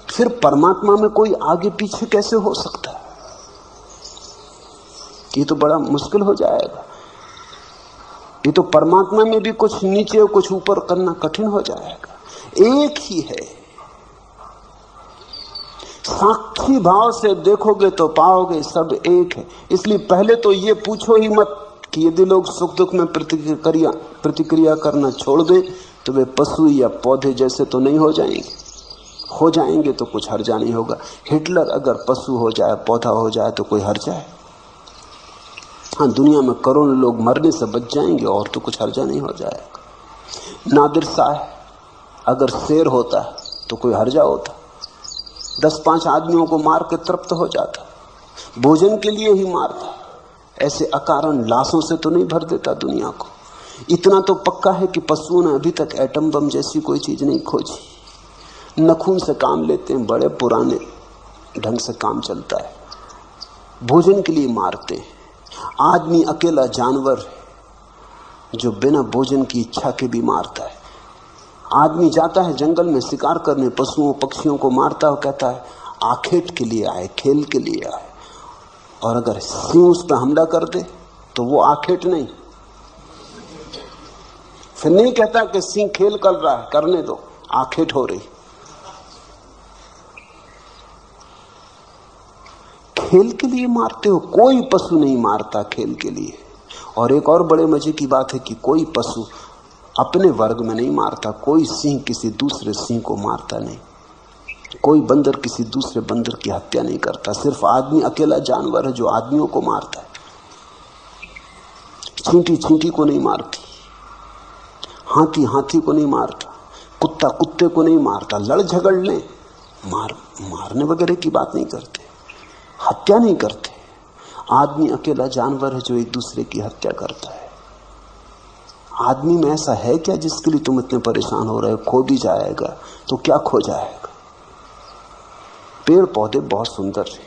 फिर परमात्मा में कोई आगे पीछे कैसे हो सकता है? ये तो बड़ा मुश्किल हो जाएगा। ये तो परमात्मा में भी कुछ नीचे और कुछ ऊपर करना कठिन हो जाएगा। एक ही है। साक्षी भाव से देखोगे तो पाओगे सब एक है। इसलिए पहले तो ये पूछो ही मत कि यदि लोग सुख दुख में प्रतिक्रिया करना छोड़ दें तो वे पशु या पौधे जैसे तो नहीं हो जाएंगे। हो जाएंगे तो कुछ हर्जा नहीं होगा। हिटलर अगर पशु हो जाए, पौधा हो जाए तो कोई हर्जा है? हाँ, दुनिया में करोड़ों लोग मरने से बच जाएंगे और तो कुछ हर्जा नहीं हो जाएगा। नादिर सा है। अगर शेर होता तो कोई हर्जा होता, 10-5 आदमियों को मार के तृप्त हो जाता, भोजन के लिए ही मारता। ऐसे अकारण लाशों से तो नहीं भर देता दुनिया को। इतना तो पक्का है कि पशुओं ने अभी तक एटम बम जैसी कोई चीज नहीं खोजी। नखून से काम लेते हैं, बड़े पुराने ढंग से काम चलता है, भोजन के लिए मारते हैं। आदमी अकेला जानवर है जो बिना भोजन की इच्छा के भी मारता है। आदमी जाता है जंगल में शिकार करने, पशुओं पक्षियों को मारता है, कहता है आखेट के लिए आए, खेल के लिए आए। और अगर सिंह उस पर हमला कर दे तो वो आखेट नहीं, फिर नहीं कहता कि सिंह खेल कर रहा है, करने दो, आखेट हो रही। खेल के लिए मारते हो, कोई पशु नहीं मारता खेल के लिए। और एक और बड़े मजे की बात है कि कोई पशु अपने वर्ग में नहीं मारता। कोई सिंह किसी दूसरे सिंह को मारता नहीं, कोई बंदर किसी दूसरे बंदर की हत्या नहीं करता। सिर्फ आदमी अकेला जानवर है जो आदमियों को मारता है। चींटी चींटी को नहीं मारती, हाथी हाथी को नहीं मारता, कुत्ता कुत्ते को नहीं मारता। लड़ झगड़ लें, मारने वगैरह की बात नहीं करते, हत्या नहीं करते। आदमी अकेला जानवर है जो एक दूसरे की हत्या करता है। आदमी में ऐसा है क्या जिसके लिए तुम इतने परेशान हो रहे हो? खो भी जाएगा तो क्या खो जाएगा? पेड़ पौधे बहुत सुंदर हैं,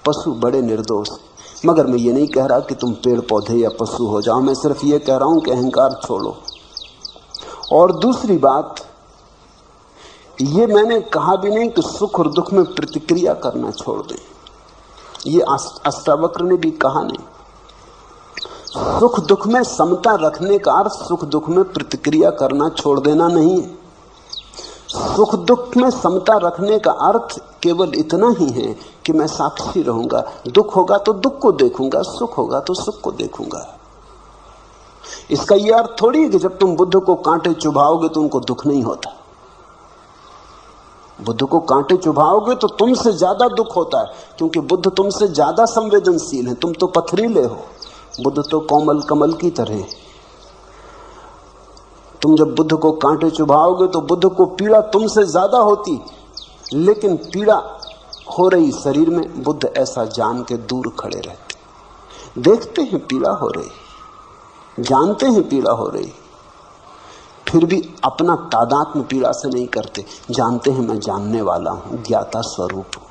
पशु बड़े निर्दोष हैं। मगर मैं ये नहीं कह रहा कि तुम पेड़ पौधे या पशु हो जाओ, मैं सिर्फ ये कह रहा हूं कि अहंकार छोड़ो। और दूसरी बात, ये मैंने कहा भी नहीं कि सुख और दुख में प्रतिक्रिया करना छोड़ दें। ये अष्टावक्र ने भी कहा नहीं। सुख दुख में समता रखने का अर्थ सुख दुख में प्रतिक्रिया करना छोड़ देना नहीं है। सुख दुख में समता रखने का अर्थ केवल इतना ही है कि मैं साक्षी रहूंगा। दुख होगा तो दुख को देखूंगा, सुख होगा तो सुख को देखूंगा। इसका यह अर्थ थोड़ी है कि जब तुम बुद्ध को कांटे चुभाओगे तो उनको दुख नहीं होता। बुद्ध को कांटे चुभाओगे तो तुमसे ज्यादा दुख होता है, क्योंकि बुद्ध तुमसे ज्यादा संवेदनशील है। तुम तो पथरीले हो, बुद्ध तो कोमल कमल की तरह है। तुम जब बुद्ध को कांटे चुभाओगे तो बुद्ध को पीड़ा तुमसे ज्यादा होती, लेकिन पीड़ा हो रही शरीर में, बुद्ध ऐसा जान के दूर खड़े रहते। देखते हैं पीड़ा हो रही, जानते हैं पीड़ा हो रही, फिर भी अपना तादात्म्य पीड़ा से नहीं करते। जानते हैं मैं जानने वाला हूं, ज्ञाता स्वरूप हूं।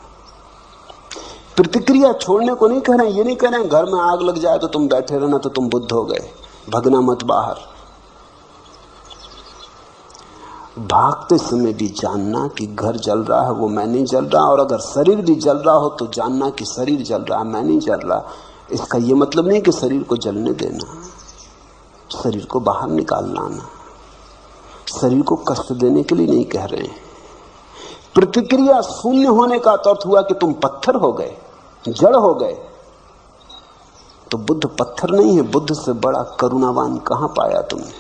प्रतिक्रिया छोड़ने को नहीं कह रहे हैं। ये नहीं कह रहे हैं घर में आग लग जाए तो तुम बैठे रहना तो तुम बुद्ध हो गए, भगना मत बाहर। भागते समय भी जानना कि घर जल रहा है, वो मैं नहीं जल रहा। और अगर शरीर भी जल रहा हो तो जानना कि शरीर जल रहा है, मैं नहीं जल रहा। इसका यह मतलब नहीं कि शरीर को जलने देना, शरीर को बाहर निकाल लाना। शरीर को कष्ट देने के लिए नहीं कह रहे हैं। प्रतिक्रिया शून्य होने का अर्थ हुआ कि तुम पत्थर हो गए, जड़ हो गए। तो बुद्ध पत्थर नहीं है। बुद्ध से बड़ा करुणावान कहां पाया तुमने?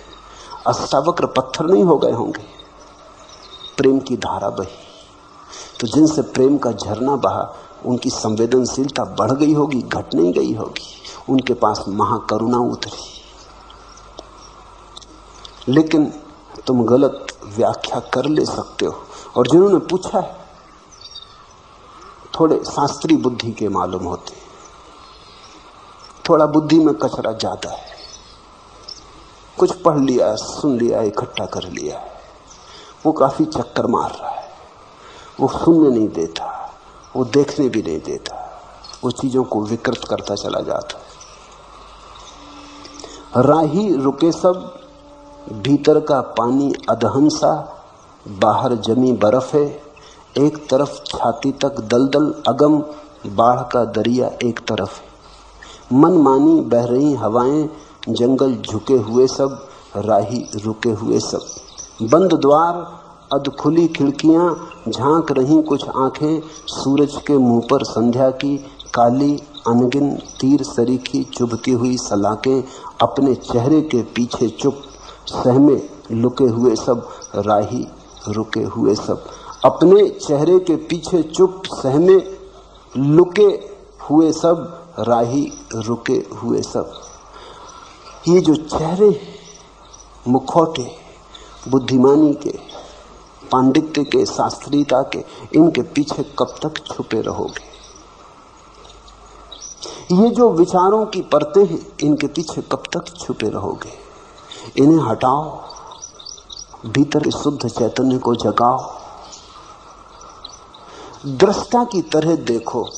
अष्टावक्र पत्थर नहीं हो गए होंगे, प्रेम की धारा बही। तो जिनसे प्रेम का झरना बहा उनकी संवेदनशीलता बढ़ गई होगी, घट नहीं गई होगी। उनके पास महाकरुणा उतरी। लेकिन तुम गलत व्याख्या कर ले सकते हो। और जिन्होंने पूछा है थोड़े शास्त्रीय बुद्धि के मालूम होते, थोड़ा बुद्धि में कचरा ज्यादा है, कुछ पढ़ लिया, सुन लिया, इकट्ठा कर लिया, वो काफी चक्कर मार रहा है। वो सुनने नहीं देता, वो देखने भी नहीं देता, वो चीजों को विकृत करता चला जाता है। राही रुके सब, भीतर का पानी अधहंसा, बाहर जमी बर्फ है। एक तरफ छाती तक दलदल अगम, बाढ़ का दरिया एक तरफ है। मन मानी बह रही हवाएं, जंगल झुके हुए सब, राही रुके हुए सब। बंद द्वार, अधखुली खिड़कियां, झांक रही कुछ आंखें। सूरज के मुंह पर संध्या की काली अनगिन तीर सरीखी चुभती हुई सलाखें। अपने चेहरे के पीछे चुप, सहमे लुके हुए सब, राही रुके हुए सब। अपने चेहरे के पीछे चुप, सहमे लुके हुए सब, राही रुके हुए सब। ये जो चेहरे, मुखौटे, बुद्धिमानी के, पांडित्य के, शास्त्रीयता के, इनके पीछे कब तक छुपे रहोगे? ये जो विचारों की परतें हैं, इनके पीछे कब तक छुपे रहोगे? इन्हें हटाओ, भीतर शुद्ध चैतन्य को जगाओ। दृष्टा की तरह देखो,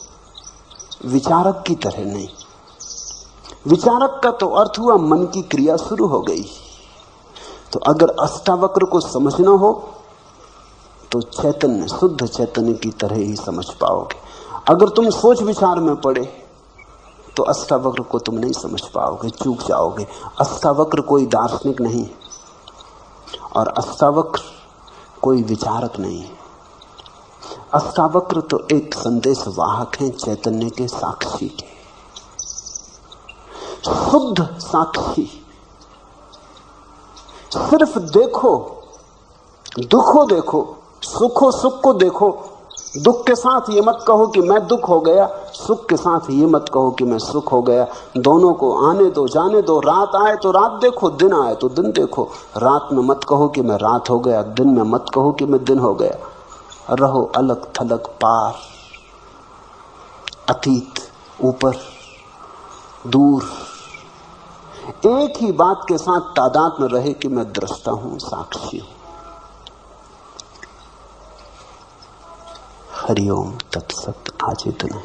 विचारक की तरह नहीं। विचारक का तो अर्थ हुआ मन की क्रिया शुरू हो गई। तो अगर अष्टावक्र को समझना हो तो चैतन्य, शुद्ध चैतन्य की तरह ही समझ पाओगे। अगर तुम सोच विचार में पड़े तो अष्टावक्र को तुम नहीं समझ पाओगे, चूक जाओगे। अष्टावक्र कोई दार्शनिक नहीं और अष्टावक्र कोई विचारक नहीं है। अष्टावक्र तो एक संदेश वाहक हैं, चैतन्य के साक्षी के, शुद्ध साक्षी। सिर्फ देखो, दुखो देखो, सुखो सुख को देखो। दुख के साथ ये मत कहो कि मैं दुख हो गया, सुख के साथ ये मत कहो कि मैं सुख हो गया। दोनों को आने दो, जाने दो। रात आए तो रात देखो, दिन आए तो दिन देखो। रात में मत कहो कि मैं रात हो गया, दिन में मत कहो कि मैं दिन हो गया। रहो अलग थलग, पार, अतीत, ऊपर, दूर। एक ही बात के साथ तादाद में रहे कि मैं दृष्टा हूं, साक्षी हूं। हरिओम तत्सत। आज इतना।